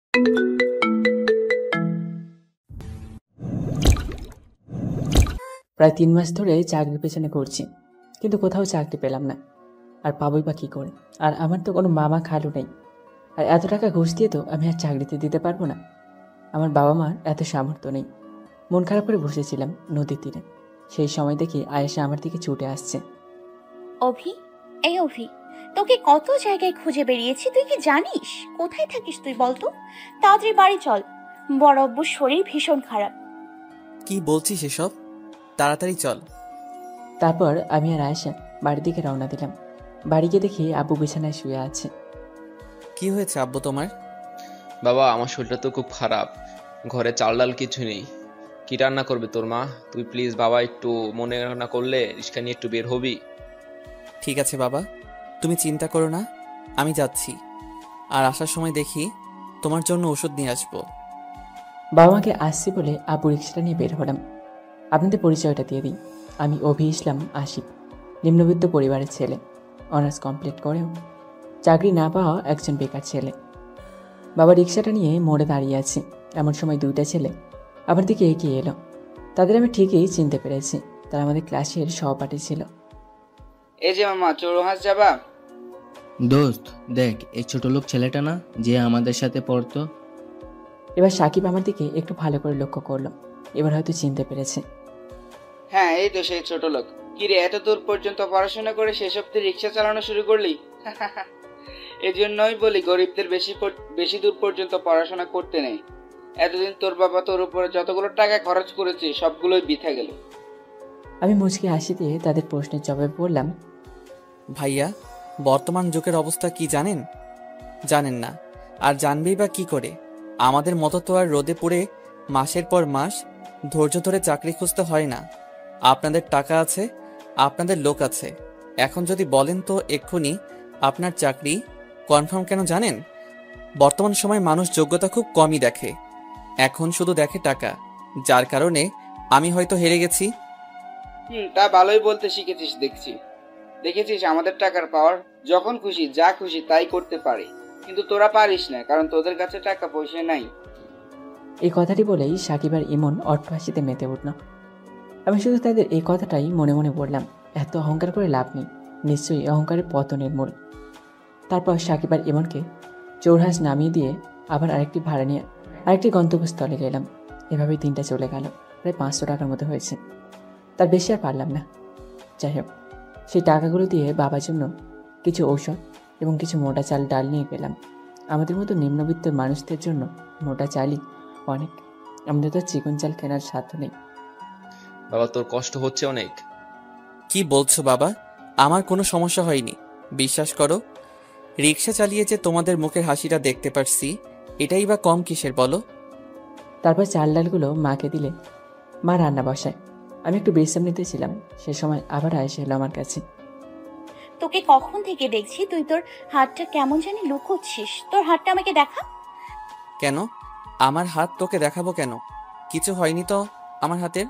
প্রায় ৩ মাস ধরে চাকরির পেছনে ঘুরছি, কিন্তু কোথাও চাকরি পেলাম না। আর পাবোই বা কী করে? আর আমার তো কোনো মামা খালু নেই। আর এত টাকা ঘুষ দিয়ে তো আমি আর চাকরিতে দিতে পারবো না। আমার বাবা মার এত সামর্থ্য নেই। মন খারাপ করে বসেছিলাম নদীর তীরে। সেই সময় দেখি আয়েশা আমার দিকে ছুটে আসছে। অভি, এই অভি, তোকে কত জায়গায় খুঁজে বেরিয়েছি, তুই কি জানিস কোথায় থাকিস? তুই বলতো, তাড়াতাড়ি বাড়ি চল, বড় আব্বুর শরীর ভীষণ খারাপ। কি বলছিস এসব? তাড়াতাড়ি চল। তারপর আমি আর আয়েশা বাড়ির দিকে রওনা দিলাম। বাড়ি গিয়ে দেখি আব্বু বিছানায় শুয়ে আছে। কি হয়েছে আব্বু তোমার? বাবা, আমার শরীরটা তো খুব খারাপ। ঘরে চাল ডাল কিছু নেই। কি রান্না করবে তোর মা? তুই প্লিজ বাবা একটু মনে না করলে রিক্সা নিয়ে একটু বের হবি। ঠিক আছে বাবা, তুমি চিন্তা করো না, আমি যাচ্ছি। আর আসার সময় দেখি তোমার জন্য ওষুধ নিয়ে আসবো। বাবা মাকে আসছি বলে আব্বু রিক্সাটা নিয়ে বের হলাম। আপনাদের পরিচয়টা দিয়ে দিই, আমি অভি ইসলাম আশিক, নিম্নবিত্ত পরিবারের ছেলে। অনার্স কমপ্লিট করেও চাকরি না পাওয়া একজন বেকার ছেলে। বাবা রিক্সাটা নিয়ে মোড়ে দাঁড়িয়ে আছে। এমন সময় দুইটা ছেলে আমার দিকে এগিয়ে এলো। তাদের আমি ঠিকই চিনতে পেরেছি, তারা আমাদের ক্লাসের সহপাঠী ছিল। এই যে মামা, চৌরাহাস যাবা? দোস্ত দেখ, এই ছোট লোক ছেলেটা না যে আমাদের সাথে পড়তো? এবার সাকিব আমার দিকে একটু ভালো করে লক্ষ্য করলো। এবার হয়তো চিনতে পেরেছে। হ্যাঁ, এই তো সেই ছোট লোক। কিরে, এত দূর পর্যন্ত পড়াশোনা করে শেষ অব্দি রিক্সা চালানো শুরু করলি? এই জন্যই বলি গরিবদের বেশি দূর পর্যন্ত পড়াশোনা করতে নেই। এতদিন তোর বাবা তোর উপরে যতগুলো টাকা খরচ করেছে সবগুলোই বৃথা গেল। আমি মুচকি হাসি দিয়ে তাদের প্রশ্নের জবাবে বললাম, ভাইয়া, বর্তমান যুগের অবস্থা কি জানেন? জানেন না, আর জানবেই বা কি করে? আমাদের মতো তো আর রোদে পুড়ে মাসের পর মাস ধৈর্য ধরে চাকরি খুঁজতে হয় না। আপনাদের টাকা আছে, আপনাদের লোক আছে। এখন যদি বলেন তো এক্ষুনি আপনার চাকরি কনফার্ম কেন জানেন? বর্তমান সময় মানুষ যোগ্যতা খুব কমই দেখে, এখন শুধু দেখে টাকা। যার কারণে আমি হয়তো হেরে গেছি। তা ভালোই বলতে শিখেছিস দেখছি। দেখেছিস আমাদের টাকার পাওয়ার, যখন খুশি যা খুশি তাই করতে পারে। কিন্তু তোরা পারিস না, কারণ তোদের কাছে টাকা পয়সা নাই। এই কথাটি বলেই সাকিব আর ইমন অট্টহাসিতে মেতে উঠল। আমি শুধু তাদের এই কথাটাই মনে মনে বললাম, এত অহংকার করে লাভ নেই, নিশ্চয়ই অহংকারের পতনের মূল। তারপর সাকিব আর ইমনকে চৌরাহাস নামিয়ে দিয়ে আবার আরেকটি ভাড়া নিয়ে আরেকটি গন্তব্যস্থলে গেলাম। এভাবেই দিনটা চলে গেল। প্রায় 500 টাকার মতো হয়েছে। তার বেশি আর পারলাম না। যাই হোক, সেই টাকাগুলো দিয়ে বাবার জন্য কিছু ঔষধ এবং কিছু মোটা চাল ডাল নিয়ে গেলাম। আমাদের মতো নিম্নবিত্ত মানুষদের জন্য মোটা চালই অনেক। আমাদের তো চিকন চাল কেনার সাধ্য নেই। বাবা, তোর কষ্ট হচ্ছে অনেক। কি বলছো বাবা? আমার কোনো সমস্যা হয়নি, বিশ্বাস করো। রিক্সা চালিয়ে যে তোমাদের মুখের হাসিটা দেখতে পারছি, এটাই বা কম কিসের বলো? তারপর চাল ডালগুলো মাকে দিলে মা রান্না বসায়। আমি একটু বিশ্রাম নিতেছিলাম, সে সময় আবার আয়েশা এলো আমার কাছে। তোকে কখন থেকে দেখছি, তুই তোর হাতটা কেমন জানি লুকোচ্ছিস। তোর হাতটা আমাকে দেখা। কেন? আমার হাত তোকে দেখাবো কেন? কিছু হয়নি তো আমার হাতের।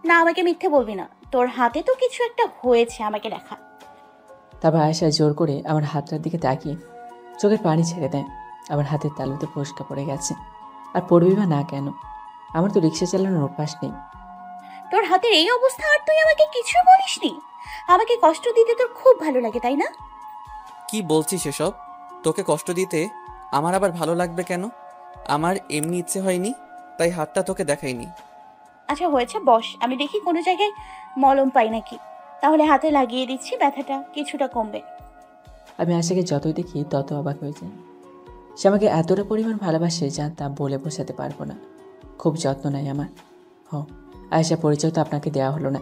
না, আমাকে মিথ্যে বলবি না, তোর হাতে তো কিছু একটা হয়েছে, আমাকে দেখা। তারপর আয়েশা জোর করে আমার হাতটার দিকে তাকিয়ে চোখের পানি ছেড়ে দেয়। আমার হাতের তালুতে ফোসকা পড়ে গেছে। আর পড়বি বা না কেন, আমার তো রিক্সা চালানোর অভ্যাস নেই। তোর হাতের এই অবস্থা আর তুই আমাকে কিছু বলিসনি? আমাকে কষ্ট দিতে তোর খুব ভালো লাগে, তাই না? কি বলছিস এসব? তোকে কষ্ট দিতে আমার আবার ভালো লাগবে কেন? আমার এমনি ইচ্ছে হয়নি, তাই হাতটা তোকে দেখাইনি। আচ্ছা হয়েছে, বস, আমি দেখি কোনো জায়গায় মলম পাই নাকি, তাহলে হাতে লাগিয়ে দিচ্ছি, ব্যথাটা কিছুটা কমবে। আমি আয়েশাকে যতই দেখি তত অবাক হয়ে যাই। সে আমাকে এতটা পরিমাণ ভালোবাসে যা তা বলে বোঝাতে পারবো না। খুব যত্ন নেয় আমার। আয়েশা পরিচয় তো আপনাকে দেওয়া হলো না।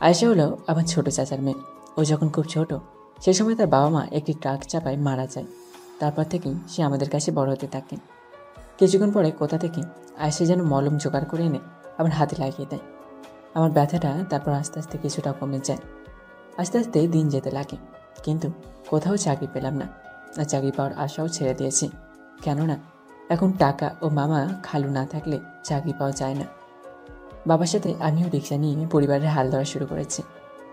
আয়েশা হলো আমার ছোট চাচার মেয়ে। ও যখন খুব ছোট, সে সময় তার বাবা মা একটি ট্রাক চাপায় মারা যায়। তারপর থেকেই সে আমাদের কাছে বড় হতে থাকে। কিছুক্ষণ পরে কোথা থেকে আয়েশা যেন মলম জোগাড় করে এনে আমার হাতে লাগিয়ে দেয়। আমার ব্যথাটা তারপর আস্তে আস্তে কিছুটা কমে যায়। আস্তে আস্তে দিন যেতে লাগে, কিন্তু কোথাও চাকরি পেলাম না। আর চাকরি পাওয়ার আশাও ছেড়ে দিয়েছি, কেননা এখন টাকা ও মামা খালু না থাকলে চাকরি পাওয়া যায় না। বাবার সাথে আমিও রিক্সা নিয়ে পরিবারের হাল ধরা শুরু করেছি।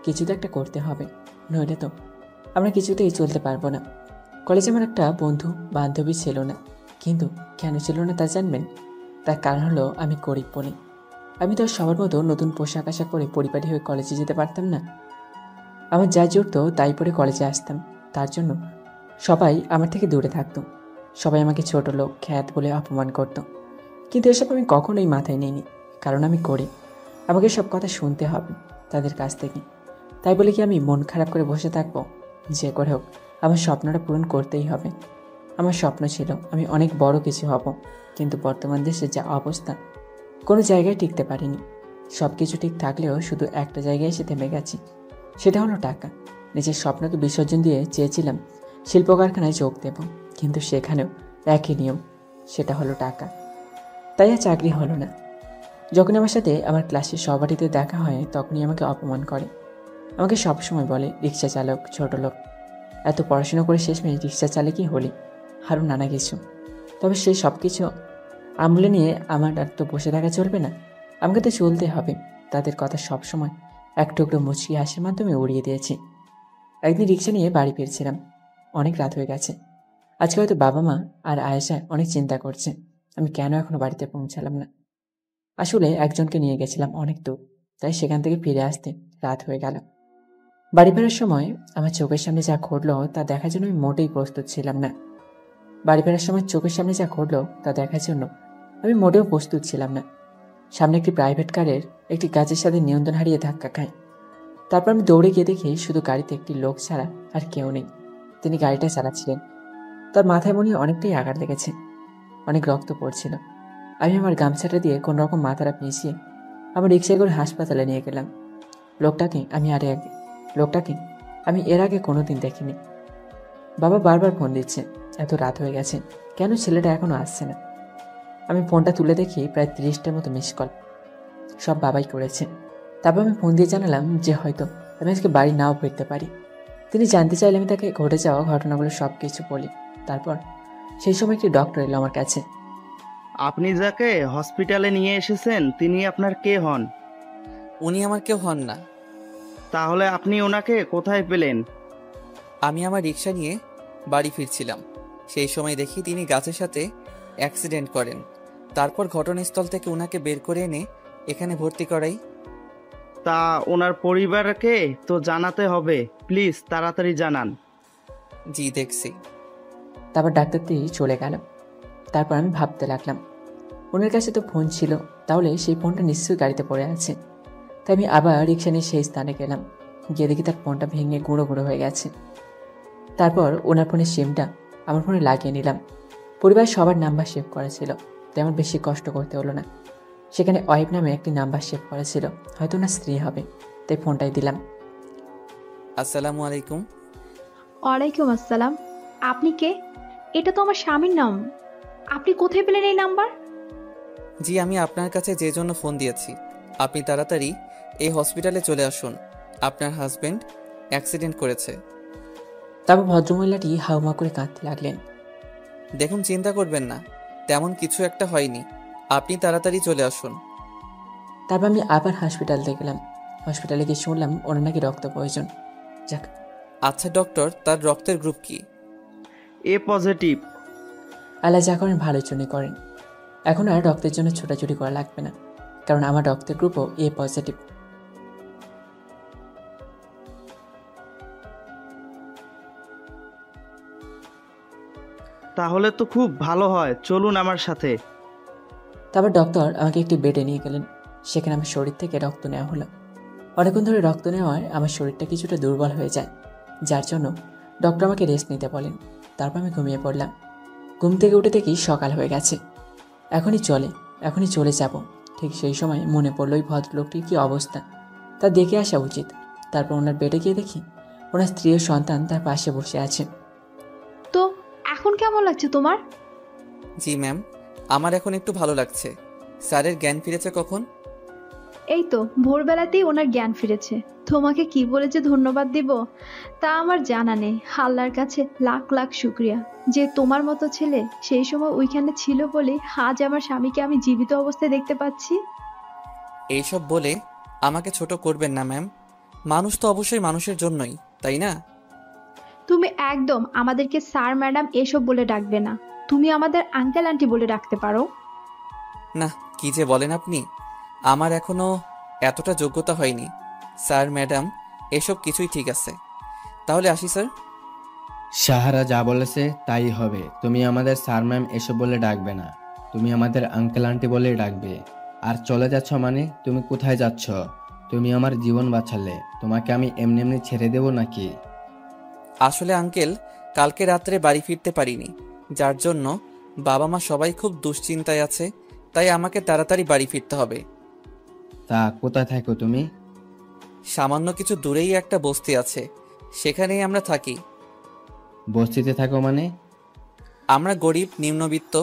কিছু তো একটা করতে হবে, নইলে তো আমরা কিছুতেই চলতে পারবো না। কলেজে আমার একটা বন্ধু বান্ধবী ছিল না। কিন্তু কেন ছিল না তা জানবেন? তার কারণ হলো আমি গরিব বলে। আমি তো আর সবার মতো নতুন পোশাক আশাক পরে পরিপাটি হয়ে কলেজে যেতে পারতাম না। আমার যা জুটতো তাই পরে কলেজে আসতাম। তার জন্য সবাই আমার থেকে দূরে থাকতো। সবাই আমাকে ছোট লোক, খ্যাত বলে অপমান করতো। কিন্তু এসব আমি কখনোই মাথায় নিইনি, কারণ আমি গরিব। আমাকে সব কথা শুনতে হবে তাদের কাছ থেকে। তাই বলে কি আমি মন খারাপ করে বসে থাকবো? যে করে হোক আমার স্বপ্নটা পূরণ করতেই হবে। আমার স্বপ্ন ছিল আমি অনেক বড় কিছু হব, কিন্তু বর্তমান দেশের যা অবস্থা, কোনো জায়গায় টিকতে পারিনি। সব কিছু ঠিক থাকলেও শুধু একটা জায়গায় এসে থেমে গেছি, সেটা হলো টাকা। নিজের স্বপ্নকে বিসর্জন দিয়ে চেয়েছিলাম শিল্প কারখানায় যোগ দেব, কিন্তু সেখানেও একই নিয়ম, সেটা হলো টাকা। তাই আর চাকরি হলো না। যখন আমার সাথে আমার ক্লাসের সহপাঠীতে দেখা হয় তখনই আমাকে অপমান করে। আমাকে সবসময় বলে রিক্সা চালক, ছোট লোক। এত পড়াশোনা করে শেষমেশ রিক্সা চালকই হলি, আরও নানা কিছু। তবে সেই সব কিছু আমলে নিয়ে আমার আর তো বসে থাকা চলবে না, আমাকে তো চলতে হবে। তাদের কথা সবসময় এক টুকরো মুচকি হাসির মাধ্যমে উড়িয়ে দিয়েছি। একদিন রিক্সা নিয়ে বাড়ি ফিরছিলাম, অনেক রাত হয়ে গেছে। আজকে হয়তো বাবা মা আর আয়েশা অনেক চিন্তা করছে আমি কেন এখনো বাড়িতে পৌঁছালাম না। আসলে একজনকে নিয়ে গেছিলাম অনেক দূর, তাই সেখান থেকে ফিরে আসতে রাত হয়ে গেল। বাড়ি ফেরার সময় আমার চোখের সামনে যা ঘটলো তা দেখার জন্য আমি মোটেই প্রস্তুত ছিলাম না। বাড়ি ফেরার সময় চোখের সামনে যা ঘটলো তা দেখার জন্য আমি মোটেও প্রস্তুত ছিলাম না। সামনে একটি প্রাইভেট কারের একটি গাছের সাথে নিয়ন্ত্রণ হারিয়ে ধাক্কা খায়। তারপর আমি দৌড়ে গিয়ে দেখি শুধু গাড়িতে একটি লোক ছাড়া আর কেউ নেই। তিনি গাড়িটা চালাচ্ছিলেন। তার মাথায় মনে হয় অনেকটাই আঘাত লেগেছে, অনেক রক্ত পড়ছিল। আমি আমার গামছাটা দিয়ে কোনো রকম মাথাটা পিছিয়ে আমার রিক্সায় করে হাসপাতালে নিয়ে গেলাম। লোকটাকে আমি এর আগে কোনোদিন দেখিনি। বাবা বারবার ফোন দিচ্ছে, এত রাত হয়ে গেছে, কেন ছেলেটা এখনো আসছে না? আমি ফোনটা তুলে দেখি প্রায় 30টার মতো মিস কল, সব বাবাই করেছে। তারপর আমি ফোন দিয়ে জানালাম যে হয়তো আমি আজকে বাড়ি নাও ফিরতে পারি। তিনি জানতে চাইলে আমি তাকে ঘটে যাওয়া ঘটনাগুলো সব কিছু বলি। তারপর সেই সময় একটি ডক্টর এলো আমার কাছে। আপনি যাকে হসপিটালে নিয়ে এসেছেন তিনি আপনার কে হন? উনি আমার কেউ হন না। তাহলে আপনি ওনাকে কোথায় পেলেন? আমি আমার রিক্সা নিয়ে বাড়ি ফিরছিলাম, সেই সময় দেখি তিনি গাছের সাথে অ্যাক্সিডেন্ট করেন। তারপর ঘটনাস্থল থেকে ওনাকে বের করে এনে এখানে ভর্তি করাই। তা ওনার পরিবারকে তো জানাতে হবে, প্লিজ তাড়াতাড়ি জানান। জি দেখছি। তারপর ডাক্তারটি চলে গেল। তারপর আমি ভাবতে লাগলাম, ওনার কাছে তো ফোন ছিল, তাহলে সেই ফোনটা নিশ্চয়ই গাড়িতে পড়ে আছে। তাই আমি আবার রিক্সা নিয়ে সেই স্থানে গেলাম। গিয়ে দেখি তার ফোনটা ভেঙে গুঁড়ো গুঁড়ো হয়ে গেছে। তারপর ওনার ফোনের সিমটা আমার ফোনে লাগিয়ে নিলাম। পরিবারের সবার নাম্বার সেভ করা ছিল, তাই আমার বেশি কষ্ট করতে হলো না। সেখানে ওয়াইফ নামে একটি নাম্বার সেভ করা ছিল, হয়তো না স্ত্রী হবে, তাই ফোনটাই দিলাম। আসসালামু আলাইকুম। ওয়ালাইকুম আসসালাম। আপনি কে? এটা তো আমার স্বামীর নাম। আপনি কোথায় পেলেন এই নাম্বার? জি আমি আপনার কাছে যে জন্য ফোন দিয়েছি, আপনি তাড়াতাড়ি এই হসপিটালে চলে আসুন, আপনার হাজবেন্ড অ্যাক্সিডেন্ট করেছে। তারপর ভদ্রমহিলাটি হাউমা করে কাঁদতে লাগলেন। দেখুন চিন্তা করবেন না, তেমন কিছু একটা হয়নি, আপনি তাড়াতাড়ি চলে আসুন। তারপর আমি আবার হাসপাতালে গেলাম। হসপিটালে গিয়ে শুনলাম ওনার নাকি রক্ত প্রয়োজন। যাক। আচ্ছা ডক্টর, তার রক্তের গ্রুপ কি? এ পজিটিভ। আল্লাহ যা করেন ভালোর জন্যই করেন। এখন আর রক্তের জন্য ছোটাছুটি করা লাগবে না, কারণ আমার রক্তের গ্রুপও এ পজিটিভ। তাহলে তো খুব ভালো হয়, চলুন আমার সাথে। তারপর ডক্টর আমাকে একটি বেডে নিয়ে গেলেন। সেখানে আমার শরীর থেকে রক্ত নেওয়া হলো। অনেকক্ষণ ধরে রক্ত নেওয়ায় আমার শরীরটা কিছুটা দুর্বল হয়ে যায়, যার জন্য ডক্টর আমাকে রেস্ট নিতে বলেন। তারপর আমি ঘুমিয়ে পড়লাম। ঘুম থেকে উঠে দেখি সকাল হয়ে গেছে। এখনই চলে যাব। ঠিক সেই সময় মনে পড়ল ওই ভদ্রলোকটির কী অবস্থা, তা দেখে আসা উচিত। তারপর ওনার বেডে গিয়ে দেখি ওনার স্ত্রী ও সন্তান তার পাশে বসে আছে। তো এখন কেমন লাগছে তোমার? জি ম্যাম, আমার এখন একটু ভালো লাগছে। স্যারের জ্ঞান ফিরেছে কখন? এই তো ভোরবেলাতেই ওনার জ্ঞান ফিরেছে। তোমাকে কি বলে যে ধন্যবাদ দিব তা আমার জানা নেই। আল্লাহর কাছে লাখ লাখ শুক্রিয়া যে তোমার মতো ছেলে সেই সময় ওইখানে ছিল বলে আজ আমার স্বামীকে আমি জীবিত অবস্থায় দেখতে পাচ্ছি। এইসব বলে আমাকে ছোট করবেন না ম্যাম, মানুষ তো অবশ্যই মানুষের জন্যই, তাই না? তুমি একদম আমাদেরকে স্যার ম্যাডাম এসব বলে ডাকবে না। তুমি আমাদের আঙ্কেল আন্টি বলে ডাকতে পারো। না, কি যে বলেন আপনি, আমার এখনো এতটা যোগ্যতা হয়নি। স্যার ম্যাডাম এসব কিছুই ঠিক আছে, তাহলে আসি স্যার। সাহারা যা বলেছে তাই হবে। তুমি আমাদের স্যার ম্যাম এসব বলে ডাকবে না, তুমি আমাদের আঙ্কেল আন্টি বলেই ডাকবে। আর চলে যাচ্ছ মানে? তুমি কোথায় যাচ্ছ? তুমি আমার জীবন বাঁচালে, তোমাকে আমি এমনি এমনি ছেড়ে দেবো নাকি? আসলে আঙ্কেল, কালকে রাত্রে বাড়ি ফিরতে পারিনি, যার জন্য বাবা মা সবাই খুব দুশ্চিন্তায় আছে, তাই আমাকে তাড়াতাড়ি বাড়ি ফিরতে হবে। তা কোথায় থাকো তুমি? সামান্য কিছু দূরেই একটা বস্তি আছে, সেখানেই আমরা থাকি। বস্তিতে থাকো মানে? আমরা গরিব নিম্নবিত্ত,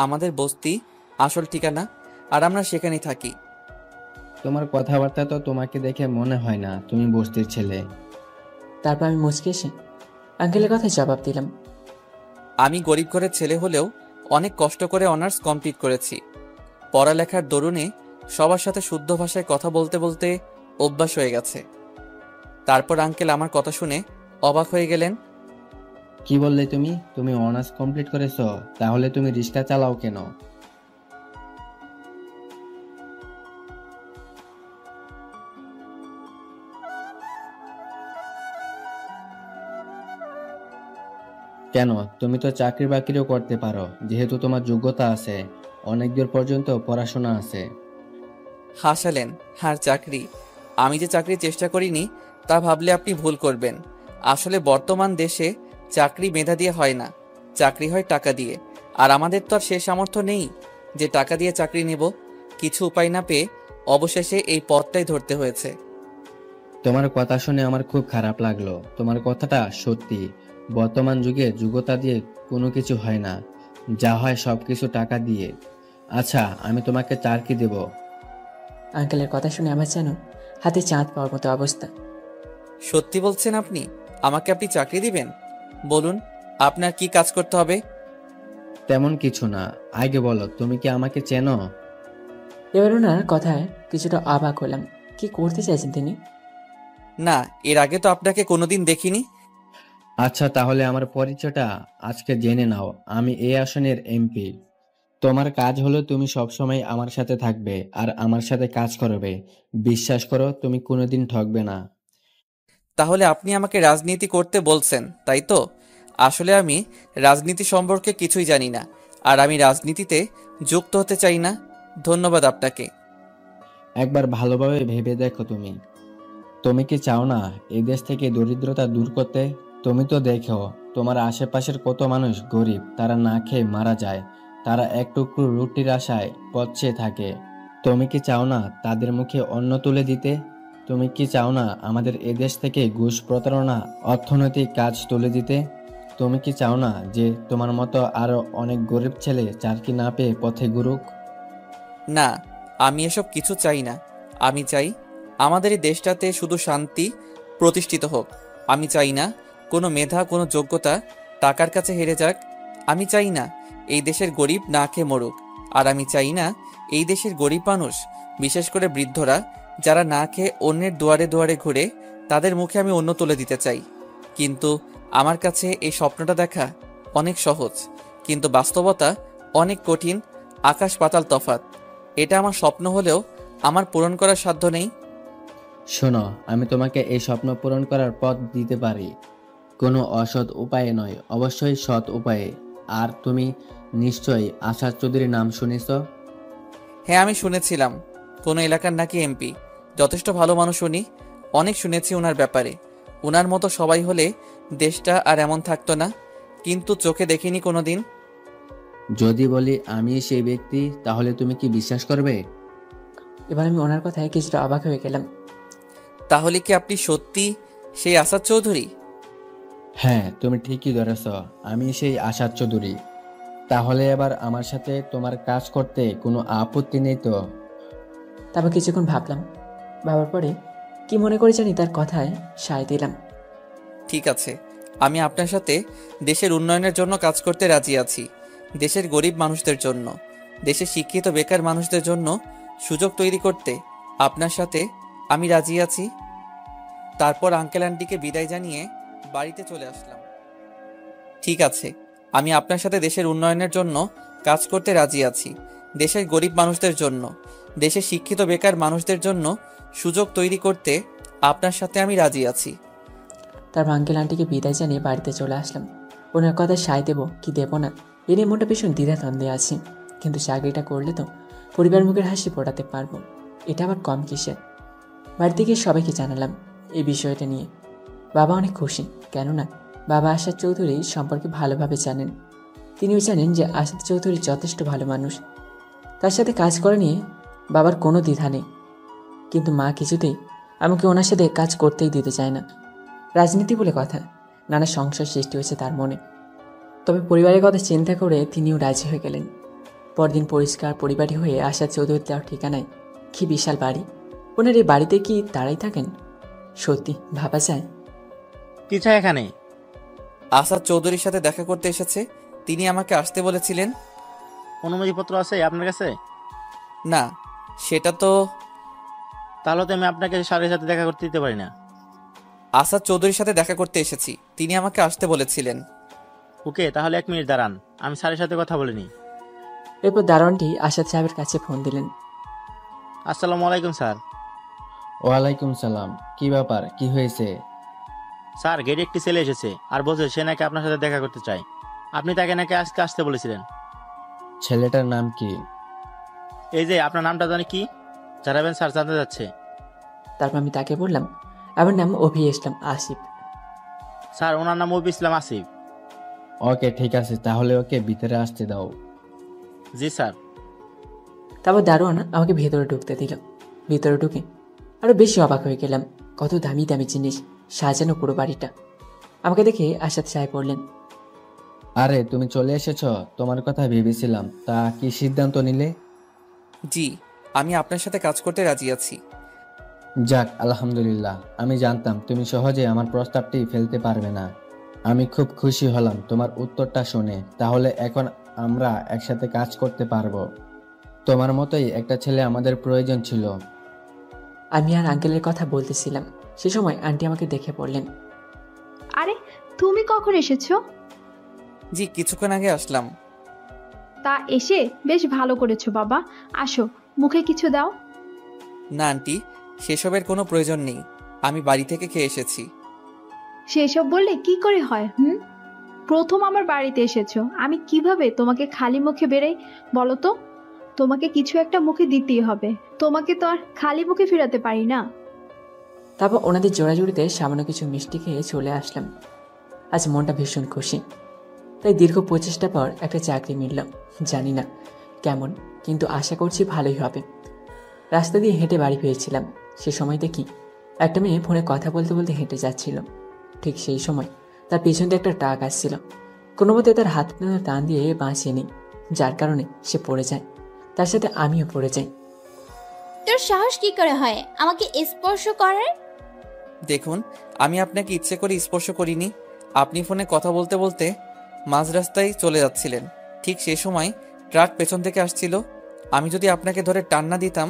আমাদের বস্তি আসল ঠিকানা, আর আমরা সেখানেই থাকি। তোমার কথাবার্তা তো তোমাকে দেখে মনে হয় না তুমি বস্তির ছেলে। তারপর আমি মুচকে এসে আঙ্কেলের কথায় জবাব দিলাম। আমি গরিব ঘরের ছেলে হলেও অনেক কষ্ট করে অনার্স কমপ্লিট করেছি। পড়ালেখার দরুনে সবার সাথে শুদ্ধ ভাষায় কথা বলতে বলতে অভ্যাস হয়ে গেছে। তারপর আঙ্কেল আমার কথা শুনে অবাক হয়ে গেলেন। কি বললে তুমি? তুমি অনার্স কমপ্লিট করেছো? তাহলে তুমি রিক্সা চালাও কেন? কেন, তুমি তো চাকরি বাকরিও করতে পারো, যেহেতু তোমার যোগ্যতা আছে, অনেক দূর পর্যন্ত পড়াশোনা আছে। হাসালেন। আর চাকরি, আমি যে চাকরির চেষ্টা করিনি তা ভাবলে আপনি ভুল করবেন। আসলে বর্তমান দেশে চাকরি মেধা দিয়ে হয় না, চাকরি হয় টাকা দিয়ে। আর আমাদের তো আর সে সামর্থ্য নেই যে টাকা দিয়ে চাকরি নেব। কিছু উপায় না পেয়ে অবশেষে এই পথটাই ধরতে হয়েছে। তোমার কথা শুনে আমার খুব খারাপ লাগলো। তোমার কথাটা সত্যি, বর্তমান যুগে যোগ্যতা দিয়ে কোনো কিছু হয় না, যা হয় সবকিছু টাকা দিয়ে। আচ্ছা, আমি তোমাকে চাকরি দেব। আঙ্কেলের কথা শুনে আমার যেন হাতে চাঁদ পাওয়ার মতো অবস্থা। সত্যি বলছেন আপনি? আমাকে আপনি চাকরি দিবেন? বলুন, আপনার কি কাজ করতে হবে? তেমন কিছু না, আগে বলো তুমি কি আমাকে চেনো? এবার ওনার কথায় কিছুটা অবাক হলাম। কি করতে চাইছেন তিনি? না, এর আগে তো আপনাকে কোনোদিন দেখিনি। আচ্ছা, তাহলে আমার পরিচয়টা আজকে জেনে নাও। আমি এই আসনের এমপি। তোমার কাজ হলো তুমি সবসময় আমার সাথে থাকবে আর আমার সাথে কাজ করবে। বিশ্বাস করো, তুমি কোনোদিন ঠকবে না। তাহলে আপনি আমাকে রাজনীতি করতে বলছেন, তাই তো? আসলে আমি রাজনীতি সম্পর্কে কিছুই জানি না, আর আমি রাজনীতিতে যুক্ত হতে চাই না। ধন্যবাদ আপনাকে। একবার ভালোভাবে ভেবে দেখো, তুমি তুমি কি চাও না এই দেশ থেকে দরিদ্রতা দূর করতে? তুমি তো দেখো তোমার আশেপাশের কত মানুষ গরিব, তারা না খেয়ে মারা যায়, তারা এক টুকরো রুটির আশায় পথ চেয়ে থাকে। তুমি কি চাও না তাদের মুখে অন্ন তুলে দিতে? তুমি কি চাও না আমাদের এদেশ থেকে ঘুষ, প্রতারণা, অর্থনৈতিক কাজ তুলে দিতে? তুমি কি চাও না যে তোমার মতো আরো অনেক গরিব ছেলে চাকরি না পেয়ে পথে ঘুরুক? না, আমি এসব কিছু চাই না। আমি চাই আমাদের এই দেশটাতে শুধু শান্তি প্রতিষ্ঠিত হোক। আমি চাই না কোনো মেধা, কোনো যোগ্যতা টাকার কাছে হেরে যাক। আমি চাই না এই দেশের গরিব না খেয়ে মরুক। আর আমি চাই না এই দেশের গরিব মানুষ, বিশেষ করে বৃদ্ধরা, যারা না খেয়ে অন্যের দুয়ারে দুয়ারে ঘুরে, তাদের মুখে আমি অন্ন তুলে দিতে চাই। কিন্তু আমার কাছে এই স্বপ্নটা দেখা অনেক সহজ, কিন্তু বাস্তবতা অনেক কঠিন, আকাশ পাতাল তফাৎ। এটা আমার স্বপ্ন হলেও আমার পূরণ করার সাধ্য নেই। শোনো, আমি তোমাকে এই স্বপ্ন পূরণ করার পথ দিতে পারি, কোনো অসৎ উপায়ে নয়, অবশ্যই সৎ উপায়ে। আর তুমি নিশ্চয়ই আশাদ চৌধুরীর নাম শুনেছ? হ্যাঁ, আমি শুনেছিলাম কোনো এলাকার নাকি এমপি। যথেষ্ট ভালো মানুষ উনি, অনেক শুনেছি ওনার ব্যাপারে। ওনার মতো সবাই হলে দেশটা আর এমন থাকতো না, কিন্তু চোখে দেখিনি কোনোদিন। যদি বলি আমি সেই ব্যক্তি, তাহলে তুমি কি বিশ্বাস করবে? এবার আমি ওনার কথায় কিছুটা অবাক হয়ে গেলাম। তাহলে কি আপনি সত্যি সেই আসাদ চৌধুরী? হ্যাঁ, তুমি ঠিকই ধরেছ, আমি সেই আশাদ চৌধুরী। তাহলে এবার আমার সাথে তোমার কাজ করতে কোনো আপত্তি নেই তো? তারপর কিছুক্ষণ ভাবলাম, ভাবার পরে কি মনে করে জানি তার কথায় সায় দিলাম। ঠিক আছে, আমি আপনার সাথে দেশের উন্নয়নের জন্য কাজ করতে রাজি আছি। দেশের গরিব মানুষদের জন্য, দেশের শিক্ষিত বেকার মানুষদের জন্য সুযোগ তৈরি করতে আপনার সাথে আমি রাজি আছি। তারপর আঙ্কেল আন্টিকে বিদায় জানিয়ে বাড়িতে চলে আসলাম। ঠিক আছে, আমি আপনার সাথে দেশের উন্নয়নের জন্য কাজ করতে রাজি আছি। দেশের গরিব মানুষদের জন্য, দেশের শিক্ষিত বেকার মানুষদের জন্য সুযোগ তৈরি করতে আপনার সাথে আমি রাজি আছি। তার আঙ্কেল আন্টিকে বিদায় জানিয়ে বাড়িতে চলে আসলাম। ওনার কথায় সায় দেবো কি দেবো না এ নিয়ে মনটা ভীষণ দ্বিধাদ্বন্দ্বে আছি। কিন্তু চাকরিটা করলে তো পরিবার মুখের হাসি ফোটাতে পারবো, এটা আবার কম কিসের। বাড়িতে গিয়ে সবাইকে জানালাম এই বিষয়টা নিয়ে। বাবা অনেক খুশি, কেননা বাবা আসাদ চৌধুরী সম্পর্কে ভালোভাবে জানেন। তিনিও জানেন যে আসাদ চৌধুরী যথেষ্ট ভালো মানুষ, তার সাথে কাজ করা নিয়ে বাবার কোনো দ্বিধা নেই। কিন্তু মা কিছুতেই আমাকে ওনার সাথে কাজ করতেই দিতে চায় না। রাজনীতি বলে কথা, নানা সংশয় সৃষ্টি হয়েছে তার মনে। তবে পরিবারের কথা চিন্তা করে তিনিও রাজি হয়ে গেলেন। পরদিন পরিষ্কার পরিবারই হয়ে আসাদ চৌধুরীর দেওয়ার ঠিকানায় কি বিশাল বাড়ি। ওনার এই বাড়িতে কি তারাই থাকেন? সত্যি ভাবা যায়। কি চাই এখানে? আসাদ চৌধুরীর সাথে দেখা করতে এসেছে, তিনি আমাকে আসতে বলেছিলেন। অনুমতিপত্র আছে আপনার কাছে? না, সেটা তো। তাহলে তো আমি আপনাকে স্যারের সাথে দেখা করতে দিতে পারি না। আসাদ চৌধুরীর সাথে দেখা করতে এসেছি, তিনি আমাকে আসতে বলেছিলেন। ওকে, তাহলে 1 মিনিট দাঁড়ান, আমি স্যারের সাথে কথা বলিনি। এরপর দারোয়ানটি আসাদ সাহেবের কাছে ফোন দিলেন। আসসালামু আলাইকুম স্যার। ওয়ালাইকুম সালাম। কি ব্যাপার, কি হয়েছে? স্যার, গেটে একটি ছেলে এসেছে আর বলছে সে নাকি আপনার সাথে দেখা করতে চায়। আপনি তাকে নাকি আজকে আসতে বলেছিলেন। ছেলেটার নাম কি? এই যে আপনার নামটা জানি কি জানাবেন স্যার, জানতে যাচ্ছে। তারপর আমি তাকে বললাম আমার নাম অভি ইসলাম আসিফ। স্যার, ওনার নাম অভি ইসলাম আসিফ। ওকে ঠিক আছে, তাহলে ওকে ভিতরে আসতে দাও। জি স্যার। তারপর দারোয়ান আমাকে ভেতরে ঢুকতে দিল। ভিতরে ঢুকে আরও বেশি অবাক হয়ে গেলাম। কত দামি দামি জিনিস সাজানো পুরো বাড়িটা। আমাকে দেখে আসাদ সাহেব বললেন, আরে তুমি চলে এসেছো, তোমার কথা ভেবেছিলাম। তা কি সিদ্ধান্ত নিলে? জি, আমি আপনার সাথে কাজ করতে রাজি আছি। যাক আলহামদুলিল্লাহ, আমি জানতাম তুমি সহজে আমার প্রস্তাবটি ফেলতে পারবে না। আমি খুব খুশি হলাম তোমার উত্তরটা শুনে। তাহলে এখন আমরা একসাথে কাজ করতে পারবো। তোমার মতোই একটা ছেলে আমাদের প্রয়োজন ছিল। আমি আর আঙ্কেলের কথা বলতেছিলাম, সে সময় আন্টি আমাকে দেখে বললেন, আরে তুমি কখন এসেছো? জি, কিছুক্ষণ আগে আসলাম। তা এসে বেশ ভালো করেছো বাবা। আসো, মুখে কিছু দাও। না আন্টি, সেসবের কোনো প্রয়োজন নেই, আমি বাড়ি থেকে খেয়ে এসেছি। সেসব বললে কি করে হয়? প্রথম আমার বাড়িতে এসেছো, আমি কিভাবে তোমাকে খালি মুখে বেরোই বলো তো? তোমাকে কিছু একটা মুখে দিতেই হবে, তোমাকে তো আর খালি মুখে ফেরাতে পারি না। তারপর ওনাদের জোড়াজুড়িতে সামান্য কিছু মিষ্টি খেয়ে চলে আসলাম। আজ মনটা ভীষণ খুশি। তাই দীর্ঘ প্রচেষ্টা পর একটা চাকরি মিলল। জানি না কেমন, কিন্তু আশা করছি ভালোই হবে। রাস্তা দিয়ে হেঁটে বাড়ি ফিরেছিলাম, সে সময় দেখি একটা মেয়ে ফোনে কথা বলতে বলতে হেঁটে যাচ্ছিল। ঠিক সেই সময় তার পেছন দিয়ে একটা ট্রাক আসছিল। কোনো মতে তার হাত টান দিয়ে বাঁচিয়ে নিই, যার কারণে সে পড়ে যায়। তার সাথে আমিও পড়ে যাই। তোর সাহস কি করে হয় আমাকে স্পর্শ করার? দেখুন, আমি আপনাকে ইচ্ছে করে স্পর্শ করিনি। আপনি ফোনে কথা বলতে বলতে মাঝ রাস্তায় চলে যাচ্ছিলেন, ঠিক সেই সময় ট্রাক পেছন থেকে আসছিল। আমি যদি আপনাকে ধরে টান না দিতাম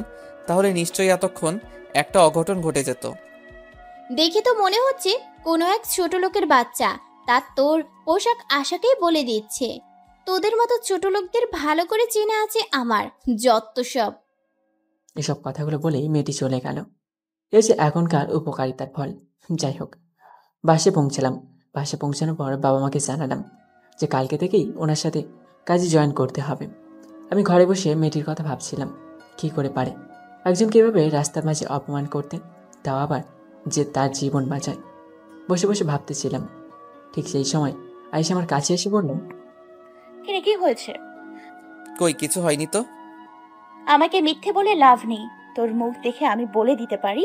তাহলে নিশ্চয়ই এতক্ষণ একটা অঘটন ঘটে যেত। দেখে তো মনে হচ্ছে কোনো এক ছোট লোকের বাচ্চা তার তোর পোশাক আশাকেই বলে দিচ্ছে। তোদের মতো ছোট লোকদের ভালো করে চেনা আছে আমার, যত সব। এসব কথাগুলো বলেই মেয়েটি চলে গেল। এ যে এখনকার উপকারিতার ফল। যাই হোক, বাসে পৌঁছালাম। বাসে পৌঁছানোর পর বাবা মাকে জানালাম যে কালকে থেকেই ওনার সাথে কাজে জয়েন করতে হবে। আমি ঘরে বসে মেয়েটির কথা ভাবছিলাম, কি করে পারে একজনকে এভাবে রাস্তার মাঝে অপমান করতে, তাও আবার যে তার জীবন বাঁচায়। বসে বসে ভাবতেছিলাম, ঠিক সেই সময় আয়েশা আমার কাছে এসে বলল, কিরে, কি হয়েছে? কই কিছু হয়নি তো। আমাকে মিথ্যে বলে লাভ নেই। তোর মুখ দেখে আমি বলে দিতে পারি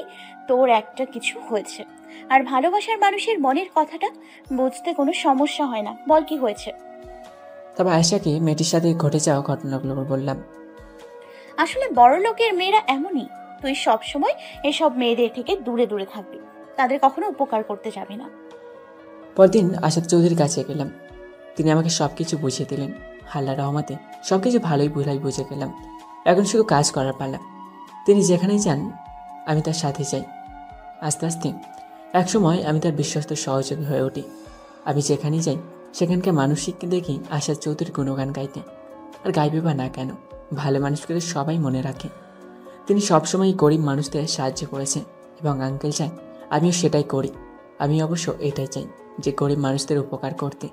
তোর একটা কিছু হয়েছে। আর ভালোবাসার মানুষের মনের কথাটা বুঝতে কোনো সমস্যা হয় না। বল কি হয়েছে? তবে আয়েশাকে মেয়েটির সাথে ঘটে যাওয়া ঘটনাগুলো বললাম। আসলে বড় লোকের মেয়েরা এমনই। তুই সব সময় এসব মেয়েদের থেকে দূরে দূরে থাকবি, তাদের কখনো উপকার করতে যাবি না। পরদিন আসাদ চৌধুরীর কাছে গেলাম। তিনি আমাকে সবকিছু বুঝিয়ে দিলেন। আল্লাহর রহমতে সবকিছু ভালোই বুঝে গেলাম। এখন শুধু কাজ করার পালা। তিনি যেখানেই যান আমি তার সাথে যাই। আস্তে আস্তে একসময় আমি তার বিশ্বস্ত সহযোগী হয়ে উঠি। আমি যেখানেই যাই সেখানকার মানসিককে দেখি আশা চৌধুরী গুণগান গাইতে। আর গাইবে বা না কেন, ভালো মানুষকে তো সবাই মনে রাখে। তিনি সবসময় গরিব মানুষদের সাহায্য করেছেন এবং আঙ্কেল চায় আমিও সেটাই করি। আমি অবশ্য এটাই চাই যে গরিব মানুষদের উপকার করতে।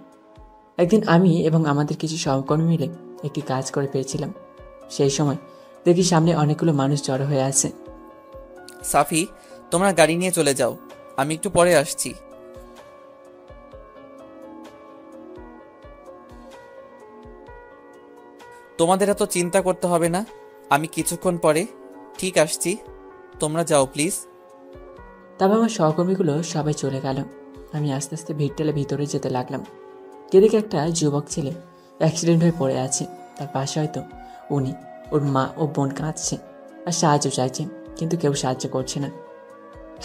একদিন আমি এবং আমাদের কিছু সহকর্মী মিলে একটি কাজ করে পেয়েছিলাম। সেই সময় দেখি সামনে অনেকগুলো মানুষ জড়ো হয়ে আছে। সাফি, তোমরা গাড়ি নিয়ে চলে যাও, আমি একটু পরে আসছি। তোমাদের এত চিন্তা করতে হবে না, আমি কিছুক্ষণ পরে ঠিক আসছি, তোমরা যাও প্লিজ। তবে আমার সহকর্মীগুলো সবাই চলে গেল। আমি আস্তে আস্তে ভিড় ঠেলে ভিতরে যেতে লাগলাম। এদিকে একটা যুবক ছেলে অ্যাক্সিডেন্ট হয়ে পড়ে আছে। তার পাশে হয়তো উনি, ওর মা ও বোন কাঁদছে আর সাহায্য চাইছে, কিন্তু কেউ সাহায্য করছে না।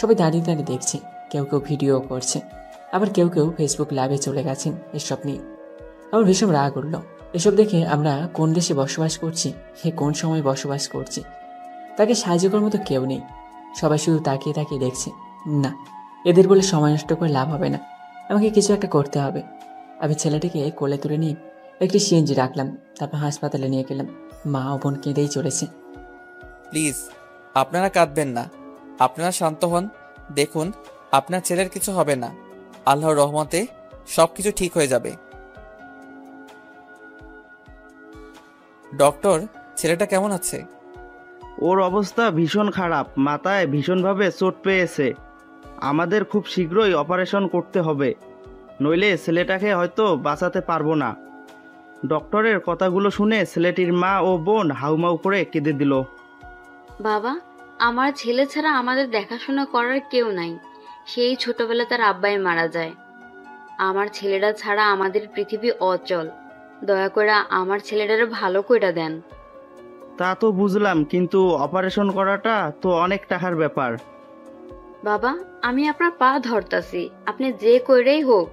সবাই দাঁড়িয়ে দাঁড়িয়ে দেখছে, কেউ কেউ ভিডিও করছে, আবার কেউ কেউ ফেসবুক লাইভে চলে গেছেন এসব নিয়ে। আমার ভীষণ রাগ উঠল। এসব দেখে আমরা কোন দেশে বসবাস করছি, কোন সময় বসবাস করছি, তাকে সাহায্য করার মতো কেউ নেই। সবাই শুধু তাকিয়ে তাকিয়ে দেখছে। না, এদের বলে সময় নষ্ট করে লাভ হবে না, আমাকে কিছু একটা করতে হবে। আমি ছেলেটিকে কোলে তুলে নিয়ে একটি সিএনজি রাখলাম, তারপর হাসপাতালে নিয়ে গেলাম। মা ও বোন কেঁদেই চলেছে। প্লিজ আপনারা কাঁদবেন না, আপনারা শান্ত হন। দেখুন, আপনার ছেলের কিছু হবে না, আল্লাহর রহমতে সব কিছু ঠিক হয়ে যাবে। ডক্টর, ছেলেটা কেমন আছে? ওর অবস্থা ভীষণ খারাপ, মাথায় ভীষণভাবে চোট পেয়েছে। আমাদের খুব শীঘ্রই অপারেশন করতে হবে, নইলে ছেলেটাকে হয়তো বাঁচাতে পারবো না। ডক্টরের কথাগুলো শুনে ছেলেটির মা ও বোন হাউমাউ করে কেঁদে দিল। বাবা, আমার ছেলে ছাড়া আমাদের দেখাশোনা করার কেউ নাই। সেই ছোটবেলা তার আব্বাই মারা যায়। আমার ছেলেরা ছাড়া আমাদের পৃথিবী অচল। দয়া করে আমার ছেলেটারে ভালো কইরা দেন। তা তো বুঝলাম, কিন্তু অপারেশন করাটা তো অনেক টাকার ব্যাপার। বাবা, আমি আপনার পা ধরতাছি, আপনি যে কইরেই হোক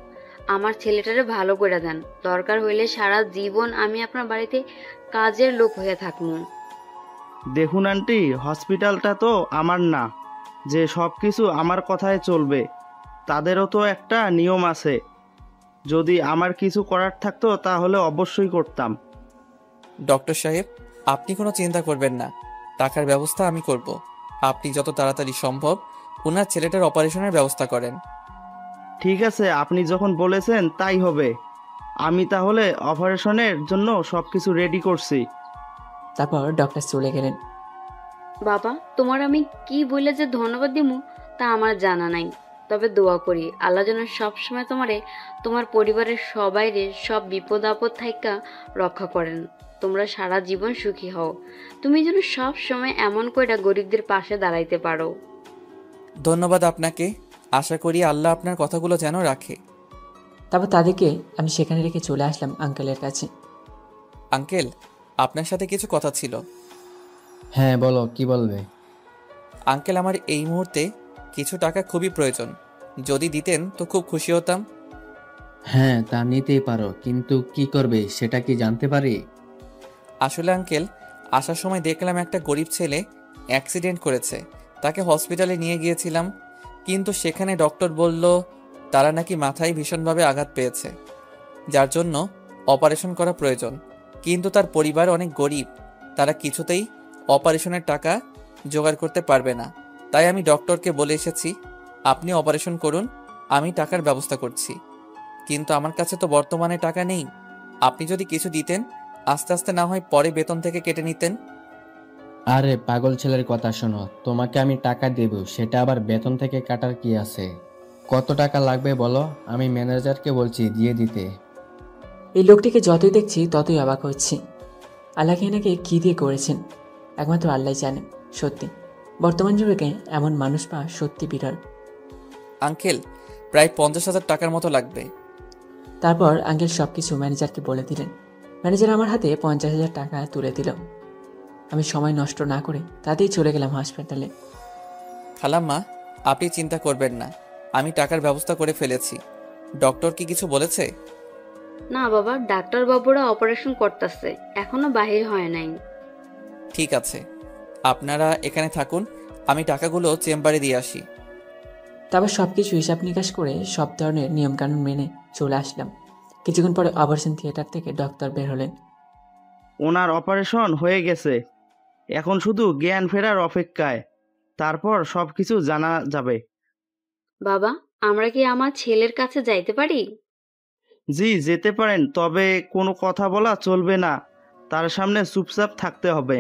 আমার ছেলেটারে ভালো কইরা দেন। দরকার হইলে সারা জীবন আমি আপনার বাড়িতে কাজের লোক হয়ে থাকবো। দেখুন আন্টি, হসপিটালটা তো আমার না যে সব কিছু আমার কথায় চলবে। তাদেরও তো একটা নিয়ম আছে। যদি আমার কিছু করার থাকতো তাহলে অবশ্যই করতাম। ডক্টর সাহেব, আপনি কোনো চিন্তা করবেন না, টাকার ব্যবস্থা আমি করব। আপনি যত তাড়াতাড়ি সম্ভব ওনার ছেলেটার অপারেশনের ব্যবস্থা করেন। ঠিক আছে, আপনি যখন বলেছেন তাই হবে। আমি তাহলে অপারেশনের জন্য সব কিছু রেডি করছি। তারপর ডক্টর চলে গেলেন। বাবা, তোমার আমি কি বলে যে ধন্যবাদ দিব তা আমার জানা নাই। তবে দোয়া করি আল্লাহ যেন সবসময় তোমারে, তোমার পরিবারের সবাইরে সব বিপদ আপদ থাইকা রক্ষা করেন। তোমরা সারা জীবন সুখী হও। তুমি যেন সব সময় এমন কইরা গরিবদের পাশে দাঁড়াইতে পারো। ধন্যবাদ আপনাকে। আশা করি আল্লাহ আপনার কথাগুলো যেন রাখে। তারপর তাদেরকে আমি সেখানে রেখে চলে আসলাম আঙ্কেলের কাছে। আঙ্কেল, আপনার সাথে কিছু কথা ছিল। হ্যাঁ বলো, কি বলবে? আঙ্কেল, আমার এই মুহূর্তে কিছু টাকা খুবই প্রয়োজন, যদি দিতেন তো খুব খুশি হতাম। হ্যাঁ, তা নিতেই পারো, কিন্তু কি করবে সেটা কি জানতে পারি? আসলে আঙ্কেল, আসার সময় দেখলাম একটা গরিব ছেলে অ্যাক্সিডেন্ট করেছে। তাকে হসপিটালে নিয়ে গিয়েছিলাম, কিন্তু সেখানে ডক্টর বলল তারা নাকি মাথায় ভীষণভাবে আঘাত পেয়েছে, যার জন্য অপারেশন করা প্রয়োজন। কিন্তু তার পরিবার অনেক গরিব, তারা কিছুতেই অপারেশনের টাকা জোগাড় করতে পারবে না। তাই আমি ডক্টরকে বলে এসেছি আপনি অপারেশন করুন, আমি টাকার ব্যবস্থা করছি। কিন্তু আমার কাছে তো বর্তমানে টাকা নেই। আপনি যদি কিছু দিতেন, আস্তে আস্তে না হয় পরে বেতন থেকে কেটে নিতেন। আরে পাগল ছেলের কথা শোনো, তোমাকে আমি টাকা দেব, সেটা আবার বেতন থেকে কাটার কি আছে? কত টাকা লাগবে বলো, আমি ম্যানেজারকে বলছি দিয়ে দিতে। এই লোকটিকে যতই দেখছি ততই অবাক হচ্ছি। আল্লাহকে এনাকে কী দিয়ে করেছেন একমাত্র আল্লাহ জানেন। সত্যি বর্তমান যুগে এমন মানুষ পাওয়া সত্যি বিরল। আঙ্কেল, প্রায় 50,000 টাকার মতো লাগবে। তারপর আঙ্কেল সব কিছু ম্যানেজারকে বলে দিলেন। ম্যানেজার আমার হাতে 50,000 টাকা তুলে দিল। আমি সময় নষ্ট না করে তাতেই চলে গেলাম হাসপাতালে। খালাম্মা, আপনি চিন্তা করবেন না, আমি টাকার ব্যবস্থা করে ফেলেছি। ডক্টর কি কিছু বলেছে? না বাবা, ডাক্তার বাবুরা অপারেশন করতেছে, এখনো বাহির হয় নাই। ঠিক আছে, আপনারা এখানে থাকুন, আমি টাকাগুলো চেম্বারে দিয়ে আসি। তারপর সব কিছু হিসাব নিকাশ করে সব ধরনের নিয়মকানুন মেনে চলে আসলাম। কিছুক্ষণ পরে অপারেশন থিয়েটার থেকে ডক্টর বের হলেন। ওনার অপারেশন হয়ে গেছে, এখন শুধু জ্ঞান ফেরার অপেক্ষায়, তারপর সব কিছু জানা যাবে। বাবা, আমরা কি আমার ছেলের কাছে যাইতে পারি? জি, যেতে পারেন, তবে কোনো কথা বলা চলবে না, তার সামনে চুপচাপ থাকতে হবে।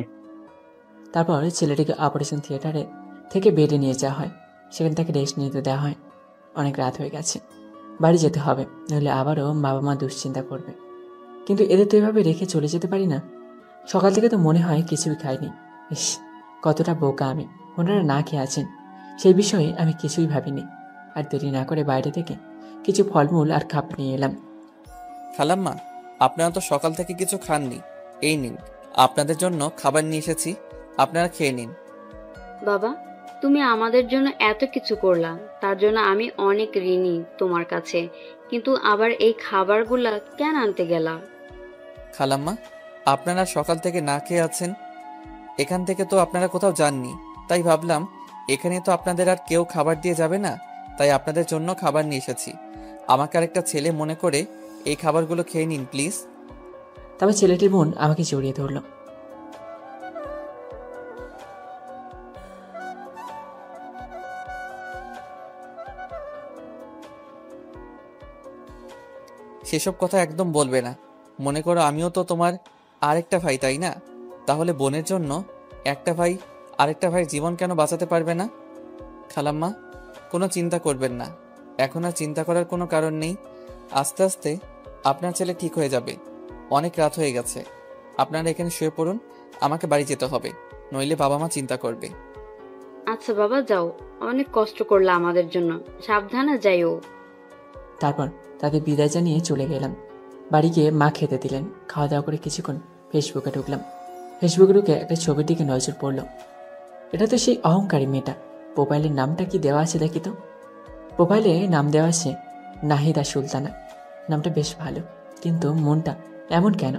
তারপর ছেলেটিকে অপারেশন থিয়েটারে থেকে বেডে নিয়ে যাওয়া হয়। সেখান থেকে রেস্ট নিতে দেওয়া হয়। অনেক রাত হয়ে গেছে, বাড়ি যেতে হবে, নইলে আবারও বাবা মা দুশ্চিন্তা করবে। কিন্তু এদের তো এভাবে রেখে চলে যেতে পারি না। সকাল থেকে তো মনে হয় কিছুই খাইনি। ইস, কতটা বোকা আমি, ওনারা না খেয়ে আছেন সেই বিষয়ে আমি কিছুই ভাবিনি। আর দেরি না করে বাইরে থেকে কিছু ফলমূল আর খাবার নিয়ে এলাম। খালাম্মা, আপনারা তো সকাল থেকে কিছু খাননি, এই নিন আপনাদের জন্য খাবার নিয়ে এসেছি, আপনারা খেয়ে নিন। বাবা, তুমি আমাদের জন্য এত কিছু করলা, তার জন্য আমি অনেক ঋণী তোমার কাছে, কিন্তু আবার এই খাবারগুলা কেন আনতে গেলা? খালাম্মা, আপনারা সকাল থেকে না খেয়ে আছেন, এখান থেকে তো আপনারা কোথাও যাননি, তাই ভাবলাম এখানে তো আপনাদের আর কেউ খাবার দিয়ে যাবে না, তাই আপনাদের জন্য খাবার নিয়ে এসেছি। আমাকে আরেকটা ছেলে মনে করে এই খাবারগুলো খেয়ে নিন প্লিজ। তবে ছেলেটির বোন আমাকে জড়িয়ে ধরল। সেসব কথা একদম বলবে না। মনে করো আমিও তো তোমার আরেকটা ভাই, তাই না? তাহলে বোনের জন্য একটা ভাই আরেকটা ভাইয়ের জীবন কেন বাঁচাতে পারবে না? খালাম্মা, কোনো চিন্তা করবেন না, এখন আর চিন্তা করার কোনো কারণ নেই। আস্তে আস্তে আপনার ছেলে ঠিক হয়ে যাবে। অনেক রাত হয়ে গেছে, আপনারা এখানে শুয়ে পড়ুন, আমাকে বাড়ি যেতে হবে, নইলে বাবা মা চিন্তা করবে। আচ্ছা বাবা, যাও, অনেক কষ্ট করলা আমাদের জন্য, সাবধানে যাইও। তারপর তাদের বিদায় জানিয়ে চলে গেলাম। বাড়ি গিয়ে মা খেতে দিলেন। খাওয়া দাওয়া করে কিছুক্ষণ ফেসবুকে ঢুকলাম। ফেসবুকে ঢুকে একটা ছবির দিকে নজর পড়ল। এটা তো সেই অহংকারী মেয়েটা। প্রোফাইলের নামটা কি দেওয়া আছে দেখি তো। প্রোফাইলে নাম দেওয়া আছে নাহিদা সুলতানা। নামটা বেশ ভালো, কিন্তু মনটা এমন কেন?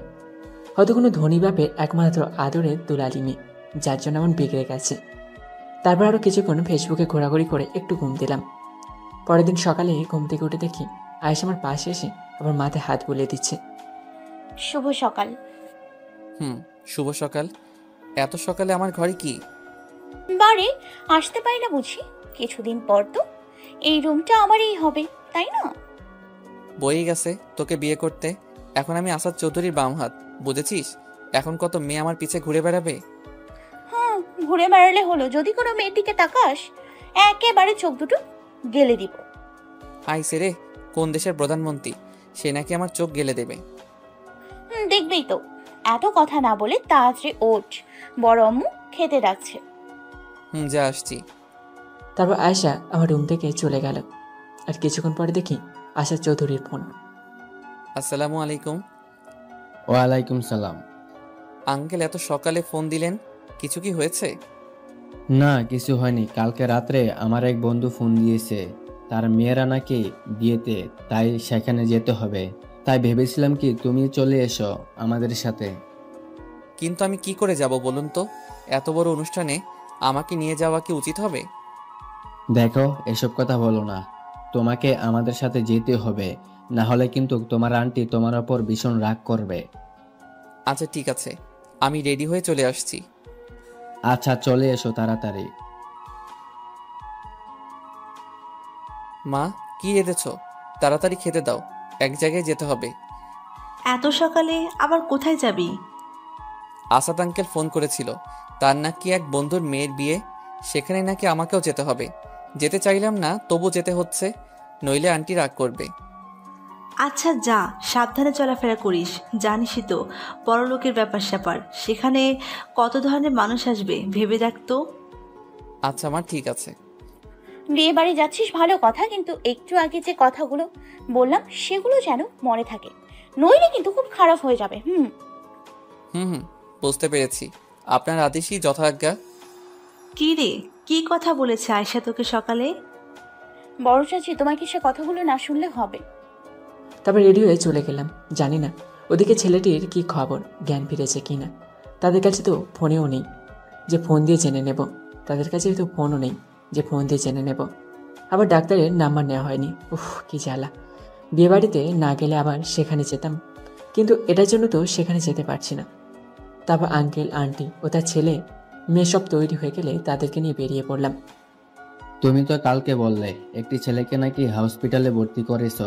হয়তো কোনো ধনী বাপের একমাত্র আদরের দুলালি মেয়ে, যার জন্য এমন বিগড়ে গেছে। তারপর আরও কিছুক্ষণ ফেসবুকে ঘোরাঘুরি করে একটু ঘুম দিলাম। পরের দিন সকালে ঘুম থেকে উঠে দেখি আয়েশা আমার পাশে এসে আবার মাথায় হাত বুলিয়ে দিচ্ছে। শুভ সকাল। শুভ সকাল। এত সকালে আমার ঘরে কি? বারে আসতে পারি না বুঝি? কিছুদিন পর তো এই রুমটা আমারই হবে, তাই না? বই গেছে তোকে বিয়ে করতে, এখন আমি আসাদ চৌধুরীর বাম হাত, বুঝেছিস? এখন কত মেয়ে আমার পিছে ঘুরে বেড়াবে। ঘুরে বেড়ালে হলো, যদি কোনো মেয়ের দিকে তাকাস একেবারে চোখ দুটো গেলে দিব। আইসে রে, কোন দেশের প্রধানমন্ত্রী, সে নাকি আমার চোখ গেলে দেবে? দেখবেই তো, এত কথা না বলে তাড়াতাড়ি ওঠ, বড় আম্মু খেতে ডাকছে। যা আসছি। তারপর আয়েশা আমার রুম থেকে চলে গেল। আর কিছুক্ষণ পরে দেখি আশা চৌধুরীর ফোন। আসসালামু আলাইকুম। ওয়ালাইকুম সালাম। আঙ্কেল, এত সকালে ফোন দিলেন, কিছু কি হয়েছে? না, কিছু হয়নি। কালকে রাত্রে আমার এক বন্ধু ফোন দিয়েছে, তার মেয়েরা নাকি বিয়েতে, তাই সেখানে যেতে হবে। তাই ভেবেছিলাম কি তুমি চলে এসো আমাদের সাথে। কিন্তু আমি কি করে যাব বলুন তো? এত বড় অনুষ্ঠানে আমাকে নিয়ে যাওয়া কি উচিত হবে? দেখো, এসব কথা বলো না, তোমাকে আমাদের সাথে যেতে হবে, না হলে কিন্তু তোমার আন্টি তোমার ওপর ভীষণ রাগ করবে। আচ্ছা ঠিক আছে, আমি রেডি হয়ে চলে আসছি। আচ্ছা, চলে এসো তাড়াতাড়ি। মা, কি রেঁধেছ? তাড়াতাড়ি খেতে দাও, এক জায়গায় যেতে হবে। এত সকালে আবার কোথায় যাবি? আসাদ আঙ্কেল ফোন করেছিল, তার নাকি এক বন্ধুর মেয়ের বিয়ে, সেখানে নাকি আমাকেও যেতে হবে। যেতে চাইলাম না, তবু যেতে হচ্ছে, নইলে আন্টি রাগ করবে। আচ্ছা যা, সাবধানে চলাফেরা করিস, জানিসই তো বড়লোকের ব্যাপার স্যাপার, সেখানে কত ধরনের মানুষ আসবে, ভেবে দেখ তো। আচ্ছা মা, ঠিক আছে। বিয়ে বাড়ি যাচ্ছিস ভালো কথা, কিন্তু একটু আগে যে কথাগুলো বললাম সেগুলো যেন মনে থাকে, নইলে কিন্তু খুব খারাপ হয়ে যাবে। বুঝতে পেরেছি, আপনার আদেশই যথাজ্ঞা। কি রে, কি কথা বলেছে আয়শা তোকে সকালে? বড় চাচি, তোমাকে সে কথাগুলো না শুনলে হবে। তারপর রেডি হয়ে চলে গেলাম। জানি না ওদিকে ছেলেটির কি খবর, জ্ঞান ফিরেছে কি না। তাদের কাছে তো ফোনেও নেই যে ফোন দিয়ে জেনে নেব, তাদের কাছে তো ফোনও নেই যে ফোন দিয়ে জেনে নেব। আবার ডাক্তারের নাম্বার নেওয়া হয়নি। উফ, কি জ্বালা। বিয়েবাড়িতে না গেলে আবার সেখানে যেতাম, কিন্তু এটার জন্য তো সেখানে যেতে পারছি না। তারপর আঙ্কেল, আন্টি ও তার ছেলে মেয়ে সব তৈরি হয়ে গেলে তাদেরকে নিয়ে বেরিয়ে পড়লাম। তুমি তো কালকে বললে একটি ছেলেকে নাকি হসপিটালে ভর্তি করেছ,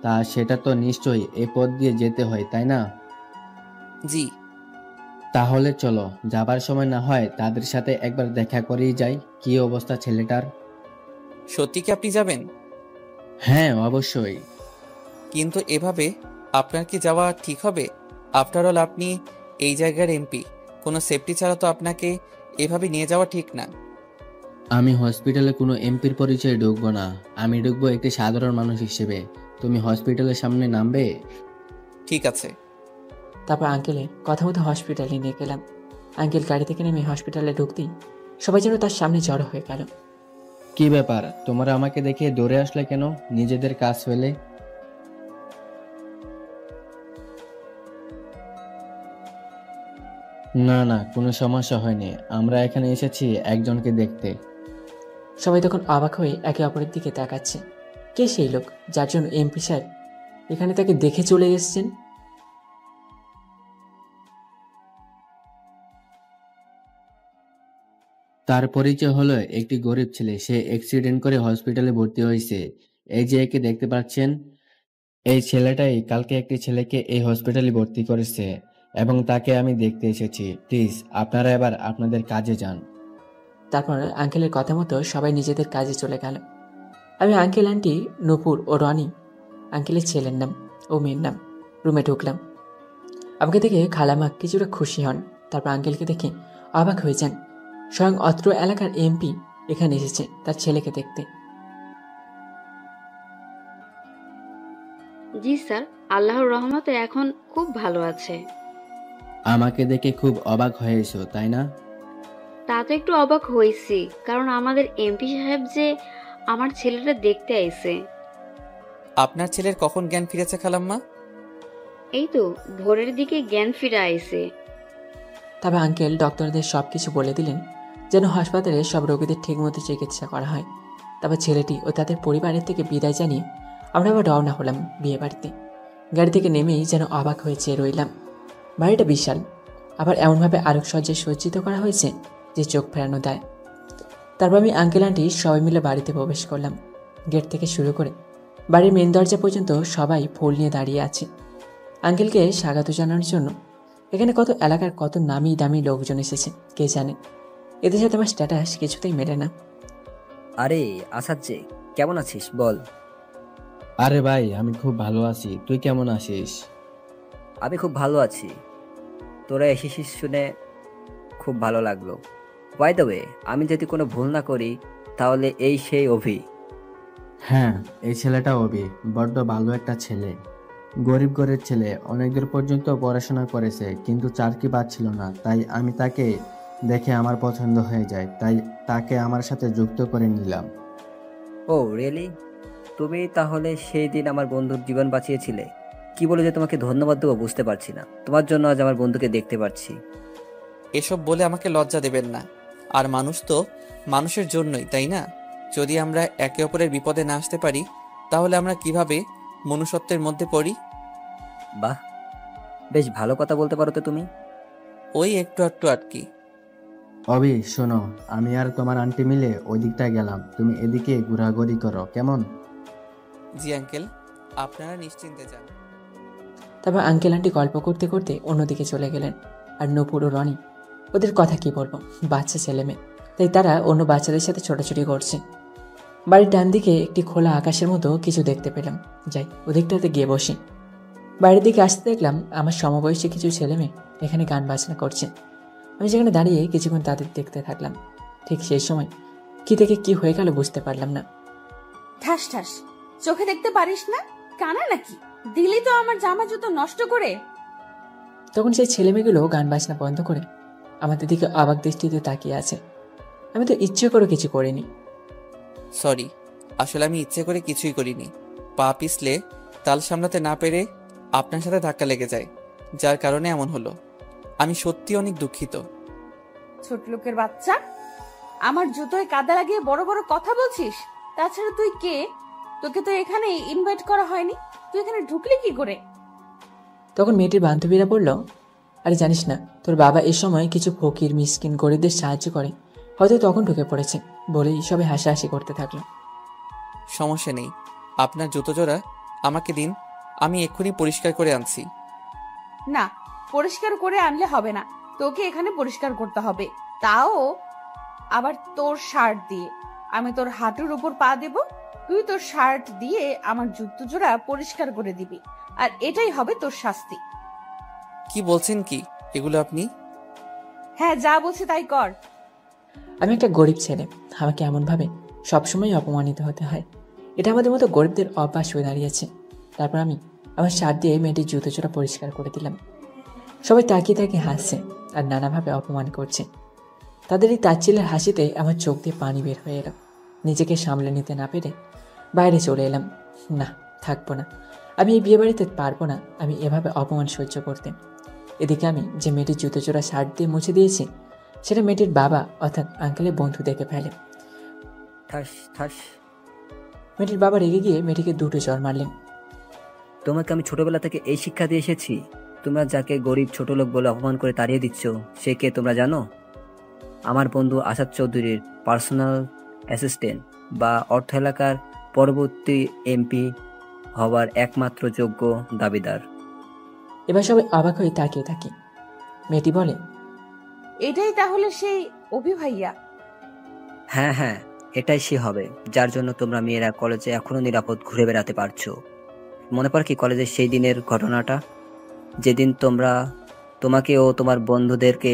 তা সেটা তো নিশ্চয়ই এ পথ দিয়ে যেতে হয়, তাই না? জি। তাহলে চলো, যাবার সময় না হয় তাদের সাথে একবার দেখা করেই যাই, কি অবস্থা ছেলেটার। সত্যি কি আপনি যাবেন? হ্যাঁ, অবশ্যই। কিন্তু এভাবে আপনার কি যাওয়া ঠিক হবে? আফটার অল আপনি এই জায়গার এমপি, কোনো সেফটি ছাড়া তো আপনাকে এভাবে নিয়ে যাওয়া ঠিক না। আমি হসপিটালে কোনো এমপির পরিচয়ে ঢুকবো না, আমি ঢুকবো একটি সাধারণ মানুষ হিসেবে। তুমি হসপিটালের সামনে নামবে। ঠিক আছে। তারপর আঙ্কেলের কথা মতো হসপিটালে নিয়ে গেলাম। আঙ্কেল গাড়ি থেকে নেমে হসপিটালে ঢুকতেই সবাই যেন তার সামনে জড়ো হয়ে গেল। কি ব্যাপার, তোমরা আমাকে দেখে দৌড়ে আসলে কেন নিজেদের কাজ ফেলে? না না, কোনো সমস্যা হয়নি, আমরা এখানে এসেছি একজনকে দেখতে। সবাই তখন অবাক হয়ে একে অপরের দিকে তাকাচ্ছে। কে সেই লোক যার জন্য এমপি সাহেব এখানে তাকে দেখে চলে এসেছেন? তার পরিচয় হলো একটি গরিব ছেলে, সে অ্যাক্সিডেন্ট করে হসপিটালে ভর্তি হয়েছে। এই যে একে দেখতে পাচ্ছেন, এই ছেলেটাই কালকে একটি ছেলেকে এই হসপিটালে ভর্তি করেছে এবং তাকে আমি দেখতে এসেছি। প্লিজ আপনারা এবার আপনাদের কাজে যান। তারপর আঙ্কেলের কথা মতো সবাই নিজেদের কাজে চলে গেল। আমি আঙ্কেল, আন্টি, নূপুর ও রনি, আঙ্কেলের ছেলের নাম ও মেয়ের নাম, রুমে ঢুকলাম। আমাকে দেখে খালামা কিছুটা খুশি হন। তারপর আঙ্কেলকে দেখে অবাক হয়ে যান। স্বয়ং অত্র এলাকার এমপি এখানে এসেছে তার ছেলেকে দেখতে। জি স্যার, আল্লাহর রহমতে এখন খুব ভালো আছে। আমাকে দেখে খুব অবাক হয়েছো, তাই না? তা তো একটু অবাক হয়েছি, কারণ আমাদের এমপি সাহেব যে আমার ছেলেটা দেখতে আইছে। আপনার ছেলের কখন জ্ঞান ফিরেছে খালাম্মা? এই তো ভোরের দিকে জ্ঞান ফিরে আইছে। তবে আঙ্কেল ডক্টরদের সব কিছু বলে দিলেন যেন হাসপাতালে সব রোগীদের ঠিকমতো চিকিৎসা করা হয়। তারপর ছেলেটি ও তাদের পরিবারের থেকে বিদায় জানিয়ে আমরা আবার রওনা হলাম বিয়ে বাড়িতে। গাড়ি থেকে নেমেই যেন অবাক হয়ে চেয়ে রইলাম। বাড়িটা বিশাল, আবার এমনভাবে আলোকসজ্জায় সজ্জিত করা হয়েছে যে চোখ ফেরানো দেয়। তারপর আমি আঙ্কেল, আন্টি সবাই মিলে বাড়িতে প্রবেশ করলাম। গেট থেকে শুরু করে বাড়ির মেন দরজা পর্যন্ত সবাই ফুল নিয়ে দাঁড়িয়ে আছে আঙ্কেলকে স্বাগত জানানোর জন্য। এখানে কত এলাকার কত নামি দামি লোকজন এসেছে কে জানে। এদের সাথে আমার স্ট্যাটাস কিছুতেই মেলে না। আরে আসাদ যে, কেমন আছিস বল? আরে ভাই, আমি খুব ভালো আছি, তুই কেমন আছিস? আমি খুব ভালো আছি। তোরা এসেছিস শুনে খুব ভালো লাগলো। বাই দ্য ওয়ে, আমি যদি কোনো ভুল না করি তাহলে এই সেই অভি। হ্যাঁ, এই ছেলেটা অভি, বড্ড ভালো একটা ছেলে। গরিব ঘরের ছেলে, অনেক দূর পর্যন্ত পড়াশোনা করেছে, কিন্তু চাকরি পাচ্ছিল না। তাই আমি তাকে দেখে আমার পছন্দ হয়ে যায়, তাই তাকে আমার সাথে যুক্ত করে নিলাম। ও রিয়েলি? তুমি তাহলে সেই দিন আমার বন্ধুর জীবন বাঁচিয়েছিলে। কি বলে যে তোমাকে ধন্যবাদ দেবো বুঝতে পারছি না। তোমার জন্য আজ আমার বন্ধুকে দেখতে পাচ্ছি। এসব বলে আমাকে লজ্জা দেবেন না। আর মানুষ তো মানুষের জন্যই, তাই না? যদি আমরা একে অপরের বিপদে না আসতে পারি তাহলে আমরা কিভাবে মনুষ্যত্বের মধ্যে পড়ি? বাহ, বেশ ভালো কথা বলতে পারো তো তুমি। ওই একটু একটু আর কি। অভি শোনো, আমি আর তোমার আন্টি মিলে ওই দিকটায় গেলাম, তুমি এদিকে ঘোরাঘুরি করো, কেমন? জি আঙ্কেল, আপনারা নিশ্চিন্তে যান। তারপর আঙ্কেল, আন্টি গল্প করতে করতে অন্যদিকে চলে গেলেন। আর নূপুর ও রনি, ওদের কথা কি বলবো, বাচ্চা ছেলে মেয়ে, তাই তারা অন্য বাচ্চাদের সাথে ছোটাছুটি করছে। বাড়ির ডান দিকে একটি খোলা আকাশের মতো কিছু দেখতে পেলাম। যাই ওদিকটাতে গিয়ে বসি। বাড়ির দিকে আসতে দেখলাম আমার সমবয়সী কিছু ছেলে মেয়ে এখানে গান বাজনা করছে। আমি সেখানে দাঁড়িয়ে কিছুক্ষণ তাদের দেখতে থাকলাম। ঠিক সেই সময় কি থেকে কি হয়ে গেল বুঝতে পারলাম না। ঠাস ঠাস, চোখে দেখতে পারিস না? কানা নাকি? দিলি তো আমার জামা জুতো নষ্ট করে। তখন সেই ছেলে মেয়েগুলো গান বাজনা বন্ধ করে আমাদের দিকে অবাক দৃষ্টিতে তাকিয়ে আছে। আমি তো ইচ্ছে করে কিছু করিনি। সরি, আসলে আমি ইচ্ছে করে কিছুই করিনি। পা পিছলে তাল সামলাতে না পেরে আপনার সাথে ধাক্কা লেগে যায়, যার কারণে এমন হলো। আমি সত্যি অনেক দুঃখিত। ছোট লোকের বাচ্চা, আমার জুতোয় কাদা লাগিয়ে বড় বড় কথা বলছিস? তাছাড়া তুই কে? তোকে তো এখানে ইনভাইট করা হয়নি, তুই এখানে ঢুকলি কি করে? তখন মেয়েটির বান্ধবীরা বলল, আরে জানিস না, তোর বাবা এই সময় কিছু ফকির মিসকিন গরিবদের সাহায্য করে, হয়তো তখন ঢুকে পড়েছে, বলেই সবাই হাসাহাসি করতে থাকলো। সমস্যা নেই, আপনার জুতো জোড়া আমাকে দিন, আমি এক্ষুনি পরিষ্কার করে আনছি। না, পরিষ্কার করে আনলে হবে না, তোকে এখানে পরিষ্কার করতে হবে, তাও আবার তোর শার্ট দিয়ে। আমি তোর হাঁটুর উপর পা দেব, তুই তোর শার্ট দিয়ে আমার জুতো জোড়া পরিষ্কার করে দিবি, আর এটাই হবে তোর শাস্তি। কি বলছেন কি এগুলো আপনি? হ্যাঁ, যা বলছি তাই কর। আমি একটা গরিব ছেলে, আমাকে এমনভাবে সবসময় অপমানিত হতে হয়, এটা আমাদের মতো গরিবদের অভ্যাস হয়ে দাঁড়িয়েছে। তারপর আমি আমার শার্ট দিয়ে মেয়েটির জুতো জোড়া পরিষ্কার করে দিলাম। সবাই তাকিয়ে তাকিয়ে হাসছে আর নানাভাবে অপমান করছে। তাদের এই তাচ্ছিলের হাসিতে আমার চোখ দিয়ে পানি বের হয়ে এলো। নিজেকে সামলে নিতে না পেরে বাইরে চলে এলাম। না, থাকবো না, আমি এই বিয়ে বাড়িতে পারবো না আমি এভাবে অপমান সহ্য করতে। এদিকে আমি যে মেয়েটির জুতো জোড়া শার্ট দিয়ে মুছে দিয়েছি, সেটা মেয়েটির বাবা অর্থাৎ আঙ্কেলের বন্ধু দেখে ফেলে। ঠাস ঠাস। মেয়েটির বাবা রেগে গিয়ে মেয়েটিকে দুটো চড় মারলেন। তোমাকে আমি ছোটবেলা থেকে এই শিক্ষা দিয়ে এসেছি, তোমরা যাকে গরিব ছোট লোক বলে অপমান করে তাড়িয়ে দিচ্ছ, সে কে তোমরা জানো? আমার বন্ধু আসাদ চৌধুরীর পার্সোনাল অ্যাসিস্ট্যান্ট বা অর্থ এলাকার পরবর্তী এমপি হওয়ার একমাত্র যোগ্য দাবিদার। এবার সবাই অবাক হয়ে তাকিয়ে থাকি। মেয়েটি বলে, এটাই তাহলে সেই অভি ভাইয়া? হ্যাঁ হ্যাঁ, এটাই সে হবে যার জন্য তোমরা মেয়েরা কলেজে এখনো নিরাপদ ঘুরে বেড়াতে পারছো। মনে পড়ে কি কলেজের সেই দিনের ঘটনাটা, যেদিন তোমাকে ও তোমার বন্ধুদেরকে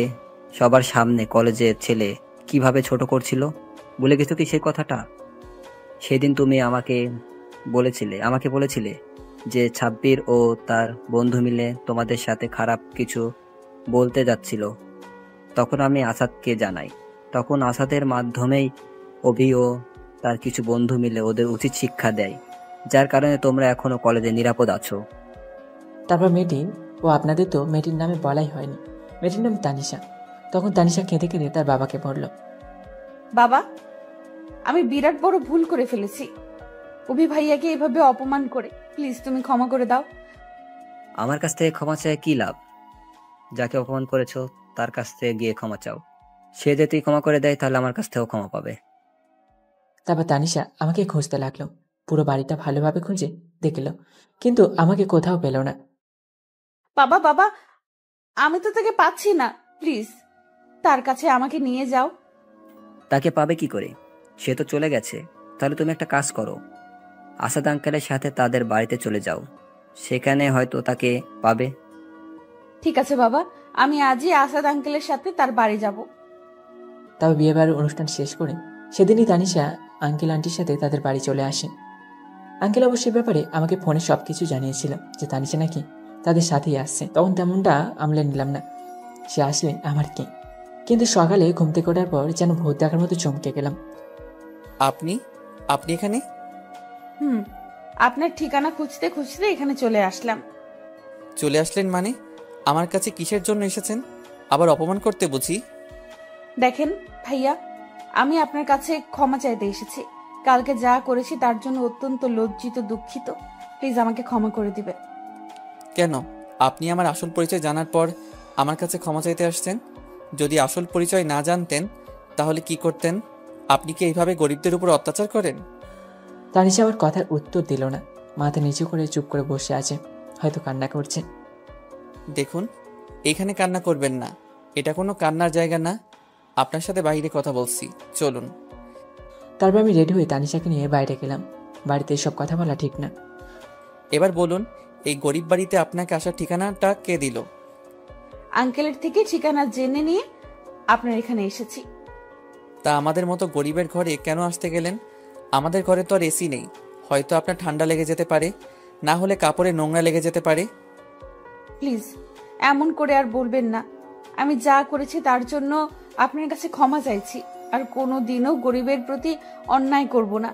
সবার সামনে কলেজের ছেলে কিভাবে ছোট করছিল? বলে গেছো কি সেই কথাটা? সেদিন তুমি আমাকে বলেছিলে যে ছাব্বির ও তার বন্ধু মিলে তোমাদের সাথে খারাপ কিছু বলতে যাচ্ছিল। তখন আমি আসাদকে জানাই, তখন আসাদের মাধ্যমেই অভি ও তার কিছু বন্ধু মিলে ওদের উচিত শিক্ষা দেয়, যার কারণে তোমরা এখনো কলেজে নিরাপদ আছো। তারপর মেয়েটি, ও আপনাদের তো মেয়েটির নামে বলাই হয়নি, মেয়েটির নাম তানিশা। তখন তানিশা কেঁদে কেঁদে তার বাবাকে বলল, বাবা, আমি বিরাট বড় ভুল করে ফেলেছি, অভি ভাইয়াকে এভাবে অপমান করে, প্লিজ তুমি ক্ষমা করে দাও। আমার কাছ থেকে ক্ষমা চাই কি লাভ? যাকে অপমান করেছো তার কাছ থেকে গিয়ে ক্ষমা চাও, সে যদি ক্ষমা করে দেয় তাহলে আমার কাছ থেকেও ক্ষমা পাবে। তারপর তানিশা আমাকে খুঁজতে লাগলো, পুরো বাড়িটা ভালোভাবে খুঁজে দেখল, কিন্তু আমাকে কোথাও পেল না। বাবা বাবা, আমি তো তাকে পাচ্ছি না, প্লিজ তার কাছে আমাকে নিয়ে যাও। তাকে পাবে কি করে? সে তো চলে গেছে। তাহলে তুমি একটা কাজ করো, আসাদ আঙ্কেলের সাথে তাদের বাড়িতে চলে যাও, সেখানে হয়তো তাকে পাবে। ঠিক আছে বাবা, আমি আজই আসাদ আঙ্কেলের সাথে তার বাড়ি যাব। তবে বিয়ে বাড়ির অনুষ্ঠান শেষ করে সেদিনই তানিশা আঙ্কেল আন্টির সাথে তাদের বাড়ি চলে আসে। আঙ্কেল অবশ্যই ব্যাপারে আমাকে ফোনে সবকিছু জানিয়েছিল যে তানিশা নাকি তাদের সাথেই আসছে। তখন তেমনটা আমলে নিলাম না, সে আসলে আমার কি। কিন্তু সকালে ঘুম থেকে ওঠার পর যেন ভূত দেখার মতো চমকে গেলাম। আপনি এখানে? আপনার ঠিকানা খুঁজতে খুঁজতে এখানে চলে আসলাম। চলে আসলেন মানে? আমার কাছে কিসের জন্য এসেছেন? আবার অপমান করতে বুঝি? দেখেন ভাইয়া, আমি আপনার কাছে ক্ষমা চাইতে এসেছি। কালকে যা করেছি তার জন্য অত্যন্ত লজ্জিত, দুঃখিত। প্লিজ আমাকে ক্ষমা করে দিবেন। কেন? আপনি আমার আসল পরিচয় জানার পর আমার কাছে ক্ষমা চাইতে আসছেন? যদি আসল পরিচয় না জানতেন তাহলে কি করতেন? আপনি কি এইভাবে গরিবদের উপর অত্যাচার করেন? তানিশা আমার কথার উত্তর দিল না, মাথা নিচু করে চুপ করে বসে আছে, হয়তো কান্না করছে। দেখুন, এখানে কান্না করবেন না, এটা কোনো কান্নার জায়গা না। আপনার সাথে বাইরে কথা বলছি, চলুন। তারপর আমি রেডি হয়ে তানিশাকে নিয়ে বাইরে গেলাম। বাড়িতে এসব কথা বলা ঠিক না। এবার বলুন, এই গরিব বাড়িতে আপনাকে আসার ঠিকানাটা কে দিল? আঙ্কেলের থেকে ঠিকানা জেনে নিয়ে আপনার এখানে এসেছি। তা আমাদের মতো গরিবের ঘরে কেন আসতে গেলেন? আমাদের ঘরে তো আর এসি নেই, হয়তো আপনার ঠান্ডা লেগে যেতে পারে, না হলে কাপড়ে নোংরা লেগে যেতে পারে। প্লিজ এমন করে আর বলবেন না। আমি যা করেছি তার জন্য আপনার কাছে ক্ষমা চাইছি। আর কোনো দিনও গরিবের প্রতি অন্যায় করব না,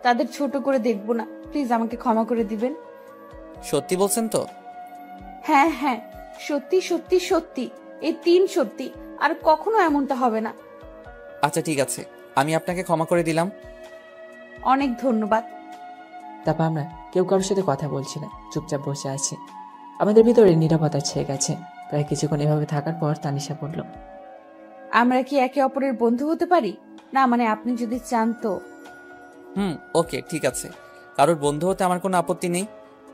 তাদের ছোট করে দেখব না। প্লিজ আমাকে ক্ষমা করে দিবেন। সত্যি বলছেন তো? হ্যাঁ হ্যাঁ, সত্যি সত্যি সত্যি, এই 3 সত্যি, আর কখনো এমনটা হবে না। আচ্ছা ঠিক আছে, আমি আপনাকে ক্ষমা করে দিলাম। অনেক ধন্যবাদ। তারপর আমরা কেউ কারোর সাথে কথা বলছি না, চুপচাপ বসে আছি। আমাদের ভিতরে নীরবতা ছেয়ে গেছে। প্রায় কিছুক্ষণ এভাবে থাকার পর তানিশা বলল, আমরা কি একে অপরের বন্ধু হতে পারি? না মানে আপনি যদি চান তো। ওকে, ঠিক আছে। কারোর বন্ধু হতে আমার কোনো আপত্তি নেই।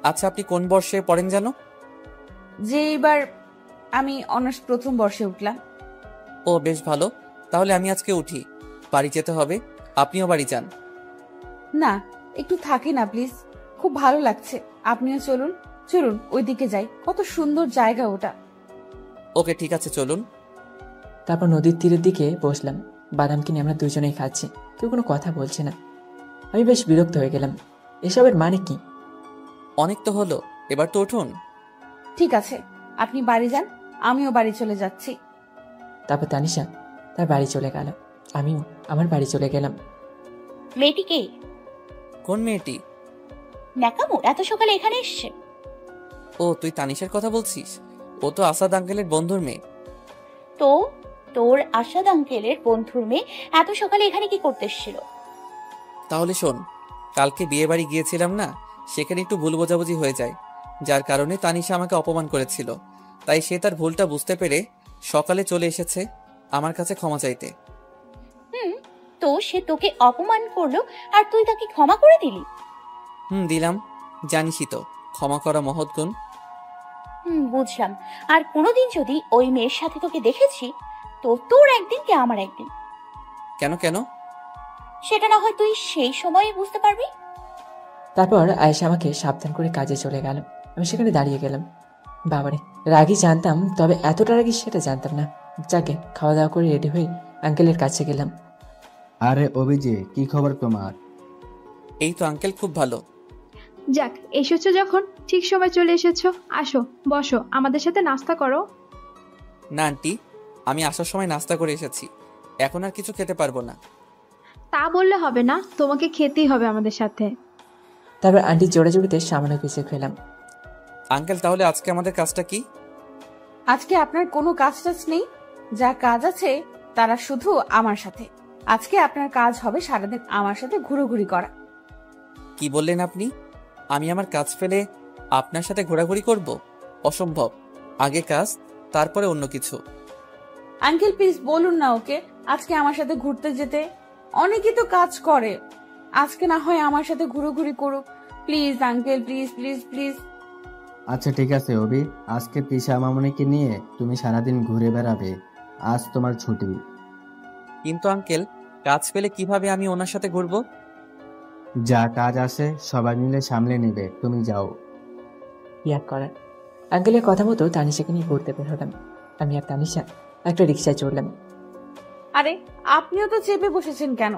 আচ্ছা, আপনি কোন বর্ষে পড়েন যেন? যে এবার আমি অনার্স প্রথম বর্ষে উঠলাম। ও বেশ ভালো। তাহলে আমি আজকে উঠি, বাড়ি যেতে হবে। আপনিও বাড়ি যান। না, একটু থাকি না প্লিজ, খুব ভালো লাগছে। আপনিও চলুন, চলুন ওইদিকে যাই, কত সুন্দর জায়গা ওটা। ওকে, ঠিক আছে, চলুন। তারপর নদীর তীরের দিকে বসলাম। বাদাম কিনে আমরা দুজনেই খাচ্ছি, কেউ কোনো কথা বলছে না। আমি বেশ বিরক্ত হয়ে গেলাম। এসবের মানে কি? অনেক তো হলো, এবার তো উঠুন। ঠিক আছে, আপনি বাড়ি যান, আমিও বাড়ি চলে যাচ্ছি। তারপর তানিশা তার বাড়ি চলে গেল, আমিও আমার বাড়ি চলে গেলাম। মেয়েটি কে? কোন মেয়েটি? ন্যাকামো এত সকালে এখানে এসছে? ও, তুই তানিশার কথা বলছিস? ও তো আসাদ আঙ্কেলের বন্ধুর মেয়ে। তো তোর আশাদ আঙ্কেলের বন্ধুর মেয়ে এত সকালে এখানে কি করতে এসেছিল? তাহলে শোন, কালকে বিয়ে বাড়ি গিয়েছিলাম না, সেখানে একটু ভুল বোঝাবুঝি হয়ে যায়, যার কারণে তানিশা আমাকে অপমান করেছিল। তাই সে তার ভুলটা বুঝতে পেরে সকালে চলে এসেছে আমার কাছে ক্ষমা চাইতে। তো সে তোকে অপমান করলো আর তুই তাকে ক্ষমা করে দিলি? দিলাম। জানিসই তো ক্ষমা করা মহৎ গুণ। বুঝলাম। আর কোনোদিন যদি ওই মেয়ের সাথে তোকে দেখেছি, তো তোর একদিন কি আমার একদিন। কেন কেন? সেটা না হয় তুই সেই সময়ে বুঝতে পারবি। তারপর আয়েশা আমাকে সাবধান করে কাজে চলে গেল। আমি সেখানে দাঁড়িয়ে গেলাম। বাবারে, রাগী জানতাম, তবে এতটা রাগী সেটা জানতাম না। যাকে খাওয়া দাওয়া করে রেডি হয়ে আঙ্কেলের কাছে গেলাম। আরে অভিজি, কি খবর তোমার? এই তো আঙ্কেল, খুব ভালো। যাক, এসেছো যখন, ঠিক সময় চলে এসেছো। আসো, বসো, আমাদের সাথে নাস্তা করো। না আন্টি, আমি আসার সময় নাস্তা করে এসেছি, এখন আর কিছু খেতে পারবো না। তা বললে হবে না, তোমাকে খেতেই হবে আমাদের সাথে। তারপর আন্টি জোড়া জোড়িতে সামান্য কিছু খেলাম। আঙ্কেল, তাহলে আজকে আমাদের কাজটা কি? আজকে আপনার কোনো কাজ টাজ নেই, যা কাজ আছে তারা শুধু আমার সাথে। আজকে আপনার কাজ হবে সারাদিন আমার সাথে ঘুরোঘুরি করা। কি বললেন আপনি? আমি আমার কাজ ফেলে আপনার সাথে ঘোরাঘুরি করব? অসম্ভব। আগে কাজ, তারপরে অন্য কিছু। আঙ্কেল প্লিজ বলুন না ওকে আজকে আমার সাথে ঘুরতে যেতে। অনেকেই তো কাজ করে, আজকে না হয় আমার সাথে ঘুরোঘুরি করুক। Please uncle, please please please. আচ্ছা ঠিক আছে অভি, আজকে তিশা মামুনিকে নিয়ে তুমি সারাদিন ঘুরে বেড়াবে। আজ তোমার ছুটি। কিন্তু আঙ্কেল, কাজ পেলে কিভাবে আমি ওনার সাথে ঘুরবো? যা কাজ আছে সবাই মিলে সামলে নেবে, তুমি যাও। ইয়াদ করার আঙ্কেলের কথা মতো তানিশাকে নিয়ে ঘুরতে বের হলাম। আমি আর তানিশা একটা রিক্সায় চড়লাম। আরে আপনিও তো চেপে বসেছেন কেন?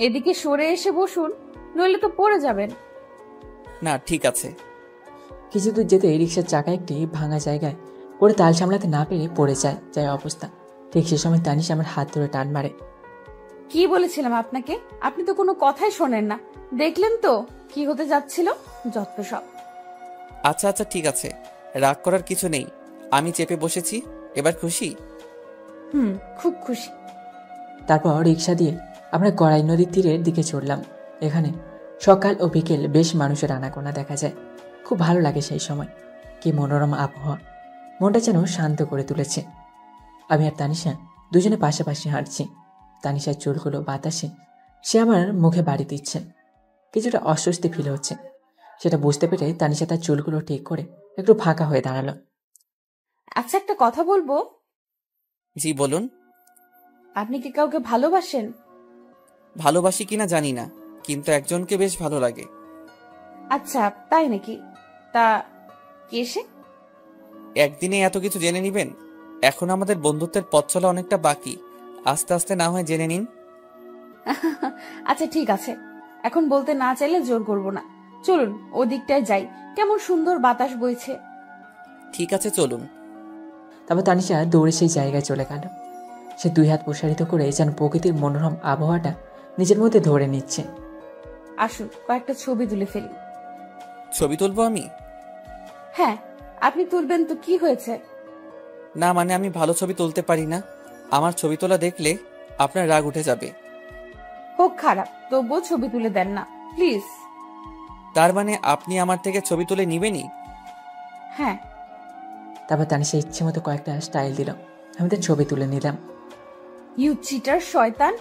এদিকে সরে এসে বসুন, নইলে তো পড়ে যাবেন। না, ঠিক আছে। কিছু দূর যেতে রিক্সার চাকা একটি ভাঙা জায়গায় পরে তাল সামলাতে না পেরে পড়ে যায় অবস্থা। ঠিক সে সময় তানিশা আমার হাত ধরে টান মারে। কি বলেছিলাম আপনাকে? আপনি তো কোনো কথাই শোনেন না। দেখলেন তো কি হতে যাচ্ছিল, যত সব। আচ্ছা আচ্ছা, ঠিক আছে, রাগ করার কিছু নেই। আমি চেপে বসেছি, এবার খুশি? খুব খুশি। তারপর রিক্সা দিয়ে আমরা গড়াই নদীর তীরের দিকে চড়লাম। এখানে সকাল ও বিকেল বেশ মানুষের আনাগোনা দেখা যায়। খুব ভালো লাগে সেই সময়। কি মনোরম আবহাওয়া, মনটা যেন শান্ত করে তুলেছে। আমি আর তানিশা দুজনে পাশাপাশি হাঁটছি। তানিশার চুলগুলো বাতাসে সে আমার মুখে বাড়ি দিচ্ছে। কিছুটা অস্বস্তি ফিল হচ্ছে, সেটা বুঝতে পেরে তানিশা তার চুলগুলো ঠিক করে একটু ফাঁকা হয়ে দাঁড়ালো। আচ্ছা, একটা কথা বলবো? জি বলুন। আপনি কি কাউকে ভালোবাসেন? ভালোবাসি কিনা জানি না, কিন্তু একজনকে বেশ ভালো লাগে। আচ্ছা, তাই নাকি? তা কে সে? একদিনে এত কিছু জেনে নিবেন? এখন আমাদের বন্ধুত্বের পথ চলা অনেকটা বাকি, আস্তে আস্তে না হয় জেনে নিন। আচ্ছা ঠিক আছে, এখন বলতে না চাইলে জোর করব না। চলুন ওদিকটায় যাই, কেমন সুন্দর বাতাস বইছে। ঠিক আছে, চলুন। তারপর তানিশা দৌড়ে সেই জায়গায় চলে গেল। সে দুই হাত প্রসারিত করে যেন প্রকৃতির মনোরম আবহাওয়াটা নিজের মধ্যে ধরে নিচ্ছে। আসুন কয়েকটা ছবি তুলে ফেলি। ছবি তুলবো আমি? হ্যাঁ, আপনি তুলবেন তো কি হয়েছে? না মানে আমি ভালো ছবি তুলতে পারি না, আমার ছবি তোলা দেখলে আপনার রাগ উঠে যাবে। হোক খারাপ, তবুও ছবি তুলে দেন না প্লিজ। তার মানে আপনি আমার থেকে ছবি তুলে নিবেনই? হ্যাঁ। তারপর তানিশা ইচ্ছে মতো কয়েকটা স্টাইল দিল, আমি তার ছবি তুলে নিলাম। ইউ চিটার শয়তান,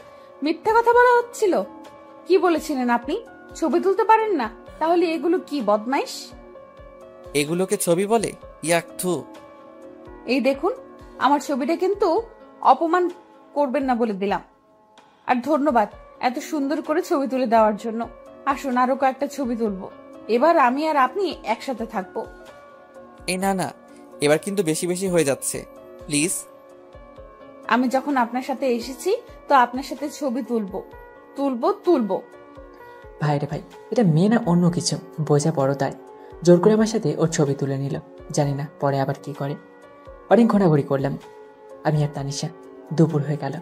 মিথ্যা কথা বলা হচ্ছিল। কি বলেছিলেন আপনি? ছবি তুলতে পারেন না? তাহলে এগুলো কি বদমাইশ? এগুলোকে ছবি বলে? ইয়াক থু। এই দেখুন, আমার ছবিটা কিন্তু অপমান করবেন না বলে দিলাম। আর ধন্যবাদ এত সুন্দর করে ছবি তুলে দেওয়ার জন্য। আসুন আরো কয়েকটা ছবি তুলবো। এবার আমি আর আপনি একসাথে থাকবো। এই না না, এবার কিন্তু বেশি বেশি হয়ে যাচ্ছে, প্লিজ। আমি যখন আপনার সাথে এসেছি তো আপনার সাথে ছবি তুলবো তুলবো তুলবো। ভাই রে ভাই, এটা মেয়ে না অন্য কিছু বোঝা বড়, তাই জোর করে আমার সাথে ওর ছবি তুলে নিল। জানি না পরে আবার কি করে। অনেক ঘোরাঘুরি করলাম আমি আর তানিশা। দুপুর হয়ে গেল।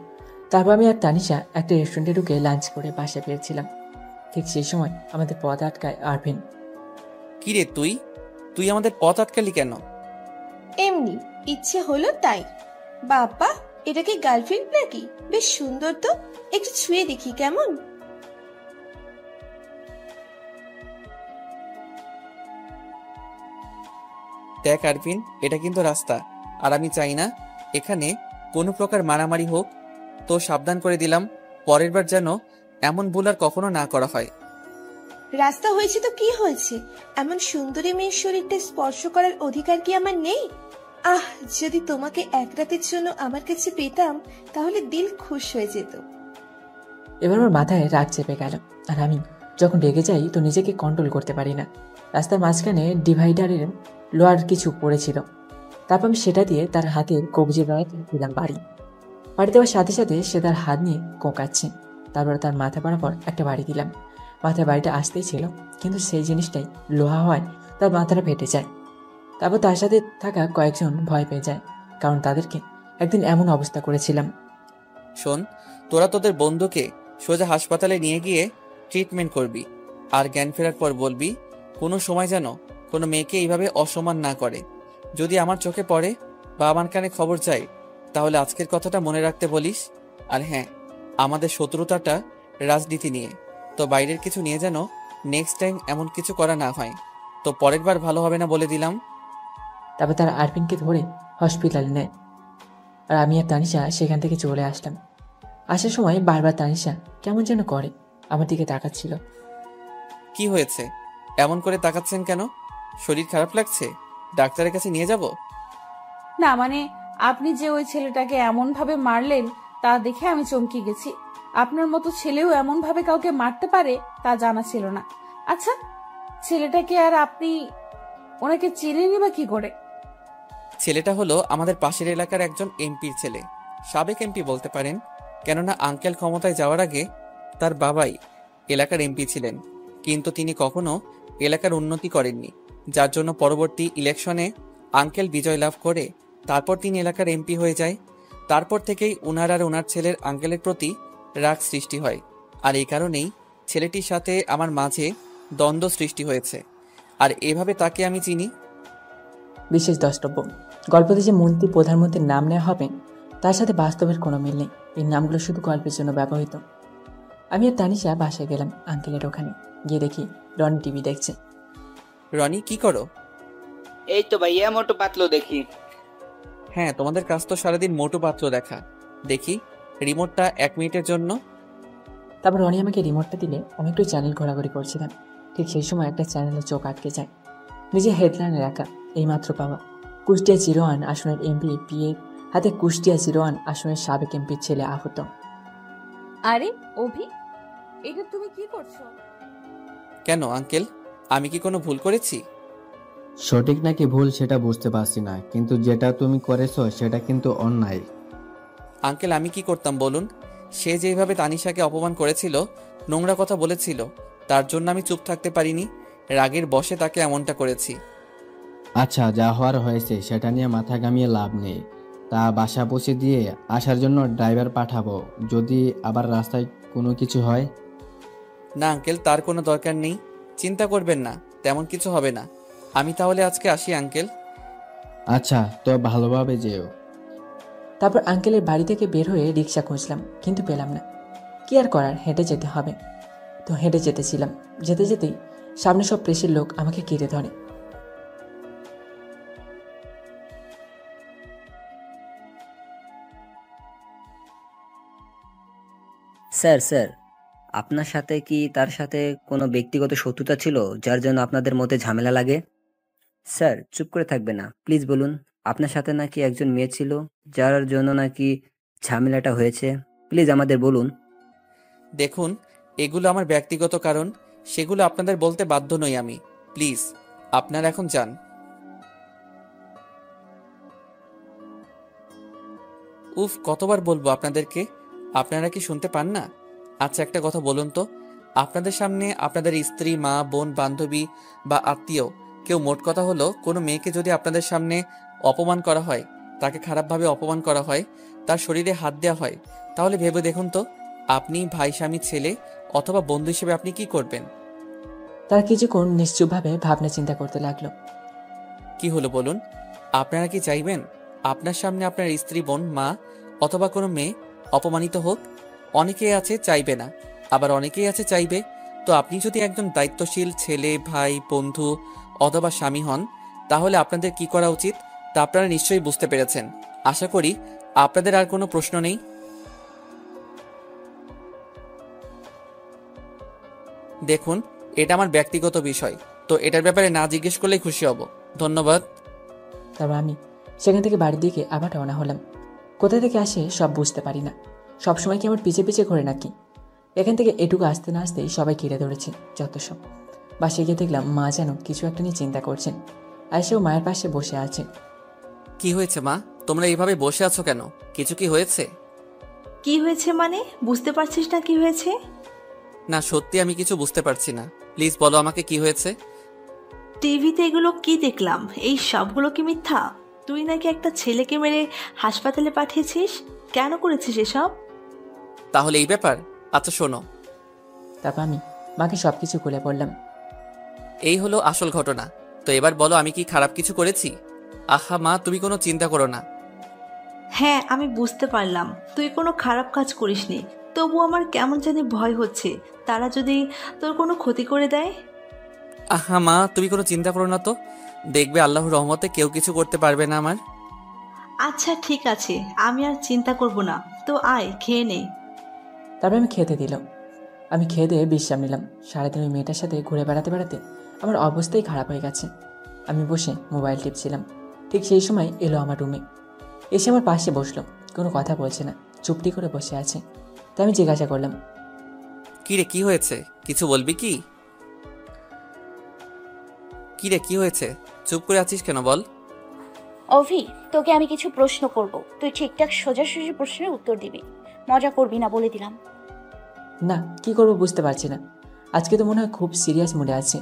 তারপর আমি আর তানিশা একটা রেস্টুরেন্টে ঢুকে লাঞ্চ করে বাসায় ফিরছিলাম। ঠিক সেই সময় আমাদের পথ আটকায় আরভিন। কি রে তুই তুই আমাদের পথ আটকালি কেন? এমনি ইচ্ছে হলো তাই। বাবা, এটা কি গার্লফ্রেন্ড নাকি? বেশ সুন্দর তো, একটু ছুঁয়ে দেখি কেমন। দেখ আরভিন, এটা কিন্তু রাস্তা, আর আমি চাই না এখানে কোনো প্রকার মারামারি হোক। তো সাবধান করে দিলাম, পরের বার যেন এমন ভুল আর কখনো না করা হয়। রাস্তা হয়েছে তো কি হয়েছে? এমন সুন্দরী মেয়ের শরীরটা স্পর্শ করার অধিকার কি আমার নেই? আহ, যদি তোমাকে এক রাতের জন্য আমার কাছে পেতাম তাহলে দিল খুশ হয়ে যেত। এবার আমার মাথায় রাগ চেপে গেল, আর আমি যখন রেগে যাই তো নিজেকে কন্ট্রোল করতে পারি না। রাস্তার মাঝখানে ডিভাইডারের লোহার কিছু পড়েছিল, তারপর আমি সেটা দিয়ে তার হাতের কবজি গায়ে দিলাম বাড়ি দেওয়ার সাথে সাথে সে তার হাত নিয়ে কোঁকাচ্ছে। তারপর তার মাথা বরাবর একটা বাড়ি দিলাম। মাথায় বাড়িটা আসতেই ছিল, কিন্তু সেই জিনিসটাই লোহা হয় তার মাথাটা ফেটে যায়। তারপর তার সাথে থাকা কয়েকজন ভয় পেয়ে যায়, কারণ তাদেরকে একদিন এমন অবস্থা করেছিলাম। শোন, তোরা তোদের বন্ধুকে সোজা হাসপাতালে নিয়ে গিয়ে ট্রিটমেন্ট করবি, আর জ্ঞান ফেরার পর বলবি কোনো সময় যেন কোনো মেয়েকে এইভাবে অসম্মান না করে। যদি আমার চোখে পড়ে বা আমার কানে খবর যায় তাহলে আজকের কথাটা মনে রাখতে বলিস। আর হ্যাঁ, আমাদের শত্রুতাটা রাজনীতি নিয়ে, তো বাইরের কিছু নিয়ে যেন নেক্সট টাইম এমন কিছু করা না হয়, তো পরের বার ভালো হবে না বলে দিলাম। তারপর তারা আরপিনকে ধরে হসপিটালে নেয়, আর আমি আর তানিশা সেখান থেকে চলে আসলাম। আসার সময় বারবার তানিশা কেমন যেন করে আমার দিকে তাকাচ্ছিল। কি হয়েছে, এমন করে তাকাচ্ছেন কেন? শরীর খারাপ লাগছে? ডাক্তারের কাছে নিয়ে যাব? না মানে, আপনি যে ওই ছেলেটাকে এমন ভাবে মারলেন তা দেখে আমি চমকে গেছি। আপনার মতো ছেলেও এমন ভাবে কাউকে মারতে পারে তা জানা ছিল না। আচ্ছা, ছেলেটাকে আর আপনি ওনাকে চিনেনই বা কি করে? ছেলেটা হলো আমাদের পাশের এলাকার একজন এমপির ছেলে, সাবেক এমপি বলতে পারেন, কেননা আঙ্কেল ক্ষমতায় যাওয়ার আগে তার বাবাই এলাকার এমপি ছিলেন, কিন্তু তিনি কখনো এলাকার উন্নতি করেননি, যার জন্য পরবর্তী ইলেকশনে আঙ্কেল বিজয় লাভ করে তারপর তিনি এলাকার এমপি হয়ে যায়। তারপর থেকেই উনার আর উনার ছেলের আঙ্কেলের প্রতি রাগ সৃষ্টি হয়, আর এই কারণেই ছেলেটির সাথে আমার মাঝে দ্বন্দ্ব সৃষ্টি হয়েছে, আর এভাবে তাকে আমি চিনি। বিশেষ দ্রষ্টব্য, গল্পতে যে মন্ত্রী প্রধানমন্ত্রীর নাম নেওয়া হবে তার সাথে বাস্তবের কোনো মিল নেই। এই নামগুলো শুধু গল্পের জন্য ব্যবহৃত। আমি আর তানিশা বাসায় গেলাম আঙ্কেলের ওখানে। গিয়ে দেখি রনি টিভি দেখছে। রনি, কি করো? এই তো ভাইয়া মোটু পাতলো দেখি। হ্যাঁ, তোমাদের কাজ তো সারাদিন মোটু পাত্র দেখা। দেখি রিমোটটা 1 মিনিটের জন্য। তারপর রনি আমাকে রিমোটটা দিলে আমি একটু চ্যানেল ঘোরাঘুরি করছিলাম। ঠিক সেই সময় একটা চ্যানেলে চোখ আটকে যায়। নিজে হেডলাইনে রাখা, এইমাত্র পাওয়া কুষ্টিয়া 01 আসনের এমপি পিএর হাতে কুষ্টিয়া 01 আসনের সাবেক এমপির ছেলে আহত। আরে অভি, এটা তুমি কি করছো? কেন আঙ্কেল, আমি কি কোনো ভুল করেছি? সঠিক নাকি ভুল সেটা বুঝতে পারছি না, কিন্তু যেটা তুমি করেছো সেটা কিন্তু অন্যায়। আঙ্কেল, আমি কি করতাম বলুন? সে যেভাবে তানিশাকে অপমান করেছিল, নোংরা কথা বলেছিল, তার জন্য আমি চুপ থাকতে পারিনি। রাগের বশে তাকে এমনটা করেছি। আচ্ছা, যা হওয়ার হয়েছে সেটা নিয়ে মাথা ঘামিয়ে লাভ নেই। তা বাসা পৌঁছে দিয়ে আসার জন্য ড্রাইভার পাঠাবো, যদি আবার রাস্তায় কোনো কিছু হয়। না আঙ্কেল, তার কোনো দরকার নেই, চিন্তা করবেন না, তেমন কিছু হবে না। আমি তাহলে আজকে আসি আঙ্কেল। আচ্ছা, তো ভালোভাবে যেও। তারপর আঙ্কেলের বাড়ি থেকে বের হয়ে রিক্সা খুঁজলাম, কিন্তু পেলাম না। কি আর করার, হেঁটে যেতে হবে। তো হেঁটে যেতেছিলাম, যেতে যেতেই সামনে সব প্রেসের লোক আমাকে ঘিরে ধরে। স্যার স্যার, আপনার সাথে কি তার সাথে কোনো ব্যক্তিগত শত্রুতা ছিল যার জন্য আপনাদের মধ্যে ঝামেলা লাগে? স্যার চুপ করে থাকবে না, প্লিজ বলুন। আপনার সাথে নাকি একজন মেয়ে ছিল যার জন্য নাকি ঝামেলাটা হয়েছে? প্লিজ আমাদের বলুন। দেখুন, এগুলো আমার ব্যক্তিগত কারণ, সেগুলো আপনাদের বলতে বাধ্য নই আমি। প্লিজ আপনারা এখন যান। উফ, কতবার বলবো আপনাদেরকে, আপনারা কি শুনতে পান না? আচ্ছা একটা কথা বলুন তো, আপনাদের সামনে আপনাদের স্ত্রী, মা, বোন, বান্ধবী বা আত্মীয় কেউ, মোট কথা হলো কোনো মেয়েকে যদি আপনাদের সামনে অপমান করা হয়, তাকে খারাপভাবে অপমান করা হয়, তার শরীরে হাত দেওয়া হয়, তাহলে ভেবে দেখুন তো আপনি ভাই, স্বামী, ছেলে অথবা বন্ধু হিসেবে আপনি কি করবেন? তারা কিছুক্ষণ নিশ্চুপভাবে ভাবনা চিন্তা করতে লাগলো। কি হলো বলুন, আপনারা কি চাইবেন আপনার সামনে আপনার স্ত্রী, বোন, মা অথবা কোনো মেয়ে অপমানিত হোক? অনেকেই আছে চাইবে না, আবার অনেকেই আছে চাইবে। তো আপনি যদি একজন দায়িত্বশীল ছেলে, ভাই, বন্ধু অথবা স্বামী হন, তাহলে আপনাদের কি করা উচিত তা আপনারা নিশ্চয়ই বুঝতে পেরেছেন। আশা করি আপনাদের আর কোনো প্রশ্ন নেই। দেখুন, এটা আমার ব্যক্তিগত বিষয়, তো এটার ব্যাপারে না জিজ্ঞেস করলেই খুশি হব। ধন্যবাদ। তারপর আমি সেখান থেকে বাড়ির দিকে আবার রওনা হলাম। কোথা থেকে আসে সব বুঝতে পারি না, সবসময় কি আমার পিছে পিছে ঘোরে নাকি? এখান থেকে এটুকু আসতে না আসতেই সবাই ঘিরে ধরেছে, যত সব। বাসে গিয়ে দেখলাম মা যেন কিছু একটা নিয়ে চিন্তা করছেন। আয়েশাও মায়ের পাশে বসে আছে। কি হয়েছে মা, তোমরা এইভাবে বসে আছো কেন? কিছু কি হয়েছে? কি হয়েছে মানে? বুঝতে পারছিস না কি হয়েছে? না, সত্যি আমি কিছু বুঝতে পারছি না, প্লিজ বলো আমাকে কি হয়েছে। টিভিতে এগুলো কি দেখলাম? এই সবগুলো কি মিথ্যা? তুই নাকি একটা ছেলেকে মেরে হাসপাতালে পাঠিয়েছিস, কেন করেছিস এসব? তাহলে এই ব্যাপার? আচ্ছা শোনো। তারপর আমি মাকে সবকিছু খুলে বললাম। এই হলো আসল ঘটনা। তো এবার বলো, আমি কি খারাপ কিছু করেছি? আহা মা, তুমি কোনো চিন্তা করো না। হ্যাঁ, আমি বুঝতে পারলাম তুই কোনো খারাপ কাজ করিসনি, তবু আমার কেমন জানি ভয় হচ্ছে তারা যদি তোর কোনো ক্ষতি করে দেয়। আহা মা, তুমি কোনো চিন্তা করো না তো, দেখবে আল্লাহর রহমতে কেউ কিছু করতে পারবে না আমার। আচ্ছা ঠিক আছে, আমি আর চিন্তা করব না, তো আয় খেয়ে নে। তারপর আমি খেতে দিলাম। আমি খেয়ে দিয়ে বিশ্রাম নিলাম। সারাদিন ওই মেয়েটার সাথে ঘুরে বেড়াতে বেড়াতে আমার অবস্থাই খারাপ হয়ে গেছে। আমি বসে মোবাইল টিপছিলাম, ঠিক সেই সময় এলো আমার রুমে। এসে আমার পাশে বসলো, কোনো কথা বলছে না, চুপটি করে বসে আছে। তাই আমি জিজ্ঞাসা করলাম, কি রে, কি হয়েছে? কিছু বলবি কি? কি রে, কি হয়েছে? চুপ করে আছিস কেন, বল। অভি, তোকে আমি কিছু প্রশ্ন করব, তুই ঠিকঠাক সোজাসুজি প্রশ্নের উত্তর দিবি, মজা করবি না বলে দিলাম। না, কি করবো বুঝতে পারছি না। আজকে তো মনে হয় খুব সিরিয়াস মুডে আছে।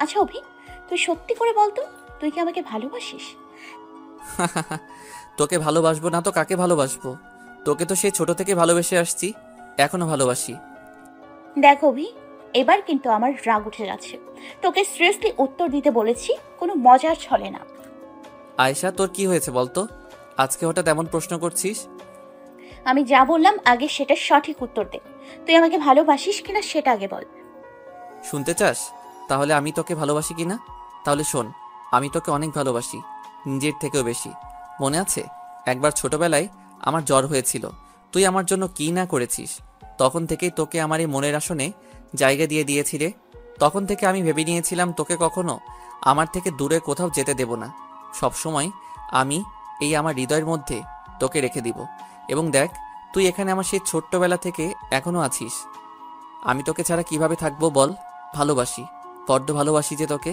আচ্ছা অভি, তুই সত্যি করে বলতো, তুই কি আমাকে ভালোবাসিস? তোকে ভালোবাসবো না তো কাকে ভালোবাসবো? তোকে তো সেই ছোট থেকে ভালোবেসে আসছি, এখনো ভালোবাসি। দেখ অভি, এবার কিন্তু আমার রাগ উঠে যাচ্ছে। তোকে সিরিয়াসলি উত্তর দিতে বলেছি, কোনো মজার ছলে না। আয়েশা, তোর কি হয়েছে বলতো? আজকে হঠাৎ এমন প্রশ্ন করছিস? আমি যা বললাম আগে সেটা সঠিক উত্তর দে। তুই আমাকে ভালোবাসিস কিনা সেটা আগে বল। শুনতে চাস তাহলে আমি তোকে ভালোবাসি কিনা? তাহলে শোন, আমি তোকে অনেক ভালোবাসি, নিজের থেকেও বেশি। মনে আছে একবার ছোটবেলায় আমার জ্বর হয়েছিল, তুই আমার জন্য কি না করেছিস। তখন থেকেই তোকে আমার এই মনের আসনে জায়গা দিয়ে দিয়েছিলে। তখন থেকে আমি ভেবে নিয়েছিলাম তোকে কখনো আমার থেকে দূরে কোথাও যেতে দেব না। সবসময় আমি এই আমার হৃদয়ের মধ্যে তোকে রেখে দিব। এবং দেখ, তুই এখানে আমার সেই ছোট্টবেলা থেকে এখনো আছিস। আমি তোকে ছাড়া কিভাবে থাকবো বল? ভালোবাসি, বড্ড ভালোবাসি যে তোকে।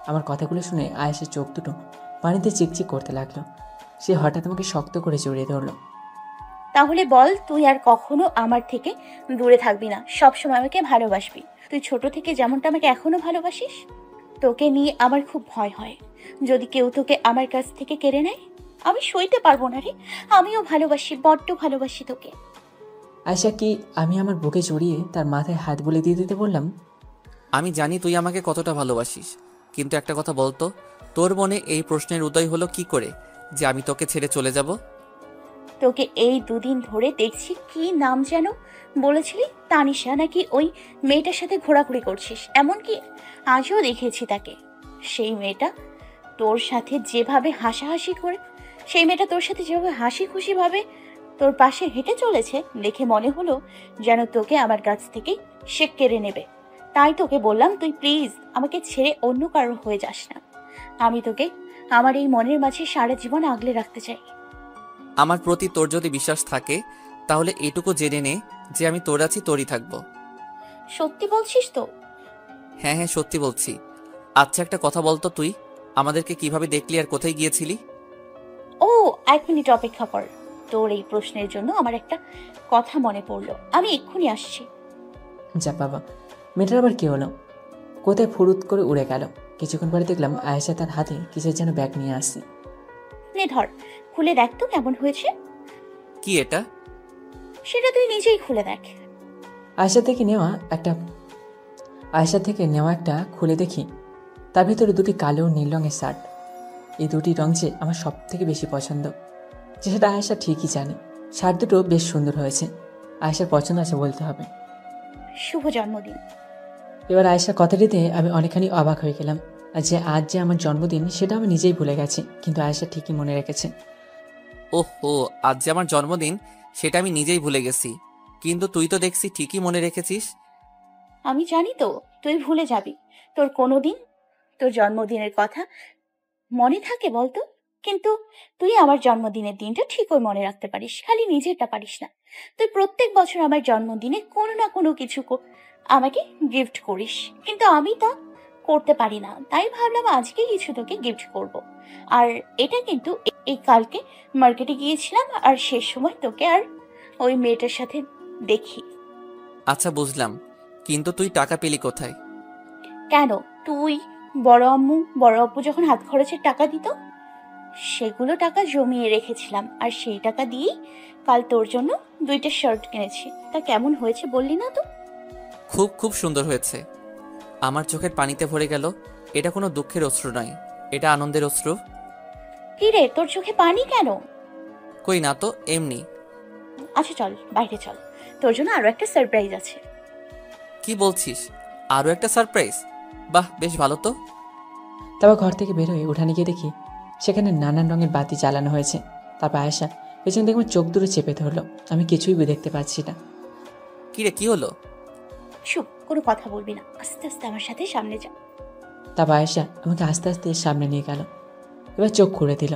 আমার কথাগুলো শুনে আয়েশার চোখ দুটো পানিতে চিকচিক করতে লাগলো। সে হঠাৎ আমাকে শক্ত করে জড়িয়ে ধরলো। তাহলে বল, তুই আর কখনো আমার থেকে দূরে থাকবি না, সবসময় আমাকে ভালোবাসবি। তুই ছোট থেকে যেমনটা আমাকে এখনো ভালোবাসিস। তোকে নিয়ে আমার খুব ভয় হয়, যদি কেউ তোকে আমার কাছ থেকে কেড়ে নেয় আমি সইতে পারবো না রে। আমিও ভালোবাসি, বড্ড ভালোবাসি তোকে। আয়েশা কি আমি আমার বুকে জড়িয়ে তার মাথায় হাত বুলিয়ে দিয়ে দিতে বললাম। আমি জানি তুই আমাকে কতটা ভালোবাসিস, কিন্তু একটা কথা বলতো, তোর মনে এই প্রশ্নের উদয় হলো কি করে যে আমি তোকে ছেড়ে চলে যাব? তোকে এই দুদিন ধরে দেখছি, কি নাম যেন বলেছিলি, তানিশা নাকি? ওই মেয়েটার সাথে ঘোরাঘুরি করছিস, এমনকি আজও দেখেছি তাকে। সেই মেয়েটা তোর সাথে যেভাবে হাসাহাসি করে, সেই মেয়েটা তোর সাথে যেভাবে হাসি খুশি ভাবে তোর পাশে হেঁটে চলেছে, দেখে মনে হলো যেন তোকে আমার কাছ থেকে সে কেড়ে নেবে। তাই তোকে বললাম, তুই প্লিজ আমাকে ছেড়ে অন্য কারোর হয়ে যাস না। আমি তোকে আমার এই মনের মাঝে সারা জীবন আগলে রাখতে চাই। আমার প্রতি তোর যদি বিশ্বাস থাকে তাহলে এটুকু জেনে নে যে আমি তোর আছি, তোরই থাকবো। সত্যি বলছিস তো? হ্যাঁ হ্যাঁ, সত্যি বলছি। আচ্ছা, একটা কথা বলতো, তুই আমাদেরকে কিভাবে দেখলি আর কোথায় গিয়েছিলি? ও, 1 মিনিট অপেক্ষা কর। তোর এই প্রশ্নের জন্য আমার একটা কথা মনে পড়লো, আমি এক্ষুনি আসছি। যা বাবা, মেয়েটার আবার কি হলো? কোথায় ফুরুত করে উড়ে গেল। কিছুক্ষণ পরে দেখলাম আয়েশা তার হাতে কিসের যেন ব্যাগ নিয়ে আসছে। নে ধর, খুলে দেখ তো কেমন হয়েছে। কি এটা? সেটা তুই নিজেই খুলে দেখ। আয়েশা থেকে নেওয়া একটা খুলে দেখি, তার ভিতরে দুটি কালো ও নীল রঙের শার্ট। এই দুটি রং যে আমার সব থেকে বেশি পছন্দ, যে সেটা আয়েশা ঠিকই জানে। শার্ট দুটো বেশ সুন্দর হয়েছে, আয়েশার পছন্দ আছে বলতে হবে। শুভ জন্মদিন। এবার আয়েশার কথাটিতে আমি অনেকখানি অবাক হয়ে গেলাম। আর যে আজ যে আমার জন্মদিন সেটা আমি নিজেই ভুলে গেছি, কিন্তু আয়েশা ঠিকই মনে রেখেছে। ওহো, আজ যে আমার জন্মদিন সেটা আমি নিজেই ভুলে গেছি, কিন্তু তুই তো দেখছি ঠিকই মনে রেখেছিস। আমি জানি তো তুই ভুলে যাবি, তোর কোনোদিন তোর জন্মদিনের কথা মনে থাকে বলতো? কিন্তু তুই আমার জন্মদিনের দিনটা ঠিকই মনে রাখতে পারিস, খালি নিজেরটা পারিস না। তুই প্রত্যেক বছর আমার জন্মদিনে কোনো না কোনো কিছু আমাকে গিফট করিস, কিন্তু আমি তা করতে পারি না। তাই ভাবলাম আজকে কিছু তোকে গিফট করব। আর এটা কিন্তু এই কালকে মার্কেটে গিয়েছিলাম, আর শেষ সময় তোকে আর ওই মেয়েটার সাথে দেখি। আচ্ছা বুঝলাম, কিন্তু তুই টাকা পেলি কোথায়? কেন? তুই বড় আম্মু বড় আব্বু যখন হাত খরচের টাকা দিত, সেগুলো টাকা জমিয়ে রেখেছিলাম, আর সেই টাকা দিয়েই কাল তোর জন্য 2টা শার্ট কিনেছি। তা কেমন হয়েছে বললি না তো? খুব খুব সুন্দর হয়েছে। আমার চোখের পানিতে ভরে গেল। এটা কোনো দুঃখের অশ্রু নয়, এটা আনন্দের অশ্রু। কি রে, তোর চোখে পানি কেন? কই না তো, এমনি। আচ্ছা চল, বাইরে চল, তোর জন্য আরো একটা সারপ্রাইজ আছে। কি বলছিস? আরো একটা সারপ্রাইজ? বাহ, বেশ ভালো তো। তারপর ঘর থেকে বের হয়ে উঠানে গিয়ে দেখি সেখানে নানান রঙের বাতি জ্বালানো হয়েছে। তারপর আয়েশা পেছন থেকে আমার চোখ দূরে চেপে ধরলো। আমি কিছুই দেখতে পাচ্ছি না। কি রে, কি হলো? চুপ, কোনো কথা বলবি না, আস্তে আস্তে আমার সাথে সামনে যা। তারপর আয়েশা আমাকে আস্তে আস্তে সামনে নিয়ে গেল। এবার চোখ খুলে দিল।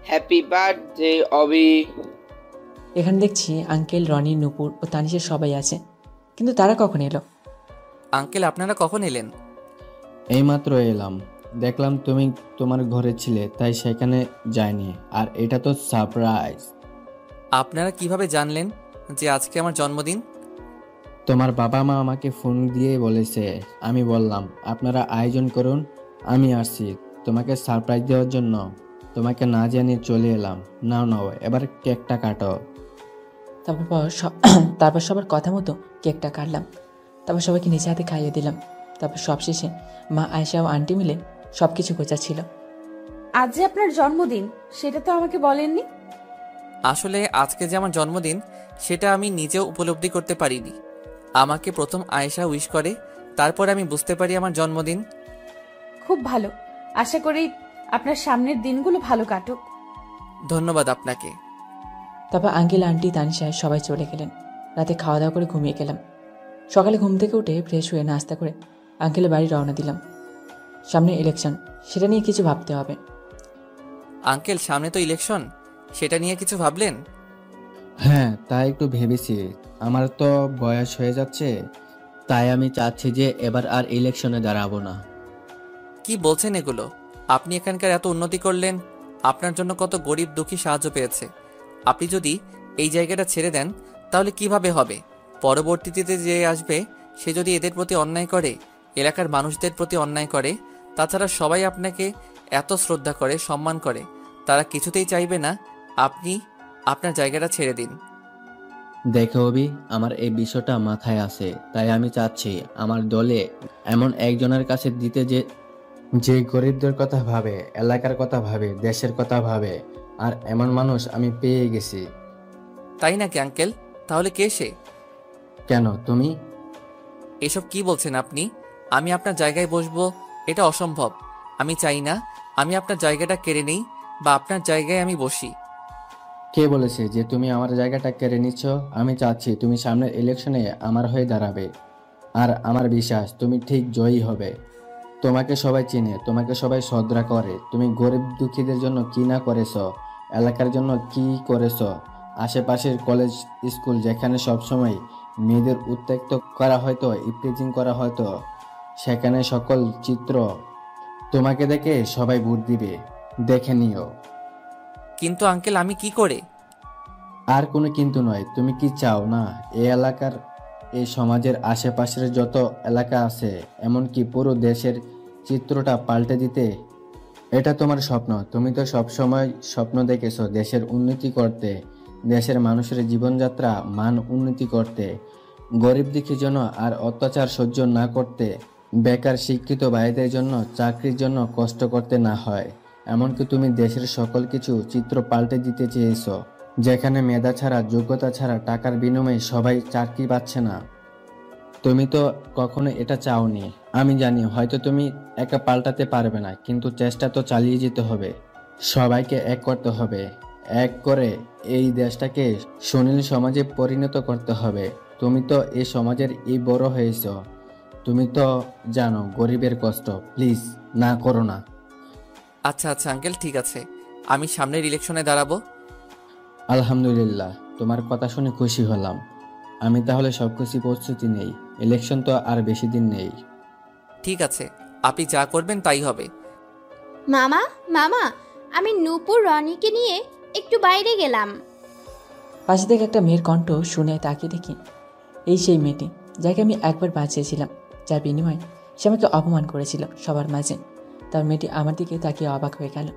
হ্যাপি বার্থডে অবি। এখানে দেখছি আঙ্কেল, রনি, নূপুর ও তানিশের সবাই আছে, কিন্তু তারা কখন এলো? আঙ্কেল, আপনারা কখন এলেন? এইমাত্র এলাম, দেখলাম তুমি তোমার ঘরে ছিলে, তাই সেখানে যাইনি। আর এটা তো সারপ্রাইজ। আপনারা কিভাবে জানলেন যে আজকে আমার জন্মদিন? তোমার বাবা মা আমাকে ফোন দিয়ে বলেছে। আমি বললাম আপনারা আয়োজন করুন, আমি আসছি তোমাকে সারপ্রাইজ দেওয়ার জন্য। তোমাকে না জানিয়ে চলে এলাম। নাও নাও, এবার কেকটা কাটো। তারপর সবার কথা মতো কেকটা কাটলাম। তারপর সবাইকে নিজে হাতে খাইয়ে দিলাম। তারপর সবশেষে মা, আয়েশা ও আন্টি মিলে সবকিছু গোছাচ্ছিল। আজ যে আপনার জন্মদিন সেটা তো আমাকে বলেননি। আসলে আজকে যে আমার জন্মদিন সেটা আমি নিজেও উপলব্ধি করতে পারিনি। আমাকে প্রথম আয়েশা উইশ করে, তারপর আমি বুঝতে পারি আমার জন্মদিন। খুব ভালো, আশা করি আপনার সামনের দিনগুলো ভালো কাটুক। ধন্যবাদ আপনাকে। তারপর আঙ্কেল, আন্টি, তানিশা সবাই চলে গেলেন। রাতে খাওয়া দাওয়া করে ঘুমিয়ে গেলাম। সকালে ঘুম থেকে উঠে ফ্রেশ হয়ে নাস্তা করে আঙ্কেলের বাড়ি রওনা দিলাম। সামনে ইলেকশন, সেটা নিয়ে কিছু ভাবতে হবে। আঙ্কেল, সামনে তো ইলেকশন, সেটা নিয়ে কিছু ভাবলেন? হ্যাঁ, তাই একটু ভেবেছি। আমার তো বয়স হয়ে যাচ্ছে, তাই আমি চাচ্ছি যে এবার আর ইলেকশনে দাঁড়াবো না। কি বলছেন এগুলো? আপনি এখানকার এত উন্নতি করলেন, আপনার জন্য কত গরিব দুঃখী সাহায্য পেয়েছে। আপনি যদি এই জায়গাটা ছেড়ে দেন তাহলে কিভাবে হবে? পরবর্তীতে যে আসবে সে যদি এদের প্রতি অন্যায় করে, এলাকার মানুষদের প্রতি অন্যায় করে, তাছাড়া সবাই আপনাকে এত শ্রদ্ধা করে, সম্মান করে, তারা কিছুতেই চাইবে না আপনি আপনার জায়গাটা ছেড়ে দিন। দেখো অবি, আমার এই বিষয়টা মাথায় আছে, তাই আমি চাচ্ছি আমার দলে এমন একজনের কাছে দিতে যে গরিবদের কথা ভাবে, এলাকার কথা ভাবে, দেশের কথা ভাবে। আর এমন মানুষ আমি পেয়ে গেছি। তাই নাকি আঙ্কেল? তাহলে কে সে? কেন তুমি? এসব কি বলছেন আপনি? আমি আপনার জায়গায় বসবো এটা অসম্ভব। আমি চাই না আমি আপনার জায়গাটা কেড়ে নেই বা আপনার জায়গায় আমি বসি। কে বলেছে যে তুমি আমার জায়গাটা কেড়ে নিচ্ছ? আমি চাচ্ছি তুমি সামনের ইলেকশনে আমার হয়ে দাঁড়াবে, আর আমার বিশ্বাস তুমি ঠিক জয়ী হবে। তোমাকে সবাই চিনে, তোমাকে সবাই শ্রদ্ধা করে। তুমি গরিব দুঃখীদের জন্য কি না করেছো, এলাকার জন্য কি করেছো। আশেপাশের কলেজ স্কুল যেখানে সবসময় মেয়েদের উত্ত্যক্ত করা হয়তো, ইফটিজিং করা হয়তো, সেখানে সকল চিত্র তোমাকে দেখে সবাই ভোট দিবে, দেখে নিও। কিন্তু আঙ্কেল আমি কি করে? আর কোনো কিন্তু নয়। তুমি কি চাও না এই এলাকার, এই সমাজের আশেপাশের যত এলাকা আছে, এমনকি পুরো দেশের চিত্রটা পাল্টে দিতে? এটা তোমার স্বপ্ন। তুমি তো সবসময় স্বপ্ন দেখেছো দেশের উন্নতি করতে, দেশের মানুষের জীবনযাত্রা মান উন্নতি করতে, গরিব দুঃখীর জন্য আর অত্যাচার সহ্য না করতে, বেকার শিক্ষিত ভাইদের জন্য চাকরির জন্য কষ্ট করতে না হয়। এমনকি তুমি দেশের সকল কিছু চিত্র পাল্টে দিতে চেয়েছো, যেখানে মেধা ছাড়া, যোগ্যতা ছাড়া টাকার বিনিময়ে সবাই চাকরি পাচ্ছে না। তুমি তো কখনো এটা চাওনি। আমি জানি হয়তো তুমি একা পাল্টাতে পারবে না, কিন্তু চেষ্টা তো চালিয়ে যেতে হবে। সবাইকে এক করতে হবে, এক করে এই দেশটাকে সুনীল সমাজে পরিণত করতে হবে। তুমি তো এই সমাজের এই বড় হয়েছ, তুমি তো জানো গরিবের কষ্ট। প্লিজ না করো না। আচ্ছা আচ্ছা আঙ্কেল, ঠিক আছে, আমি সামনের ইলেকশনে দাঁড়াবো। আলহামদুলিল্লাহ, তোমার কথা শুনে খুশি হলাম। আমি তাহলে সবকিছু প্রস্তুতি নেই। ইলেকশন তো আর বেশি দিন নেই। ঠিক আছে, আপনি যা করবেন তাই হবে। মামা মামা, আমি নূপুর রনিকে নিয়ে একটু বাইরে গেলাম। পাশে থেকে একটা মেয়ের কণ্ঠ শুনে তাকিয়ে দেখি এই সেই মেয়েটি যাকে আমি একবার বাঁচিয়েছিলাম, যার বিনিময়ে সে আমাকে অপমান করেছিল সবার মাঝে। তার মেয়েটি আমার দিকে তাকিয়ে অবাক হয়ে গেল।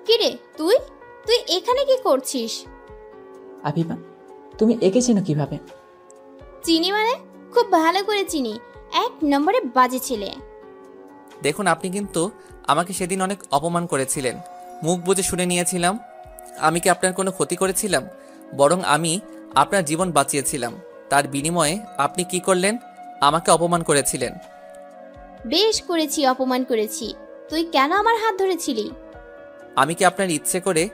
কিরে তুই তুই এখানে কি করছিস? আফিফা, তুমি এঁকে চেনো কিভাবে? চিনি মানে? খুব ভালো করে চিনি, 1 নম্বরে বাজে ছেলে। দেখুন, আপনি কিন্তু আমাকে সেদিন অনেক অপমান করেছিলেন, মুখ বুজে শুনে নিয়েছিলাম। আমি কি আপনার কোনো ক্ষতি করেছিলাম? বরং আমি আপনার জীবন বাঁচিয়েছিলাম। তার বিনিময়ে আপনি কি করলেন? আমাকে অপমান করেছিলেন। বেশ করেছি, অপমান করেছি। তুই কেন আমার হাত ধরেছিলি? আমি কি আপনার ইচ্ছে করে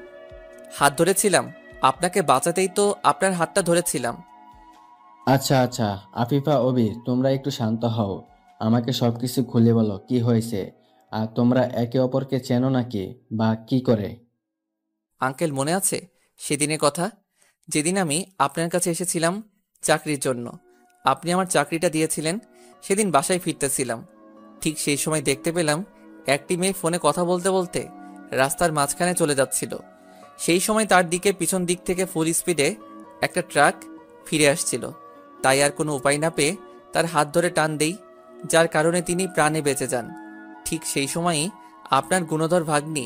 হাত ধরেছিলাম? আপনাকে বাঁচাতেই তো আপনার হাতটা ধরেছিলাম। আচ্ছা আচ্ছা আফিফা, অবি, তোমরা একটু শান্ত হও। আমাকে সবকিছু খুলে বলো কি হয়েছে। আর তোমরা একে অপরকে চেনো নাকি, বা কি করে? আঙ্কেল, মনে আছে সেদিনের কথা, যেদিন আমি আপনার কাছে এসেছিলাম চাকরির জন্য? আপনি আমার চাকরিটা দিয়েছিলেন। সেদিন বাসায় ফিরতেছিলাম, ঠিক সেই সময় দেখতে পেলাম একটি মেয়ে ফোনে কথা বলতে বলতে রাস্তার মাঝখানে চলে যাচ্ছিল। সেই সময় তার দিকে পিছন দিক থেকে ফুল স্পিডে একটা ট্রাক ফিরে আসছিল। তাই আর কোনো উপায় না পেয়ে তার হাত ধরে টান দেই, যার কারণে তিনি প্রাণে বেঁচে যান। ঠিক সেই সময়ই আপনার গুণধর ভাগ্নি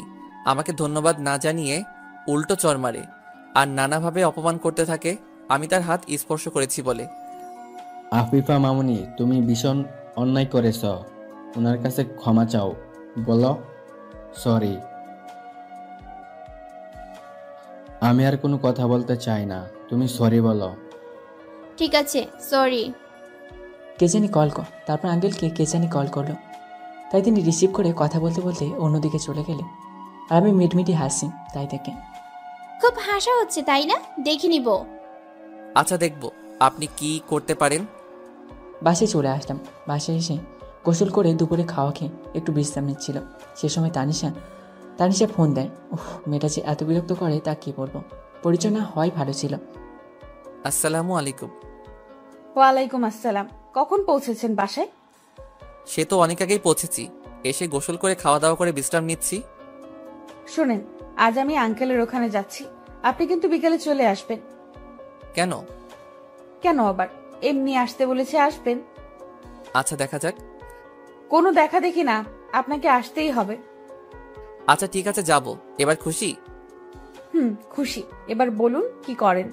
আমাকে ধন্যবাদ না জানিয়ে উল্টো চড় মারে আর নানাভাবে অপমান করতে থাকে আমি তার হাত স্পর্শ করেছি বলে। আফিফা মামুনি, তুমি ভীষণ অন্যায় করেছ। ওনার কাছে ক্ষমা চাও, বলো সরি। আমি আর কোনো কথা বলতে চাই না, তুমি সরি বলো। ঠিক আছে, সরি। কে জানি কল কর, তারপর আঙ্কেলকে কে জানি কল করলো। তাই তিনি রিসিভ করে কথা বলতে বলতে অন্যদিকে চলে গেলে, আর আমি মিটমিটি হাসি তাই দেখে। খুব হাসা হচ্ছে তাই না? দেখে নিব। আচ্ছা, দেখব আপনি কি করতে পারেন। বাসায় চলে আসলাম। বাসায় এসে গোসল করে দুপুরে খাওয়া খেয়ে একটু বিশ্রাম নিচ্ছিল। সে সময় তানিশা ফোন দেয়। মেয়েটা যে এত বিরক্ত করে তা কি বলবো, পরিচয় না হয় ভালো ছিল। আসসালামু আলাইকুম। ওয়ালাইকুম আসসালাম। কখন পৌঁছেছেন বাসায়? সে তো অনেক আগেই পৌঁছেছি, এসে গোসল করে খাওয়া দাওয়া করে বিশ্রাম নিচ্ছি। শুনেন, আজ আমি আঙ্কেলের ওখানে যাচ্ছি, আপনি কিন্তু বিকেলে চলে আসবেন। কেন? কেন আবার, এমনি আসতে বলেছে, আসবেন। আচ্ছা, দেখা যাক। কোনো দেখা দেখি না, আপনাকে আসতেই হবে। আচ্ছা ঠিক আছে, যাব। এবার খুশি? খুশি। এবার বলুন কি করেন।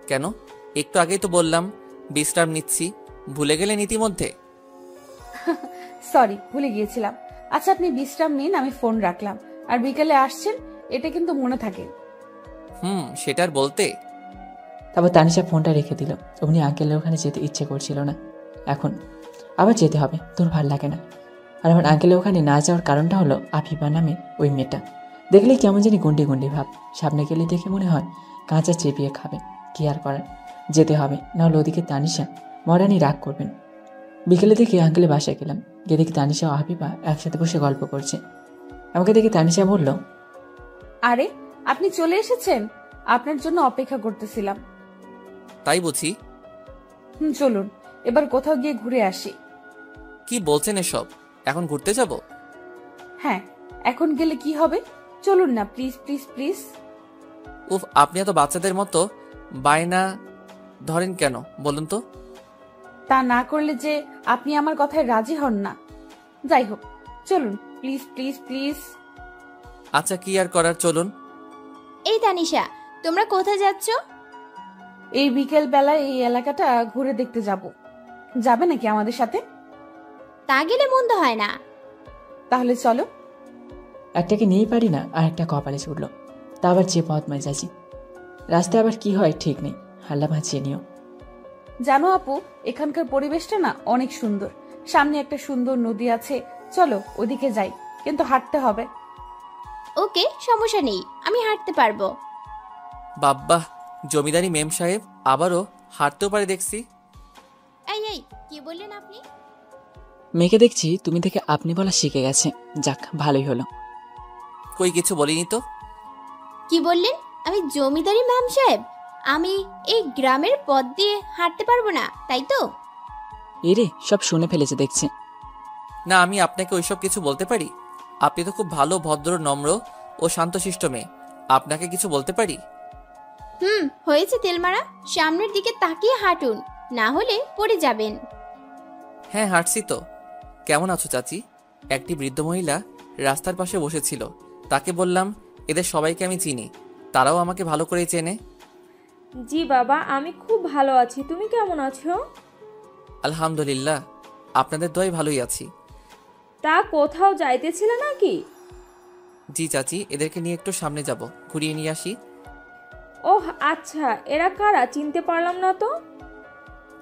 কেন, একটু আগেই তো বললাম বিশ্রাম নিচ্ছি, ভুলে গেলেন ইতিমধ্যে? সরি, ভুলে গিয়েছিলাম। আচ্ছা আপনি বিশ্রাম নিন, আমি ফোন রাখলাম। আর বিকেলে আসছেন, এটা কিন্তু মনে থাকে। সেটার বলতে। তারপর তানিশা ফোনটা রেখে দিল। অমনি আঙ্কেলের ওখানে যেতে ইচ্ছে করছিল না। এখন আবার যেতে হবে, তোর ভাল লাগে না। আর আমার আঙ্কেলের ওখানে না যাওয়ার কারণটা হলো আফিফা নামে ওই মেয়েটা। দেখলে কেমন জানি গন্ডি গন্ডি ভাব। সামনে গেলে দেখে মনে হয় কাঁচা চেপিয়ে খাবে। কি আর করার, যেতে হবে, নাহলে ওদিকে তানিশা মরানি রাগ করবেন। বিকেলে দেখে আঙ্কেলের বাসায় গেলাম। গিয়ে দেখি তানিশা ও আফিফা একসাথে বসে গল্প করছে। আমাকে দেখে তানিশা বলল, আরে আপনি চলে এসেছেন, আপনার জন্য অপেক্ষা করতেছিলাম। তাই বুঝি? চলুন এবার কোথাও গিয়ে ঘুরে আসি। কি বলছেন এসব? এখন ঘুরতে যাব? হ্যাঁ, এখন গেলে কি হবে? চলুন না প্লিজ প্লিজ প্লিজ। উফ, আপনি এত বাচ্চাদের মতো বায়না ধরেন কেন বলুন তো? তা না করলে যে আপনি আমার কথায় রাজি হন না। যাই হোক, চলুন প্লিজ প্লিজ প্লিজ। আচ্ছা, কি আর করার, চলুন। এই তানিশা, তোমরা কোথায় যাচ্ছ? এই বিকেল বেলায় এই এলাকাটা ঘুরে দেখতে যাব। যাবে নাকি আমাদের সাথে? তা গেলে মন্দ হয় না। তাহলে চলো। একটাকে নিয়েই পারি না, আর একটা কপালে ছুটল। তা আবার যে পথ যাচ্ছি, রাস্তায় আবার কি হয় ঠিক নেই। হাল্লা ভাঁচিয়ে নিও। জানো আপু, এখানকার পরিবেশটা না অনেক সুন্দর। সামনে একটা সুন্দর নদী আছে, চলো ওদিকে যাই, কিন্তু হাঁটতে হবে। ওকে, সমস্যা নেই, আমি হাঁটতে পারবো। বাব্বাহ, জমিদারি মেম সাহেব আবারও হাঁটতেও পারে দেখছি। এই কি বললেন আপনি? মেয়েকে দেখছি তুমি থেকে আপনি বলা শিখে গেছে। যাক, ভালোই হলো। কই কিছু বলিনি তো। কি বললেন? আমি জমিদারি ম্যাম সাহেব? আমি এই গ্রামের পথ দিয়ে হাঁটতে পারবো না, তাই তো? এরে, সব শুনে ফেলেছে দেখছি। না, আমি আপনাকে ওইসব কিছু বলতে পারি? আপনি তো খুব ভালো, ভদ্র, নম্র ও শান্তশিষ্ট মেয়ে। আপনাকে কিছু বলতে পারি? হয়েছে তেলমারা, সামনের দিকে তাকিয়ে হাঁটুন, না হলে পড়ে যাবেন। হ্যাঁ, হাঁটছি তো। কেমন আছো চাচি? একটি বৃদ্ধ মহিলা রাস্তার পাশে বসেছিল। তাকে বললাম, এদের সবাইকে আমি চিনি, তারাও আমাকে ভালো করে চেনে। জি বাবা, আমি খুব ভালো আছি। তুমি কেমন আছো? আলহামদুলিল্লাহ, আপনাদের দোয়ায় ভালোই আছি। তা কোথাও যাইতেছিলে নাকি? জি চাচি, এদেরকে নিয়ে একটু সামনে যাব, ঘুরিয়ে নিয়ে আসি। ওহ আচ্ছা, এরা কারা? চিনতে পারলাম না তো।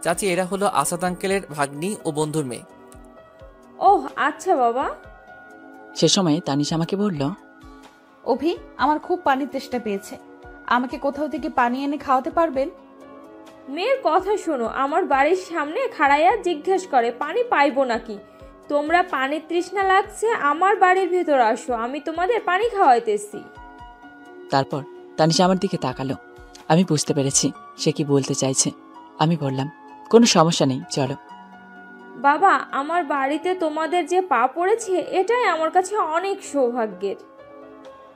চাচি, এরা হলো আসাদ আঙ্কেলের ভাগ্নি ও বন্ধুর মেয়ে। ওহ আচ্ছা বাবা। সে সময় তানিশা আমাকে বলল, অভি, আমার খুব পানির তেষ্টা পেয়েছে, আমাকে কোথাও থেকে পানি এনে খাওয়াতে পারবেন? মেয়ের কথা শোনো, আমার বাড়ির সামনে খাড়াইয়া জিজ্ঞেস করে পানি পাইবো নাকি। তোমরা পানির তৃষ্ণা লাগছে, আমার বাড়ির ভেতর আসো, আমি তোমাদের পানি খাওয়াইতেছি। তারপর তানিশা আমার দিকে তাকালো। আমি বুঝতে পেরেছি সে কি বলতে চাইছে। আমি বললাম, কোনো সমস্যা নেই, চলো। বাবা, আমার বাড়িতে তোমাদের যে পা পড়েছে, এটাই আমার কাছে অনেক সৌভাগ্যের।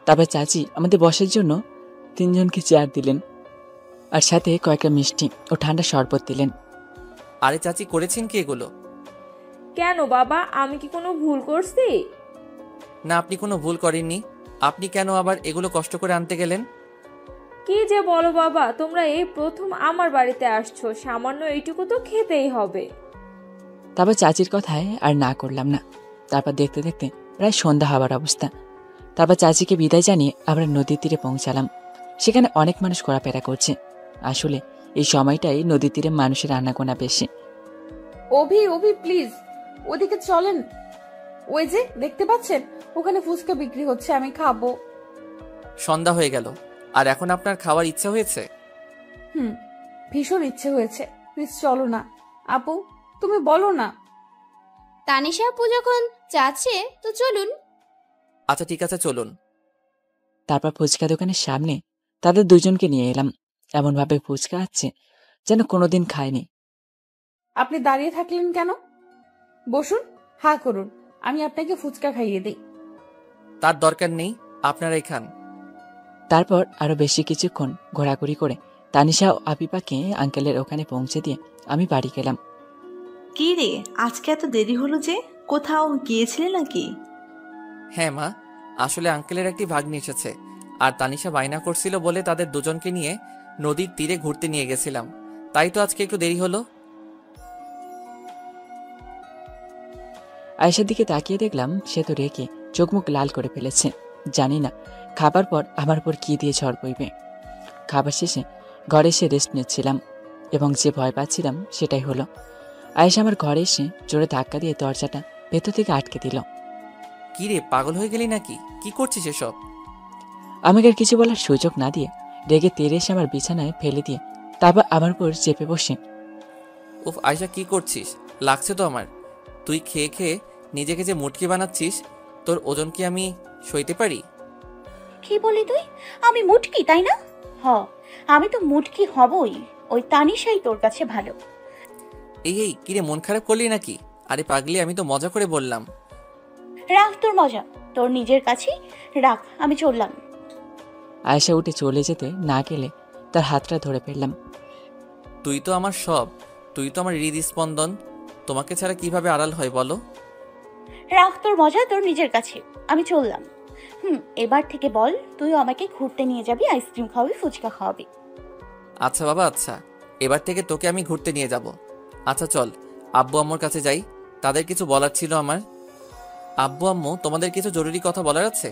তারপর চাচি আমাদের বসার জন্য 3 জনকে চেয়ার দিলেন, আর সাথে কয়েকটা মিষ্টি ও ঠান্ডা শরবত দিলেন। আরে চাচি, করেছেন কি এগুলো? কেন বাবা, আমি কি কোনো ভুল করছি? না, আপনি কোনো ভুল করেননি। আপনি কেন আবার এগুলো কষ্ট করে আনতে গেলেন? কি যে বলো বাবা, তোমরা এই প্রথম আমার বাড়িতে আসছো, সামান্য এইটুকু তো খেতেই হবে। তারপর চাচির কথায় আর না করলাম না। তারপর দেখতে দেখতে প্রায় সন্ধ্যা হবার অবস্থা। তারপর চাচিকে বিদায় জানিয়ে আমরা নদীর তীরে পৌঁছালাম। সেখানে অনেক মানুষ ঘোরাফেরা করছে। আসলে এই সময়টাই নদীর তীরে মানুষের আনাগোনা বেশি। অভি প্লিজ, ওদিকে চলেন। ওই যে দেখতে পাচ্ছেন, ওখানে ফুচকা বিক্রি হচ্ছে, আমি খাবো। সন্ধ্যা হয়ে গেল, আর এখন আপনার খাওয়ার ইচ্ছা হয়েছে? ভীষণ ইচ্ছে হয়েছে। প্লিজ চলো না। আপু, তুমি বলো না। তানিশা আপু যখন চাচ্ছে তো চলুন। আচ্ছা ঠিক আছে, চলুন। তারপর ফুচকা দোকানের সামনে তাদের 2 জনকে নিয়ে এলাম। এমনভাবে ফুচকা আছে যেন কোনোদিন খায়নি। আপনি দাঁড়িয়ে থাকলেন কেন? বসুন, হা করুন, আমি আপনাকে ফুচকা খাইয়ে দিই। তার দরকার নেই, আপনারাই খান। তারপর আরো বেশি কিছুক্ষণ ঘোরাঘুরি করে তানিশা ও আপিপাকে আঙ্কেলের ওখানে পৌঁছে দিয়ে আমি বাড়ি গেলাম। কি রে, আজকে এত দেরি হলো যে? কোথাও গিয়েছিলে নাকি? হ্যাঁ মা, আসলে আঙ্কেলের একটি ভাগ্নি এসেছে, আর তানিশা বায়না করছিল বলে তাদের 2 জনকে নিয়ে নদীর তীরে ঘুরতে নিয়ে গেছিলাম, তাই তো আজকে একটু দেরি হলো। আয়েশার দিকে তাকিয়ে দেখলাম সে তো রেগে চোখ মুখ লাল করে ফেলেছে। জানি না খাবার পর আমার উপর কি দিয়ে ঝড় বইবে। খাবার শেষে ঘরে এসে রেস্ট নিচ্ছিলাম এবং যে ভয় পাচ্ছিলাম সেটাই হলো। আয়েশা আমার ঘরে এসে জোরে ধাক্কা দিয়ে দরজাটা ভেতর থেকে আটকে দিল। কি রে, পাগল হয়ে গেলি নাকি? কি করছিস এসব? আমাকে আর কিছু বলার সুযোগ না দিয়ে রেগে তেড়ে এসে আমার বিছানায় ফেলে দিয়ে তারপর আমার উপর চেপে বসে, উফ আয়শা, কি করছিস? লাগছে তো আমার। তুই খেয়ে খেয়ে নিজেকে যে মুটকি বানাচ্ছিস, তোর ওজন কি আমি সইতে পারি? কি বলি তুই? আমি মুটকি, তাই না? আমি তো মুটকি হবই। ওই তানিশাই তোর কাছে ভালো। এই কিরে, মন খারাপ করলি নাকি? আরে পাগলি, আমি তো মজা করে বললাম। রাখ তোর মজা, তোর নিজের কাছেই রাখ, আমি চললাম। আয়েশা উঠে চলে যেতে না গেলে তার হাতটা ধরে ফেললাম। তুই তো আমার সব, তুই তো আমার হৃদস্পন্দন। তোমাকে ছাড়া কিভাবে আড়াল হয় বলো? রাখ তোর মজা তোর নিজের কাছে, আমি চললাম। এবার থেকে বল, তুইও আমাকে ঘুরতে নিয়ে যাবি, আইসক্রিম খাওয়াবি, ফুচকা খাওয়াবি। আচ্ছা বাবা, আচ্ছা, এবার থেকে তোকে আমি ঘুরতে নিয়ে যাব। আচ্ছা চল, আব্বু আম্মুর কাছে যাই, তাদের কিছু বলার ছিল আমার। আব্বু আম্মু, তোমাদের কিছু জরুরি কথা বলার আছে।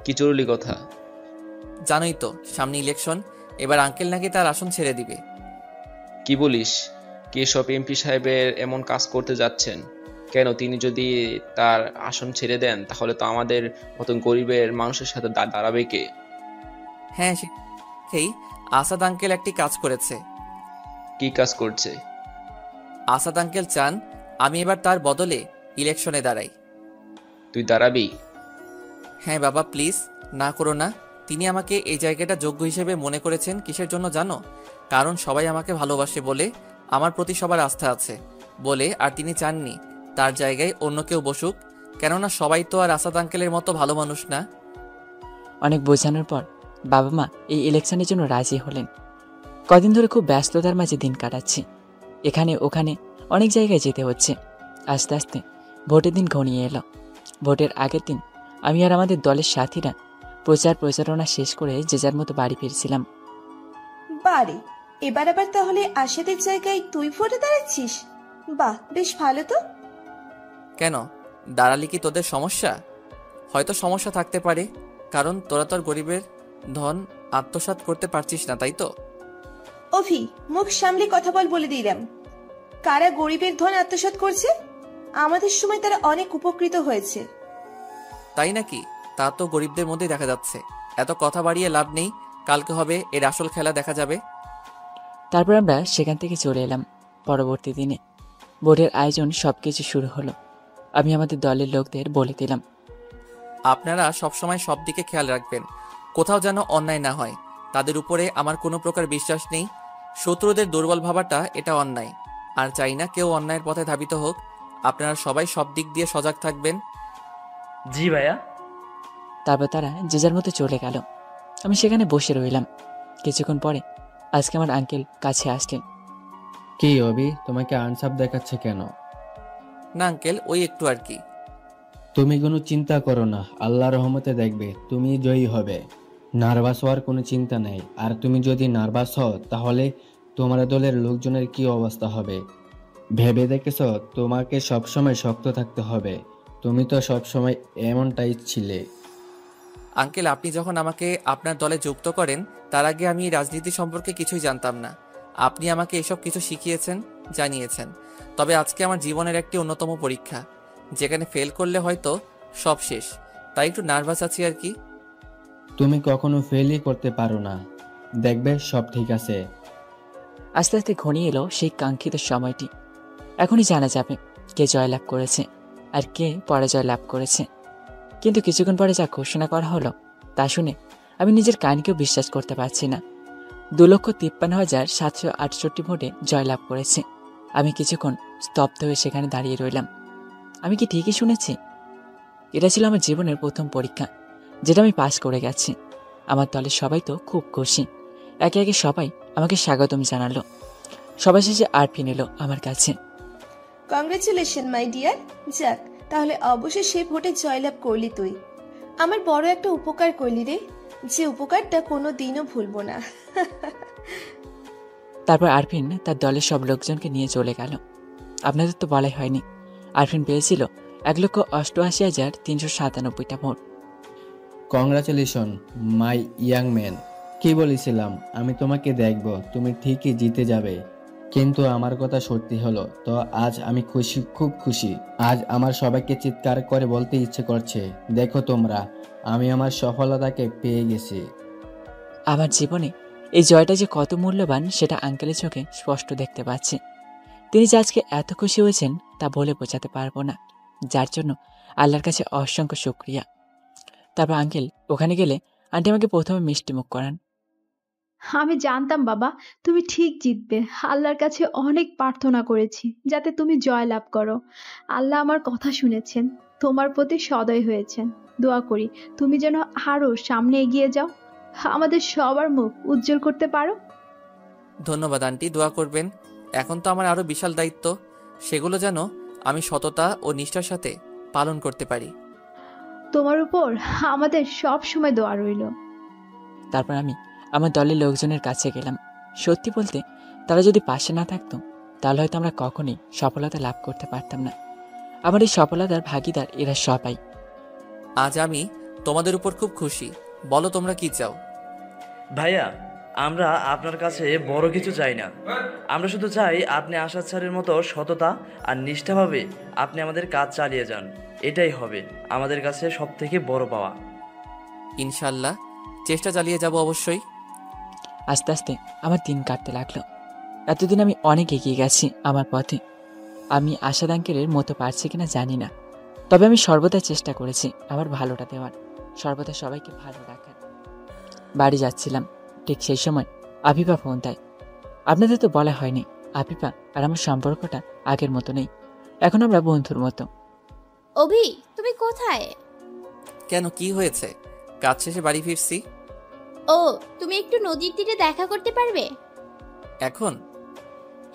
কি জরুরি কথা? জানোই তো সামনে ইলেকশন, এবার আঙ্কেল নাকি তার আসন ছেড়ে দিবে। কি বলিস? কেশব এমপি সাহেবের এমন কাজ করতে যাচ্ছেন কেন? তিনি যদি তার আসন ছেড়ে দেন তাহলে তো আমাদের মতন গরিবের মানুষের সাথে দাঁড়াবে কে? হ্যাঁ, সেই আসাদ আঙ্কেল একটি কাজ করেছে। কি কাজ করছে? আসাদ আঙ্কেল চান আমি এবার তার বদলে ইলেকশনে দাঁড়াই। তুই দাঁড়াবি? হ্যাঁ বাবা, প্লিজ না করো না। তিনি আমাকে এই জায়গাটা যোগ্য হিসেবে মনে করেছেন। কিসের জন্য জানো? কারণ সবাই আমাকে ভালোবাসে বলে, আমার প্রতি সবার আস্থা আছে বলে। আর তিনি চাননি তার জায়গায় অন্য কেউ বসুক, কেননা সবাই তো আর আসাদ আঙ্কেলের মতো ভালো মানুষ না। অনেক বোঝানোর পর বাবা মা এই ইলেকশনের জন্য রাজি হলেন। কদিন ধরে খুব ব্যস্ততার মাঝে দিন কাটাচ্ছি। এখানে ওখানে অনেক জায়গায় যেতে হচ্ছে। আস্তে আস্তে ভোটের দিন ঘনিয়ে এলো। ভোটের আগের দিন আমি আর আমাদের দলের সাথীরা প্রচারণা শেষ করে যে যার মতো বাড়ি ফিরছিলাম। বাড়ি? এবার আবার তাহলে আশাদের জায়গায় তুই ভোটে দাঁড়াচ্ছিস? বাহ, বেশ ভালো তো। কেন, দাঁড়ালি কি তোদের সমস্যা? হয়তো সমস্যা থাকতে পারে, কারণ তোরা তোর গরিবের ধন আত্মসাৎ করতে পারছিস না, তাই তো? অভি, মুখ সামলে কথা বলে দিলাম। কারা গরিবের ধন আত্মসাৎ করছে? আমাদের সময় তারা অনেক উপকৃত হয়েছে। তাই নাকি? তা তো গরিবদের মধ্যেই দেখা যাচ্ছে। এত কথা বাড়িয়ে লাভ নেই, কালকে হবে এর আসল খেলা, দেখা যাবে। তারপর আমরা সেখান থেকে চলে এলাম। পরবর্তী দিনে ভোটের আয়োজন সবকিছু শুরু হলো। আমি আমাদের দলের লোকদের বলে দিলাম, আপনারা সবসময় সব দিকে খেয়াল রাখবেন, কোথাও যেন অন্যায় না হয়। তাদের উপরে আমার কোনো প্রকার বিশ্বাস নেই। শত্রুদের দুর্বল ভাবাটা এটা অন্যায়, আর চাই না কেউ অন্যায়ের পথে ধাবিত হোক। আপনারা সবাই সব দিক দিয়ে সজাগ থাকবেন। জি ভাইয়া। তারপর তারা যে যার মতো চলে গেল। আমি সেখানে বসে রইলাম। কিছুক্ষণ পরে আজকে আমার আঙ্কেল কাছে আসলেন। কি অবি, তোমাকে আনসাপ দেখাচ্ছে কেন? না আঙ্কেল, ওই একটু আর কি। তুমি কোনো চিন্তা করো না, আল্লাহর রহমতে দেখবে তুমি জয়ী হবে। নার্ভাস হওয়ার কোনো চিন্তা নেই। আর তুমি যদি নার্ভাস হও তাহলে তোমার দলের লোকজনের কি অবস্থা হবে ভেবে দেখেছ? তোমাকে সবসময় শক্ত থাকতে হবে। তুমি তো সবসময় এমনটাই ছিলে। আঙ্কেল, আপনি যখন আমাকে আপনার দলে যুক্ত করেন তার আগে আমি রাজনীতি সম্পর্কে কিছুই জানতাম না। আপনি আমাকে এসব কিছু শিখিয়েছেন, জানিয়েছেন। তবে আজকে আমার জীবনের একটি অন্যতম পরীক্ষা, যেখানে ফেল করলে হয়তো সব শেষ, তাই একটু নার্ভাস আছি আর কি। তুমি কখনো ফেলই করতে পারো না, দেখবে সব ঠিক আছে। আস্তে আস্তে ঘনিয়ে এলো সেই কাঙ্ক্ষিত সময়টি। এখনই জানা যাবে কে জয়লাভ করেছে আর কে পরাজয় লাভ করেছে। কিন্তু কিছুক্ষণ পরে যা ঘোষণা করা হলো তা শুনে আমি নিজের কানকেও বিশ্বাস করতে পারছি না। 2,53,768 ভোটে জয়লাভ করেছে। আমি কিছুক্ষণ স্তব্ধ হয়ে সেখানে দাঁড়িয়ে রইলাম। আমি কি ঠিকই শুনেছি? এটা ছিল আমার জীবনের প্রথম পরীক্ষা, যেটা আমি পাস করে গেছি। আমার দলের সবাই তো খুব খুশি। একে একে সবাই আমাকে স্বাগতম জানালো। সবার শেষে আরফিন এলো আমার কাছে। Congratulation my dear. যাক, তাহলে অবশ্যই সেই ভোটে জয়লাভ করলি তুই। আমার বড় একটা উপকার করলি রে, যে উপকারটা কোনো দিনও ভুলবো না। তারপর আরফিন তার দলের সব লোকজনকে নিয়ে চলে গেল। আপনাদের তো বলাই হয়নি, আরফিন পেয়েছিল 1,88,397টা ভোট। কংগ্রাচুলেশন মাই ইয়াং ম্যান। কি বলেছিলাম আমি তোমাকে দেখব, তুমি ঠিকই জিতে যাবে। কিন্তু আমার কথা সত্যি হলো তো আজ আমি খুশি, খুব খুশি। আজ আমার সবাইকে চিৎকার করে বলতে ইচ্ছে করছে, দেখো তোমরা, আমি আমার সফলতাকে পেয়ে গেছি। আমার জীবনে এই জয়টা যে কত মূল্যবান সেটা আঙ্কেলের চোখে স্পষ্ট দেখতে পাচ্ছি। তিনি যে আজকে এত খুশি হয়েছেন তা বলে বোঝাতে পারবো না, যার জন্য আল্লাহর কাছে অসংখ্য শুকরিয়া। তারপর আঙ্কেল ওখানে গেলে আন্টি আমাকে প্রথমে মিষ্টি মুখ করান। আমি জানতাম বাবা তুমি ঠিক জিতবে। আল্লাহর কাছে অনেক প্রার্থনা করেছি যাতে তুমি জয় লাভ করো। আল্লাহ আমার কথা শুনেছেন, তোমার প্রতি সদয় হয়েছেন। দোয়া করি তুমি যেন আরো সামনে এগিয়ে যাও, আমাদের সবার মুখ উজ্জ্বল করতে পারো। ধন্যবাদ আন্টি, দোয়া করবেন। এখন তো আমার আরো বিশাল দায়িত্ব, সেগুলো যেন আমি সততা ও নিষ্ঠার সাথে পালন করতে পারি। তোমার উপর আমাদের সব সময় দোয়া রইল। তারপর আমি আমার দলের লোকজনের কাছে গেলাম। সত্যি বলতে তারা যদি পাশে না থাকতো তাহলে হয়তো আমরা কখনোই সফলতা লাভ করতে পারতাম না। আমার এই সফলতার ভাগিদার এরা সবাই। আজ আমি তোমাদের উপর খুব খুশি। বলো তোমরা কি চাও? ভাইয়া, আমরা আপনার কাছে বড় কিছু চাই না। আমরা শুধু চাই আপনি আশাদ স্যারের মতো সততা আর নিষ্ঠাভাবে আপনি আমাদের কাজ চালিয়ে যান। এটাই হবে আমাদের কাছে সব থেকে বড় পাওয়া। ইনশাল্লাহ চেষ্টা চালিয়ে যাব অবশ্যই। আস্তে আস্তে আমার দিন কাটতে লাগলো। এতদিন আমি অনেক এগিয়ে গেছি আমার পথে। আমি আশাদ আঙ্কেলের মতো পারছি কিনা জানি না, তবে আমি সর্বদা চেষ্টা করেছি আমার ভালোটা দেওয়ার, সর্বদা সবাইকে ভালো রাখার। বাড়ি যাচ্ছিলাম, ঠিক সেই সময় আফিফা ফোন দেয়। আপনাদের তো বলা হয়নি, আফিফা আর আমার সম্পর্কটা আগের মতো নেই, এখন আমরা বন্ধুর মতো। অভি তুমি কোথায়? কেন, কি হয়েছে? কাজ শেষে বাড়ি ফিরছি। ও, তুমি একটু নদীর তীরে দেখা করতে পারবে? এখন?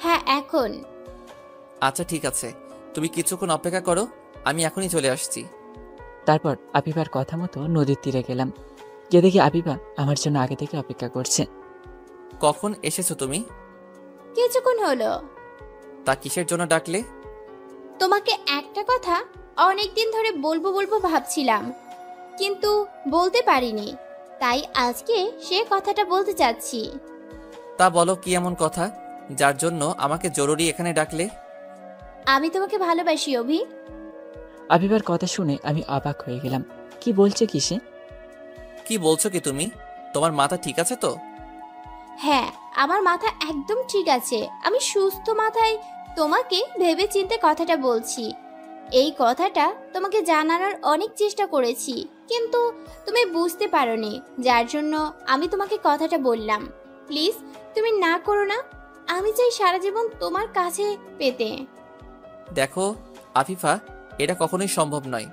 হ্যাঁ এখন। আচ্ছা ঠিক আছে, তুমি কিছুক্ষণ অপেক্ষা করো, আমি এখনই চলে আসছি। তারপর আফিফার কথা মতো নদীর তীরে গেলাম। গিয়ে দেখি আফিফা আমার জন্য আগে থেকে অপেক্ষা করছে। কখন এসেছো তুমি? কিছুক্ষণ হলো। তা কিসের জন্য ডাকলে? তোমাকে একটা কথা অনেকদিন ধরে বলবো বলবো ভাবছিলাম, কিন্তু বলতে পারিনি, তাই আজকে সে কথাটা বলতে চাচ্ছি। তা বলো, কি এমন কথা যার জন্য আমাকে জরুরি এখানে ডাকলে? আমি তোমাকে ভালোবাসি অভি। আফিফার কথা শুনে আমি অবাক হয়ে গেলাম। কি বলছে কি সে? কি বলছো কি তুমি? তোমার মাথা ঠিক আছে তো? হ্যাঁ, আমার মাথা একদম ঠিক আছে। আমি সুস্থ মাথায় তোমাকে ভেবে চিন্তে কথাটা বলছি। এই কথাটা তোমাকে জানানোর অনেক চেষ্টা করেছি, কিন্তু তুমি বুঝতে পারোনি, যার জন্য আমি তোমাকে কথাটা বললাম। প্লিজ তুমি না করো না, আমি চাই সারা জীবন তোমার কাছে পেতে। দেখো আফিফা, এটা কখনোই সম্ভব নয়।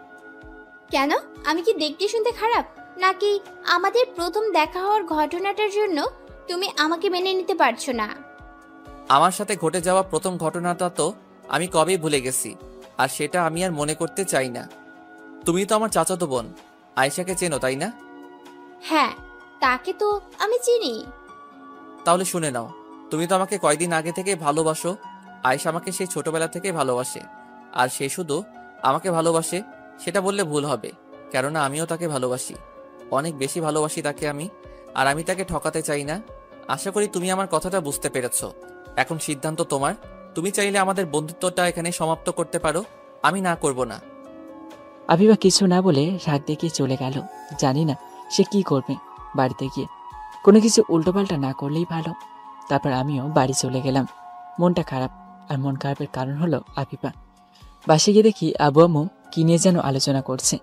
কেন? আমি কি দেখতে শুনতে খারাপ, নাকি আমাদের প্রথম দেখা হওয়ার ঘটনাটার জন্য তুমি আমাকে মেনে নিতে পারছো না? আমার সাথে ঘটে যাওয়া প্রথম ঘটনাটা তো আমি কবেই ভুলে গেছি, আর সেটা আমি আর মনে করতে চাই না। তুমি তো আমার চাচাতো বোন আয়েশাকে চেনো, তাই না? হ্যাঁ, তাকে তো আমি চিনি। তাহলে শুনে নাও, তুমি তো আমাকে কয়দিন আগে থেকে ভালোবাসো। আয়েশা আমাকে সেই ছোটবেলা থেকে ভালোবাসে, আর সে শুধু আমাকে ভালোবাসে সেটা বললে ভুল হবে, কেননা আমিও তাকে ভালোবাসি, অনেক বেশি ভালোবাসি তাকে আমি, আর আমি তাকে ঠকাতে চাই না। আশা করি তুমি আমার কথাটা বুঝতে পেরেছো। এখন সিদ্ধান্ত তোমার, তুমি চাইলে আমাদের বন্ধুত্বটা এখানে সমাপ্ত করতে পারো, আমি না করব না। আফিফা কিছু না বলে রাগ দেখিয়ে চলে গেল। জানি না সে কি করবে বাড়িতে গিয়ে, কোনো কিছু উল্টোপাল্টা না করলেই ভালো। তারপর আমিও বাড়ি চলে গেলাম। মনটা খারাপ, আর মন খারাপের কারণ হলো আফিফা। বাসে গিয়ে দেখি আবু আম্মু কি নিয়ে যেন আলোচনা করছে।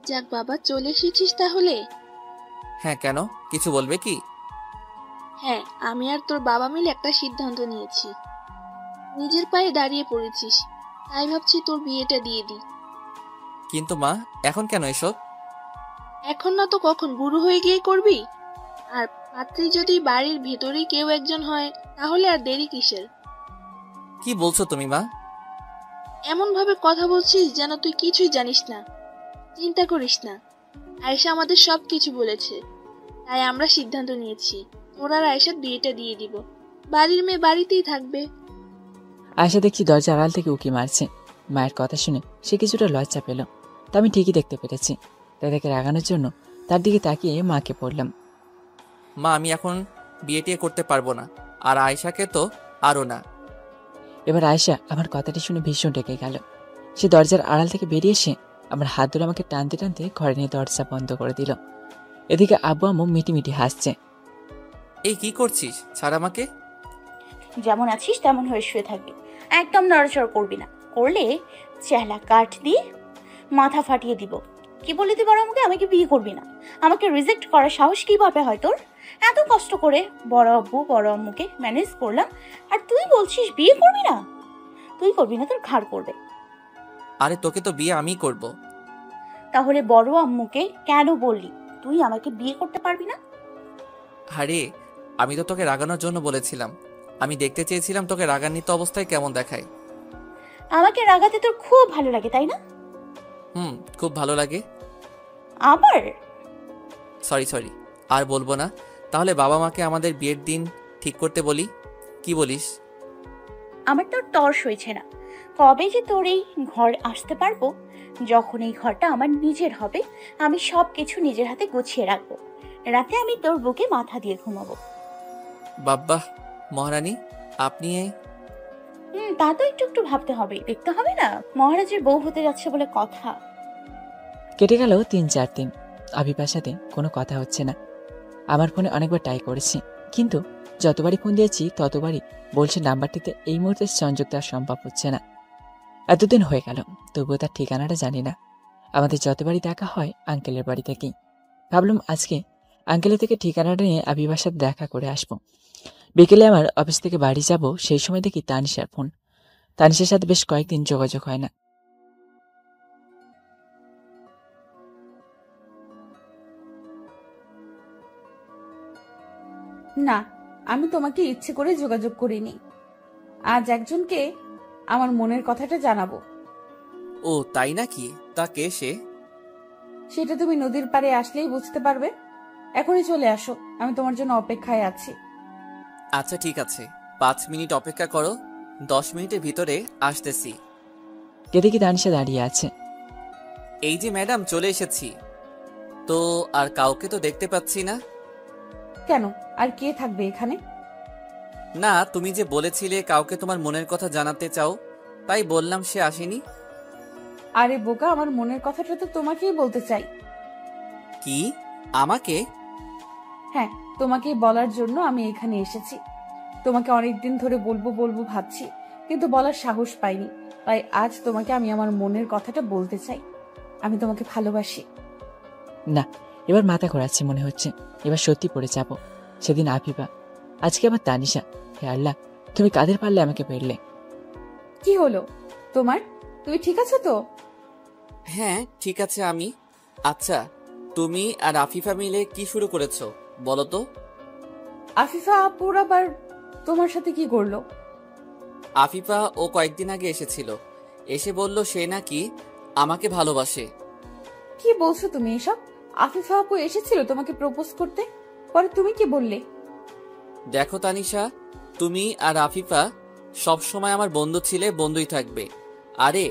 যাক বাবা, চলে এসেছিস তাহলে? হ্যাঁ, কেন, কিছু বলবে কি? হ্যাঁ, আমি আর তোর বাবা মিলে একটা সিদ্ধান্ত নিয়েছি। নিজের পায়ে দাঁড়িয়ে পড়েছিস, তাই ভাবছি তোর বিয়েটা দিয়ে দিই। কিন্তু মা, এখন কেন এসব? এখন না তো কখন, বুড়ো হয়ে গিয়ে করবি? আর পাত্রী যদি বাড়ির ভেতরেই কেউ একজন হয়, তাহলে আর দেরি কিসের? কি বলছো তুমি মা? এমন ভাবে কথা বলছিস যেন তুই কিছুই জানিস না। চিন্তা করিস না, আয়েশা আমাদের সব কিছু বলেছে, তাই আমরা সিদ্ধান্ত নিয়েছি তোর আর আয়েশার বিয়েটা দিয়ে দিব। বাড়ির মেয়ে বাড়িতেই থাকবে। আয়েশা দেখছি দরজা আড়াল থেকে উকি মারছে। মায়ের কথা শুনে সে কিছুটা লজ্জা পেল, তা আমি ঠিকই দেখতে পেরেছি। তাই তাকে রাগানোর জন্য তার দিকে তাকিয়ে মাকে পড়লাম। মা, আমি এখন বিয়ে টিয়ে করতে পারবো না, আর আয়েশাকে তো আরও না। এবার আয়েশা আমার কথাটি শুনে ভীষণ রেগে গেল। সে দরজার আড়াল থেকে বেরিয়ে এসে আমার হাত ধরে আমাকে টানতে টানতে ঘরে নিয়ে দরজা বন্ধ করে দিল। এদিকে আব্বু আম্মু মিটিমিটি হাসছে। এই কি করছিস? ছাড় আমাকে। যেমন আছিস তেমন হয়ে শুয়ে থাকবি, একদম নড়াচড়া করবি না। করলে চেলা কাঠ দিয়ে মাথা ফাটিয়ে দিব। কি বলে তুই বড় আম্মুকে আমাকে বিয়ে করবি না? আমাকে রিজেক্ট করার সাহস কিভাবে হয় তোর? এত কষ্ট করে বড় আব্বু বড় আম্মুকে ম্যানেজ করলাম, আর তুই বলছিস বিয়ে করবি না? তুই করবি না, তোর ঘাড় করবে। আরে তোকে তো বিয়ে আমিই করব। তাহলে বড় আম্মুকে কেন বললি তুই আমাকে বিয়ে করতে পারবি না? আরে আমি তো তোকে রাগানোর জন্য বলেছিলাম। আমি দেখতে চেয়েছিলাম তোকে রাগান্বিত অবস্থায় কেমন দেখায়। আমাকে রাগাতে তোর খুব ভালো লাগে, তাই না? খুব ভালো লাগে। আবার সরি, আর বলবো না। তাহলে বাবা মাকে আমাদের বিয়ের দিন ঠিক করতে বলি, কি বলিস? আমার তো তর্স হয়েছে না। কবে যে তোর এই ঘর আসতে পারবো? যখন এই ঘরটা আমার নিজের হবে, আমি সব কিছু নিজের হাতে গুছিয়ে রাখবো। রাতে আমি তোর বুকে মাথা দিয়ে ঘুমাবো। বাব্বা মহারানী, আপনি তা তো একটু একটু ভাবতে হবে, দেখতে হবে না? মহারাজের বউ হতে যাচ্ছে বলে কথা। কেটে গেল 3-4 দিন। আবিবার সাথে কোনো কথা হচ্ছে না। আমার ফোনে অনেকবার ট্রাই করেছি, কিন্তু যতবারই ফোন দিয়েছি ততবারই বলছে নাম্বারটিতে এই মুহূর্তে সংযোগ দেওয়া সম্ভব হচ্ছে না। এতদিন হয়ে গেল, তবুও তার ঠিকানাটা জানি না। আমাদের যতবারই দেখা হয় আঙ্কেলের বাড়ি থেকেই। ভাবলাম আজকে আঙ্কেলের থেকে ঠিকানাটা নিয়ে আবিবার সাথে দেখা করে আসবো। বিকেলে আমার অফিস থেকে বাড়ি যাব, সেই সময় দেখি তানিশার ফোন। তানিশার সাথে বেশ কয়েকদিন যোগাযোগ হয় না। না, আমি তোমাকে ইচ্ছে করে যোগাযোগ করিনি। আজ একজনকে আমার মনের কথাটা জানাবো। ও তাই নাকি? তা কে সে? সেটা তুমি নদীর পাড়ে আসলেই বুঝতে পারবে। এখনই চলে আসো, আমি তোমার জন্য অপেক্ষায় আছি। আচ্ছা ঠিক আছে, 5 মিনিট অপেক্ষা করো, 10 মিনিটের ভিতরে আসতেছি। কে দেখি তানিশা দাঁড়িয়ে আছে। এই যে ম্যাডাম, চলে এসেছি। তো আর কাউকে তো দেখতে পাচ্ছি না। কেন, আর কে থাকবে এখানে? না, তুমি যে বলেছিলে কাউকে তোমার মনের কথা জানাতে চাও, তাই বললাম। সে আসেনি। আরে বোকা, আমার মনের কথাটা তো তোমাকেই বলতে চাই। কি? আমাকে? হ্যাঁ, তোমাকেই বলার জন্য আমি এখানে এসেছি। তোমাকে অনেকদিন ধরে বলবো বলবো ভাবছি, কিন্তু বলার সাহস পাইনি। তাই আজ তোমাকে আমি আমার মনের কথাটা বলতে চাই। আমি তোমাকে ভালোবাসি। না, এবার মাথা ঘোরাচ্ছে মনে হচ্ছে। এবার সত্যি পড়ে যাব। সেদিন আফিফা, আজকে আবার তানিশা। হে আল্লাহ, তুমি কাদের পারলে আমাকে পেরলে? কি হলো তোমার? তুমি ঠিক আছো তো? হ্যাঁ ঠিক আছে আমি। আচ্ছা, তুমি আর আফিফা মিলে কি শুরু করেছো বলো তো? আফিফা আপুর আবার তোমার সাথে কি করলো? আফিফা ও কয়েকদিন আগে এসেছিল, এসে বলল সে নাকি আমাকে ভালোবাসে। কি বলছো তুমি এসব? আফিফা আপু এসেছিল তোমাকে প্রপোজ করতে, পরে তুমি কি বললে? দেখো তানিশা, তুমি আর আফিফা সব সময় আমার বন্ধু ছিলে, বন্ধুই থাকবে। আরে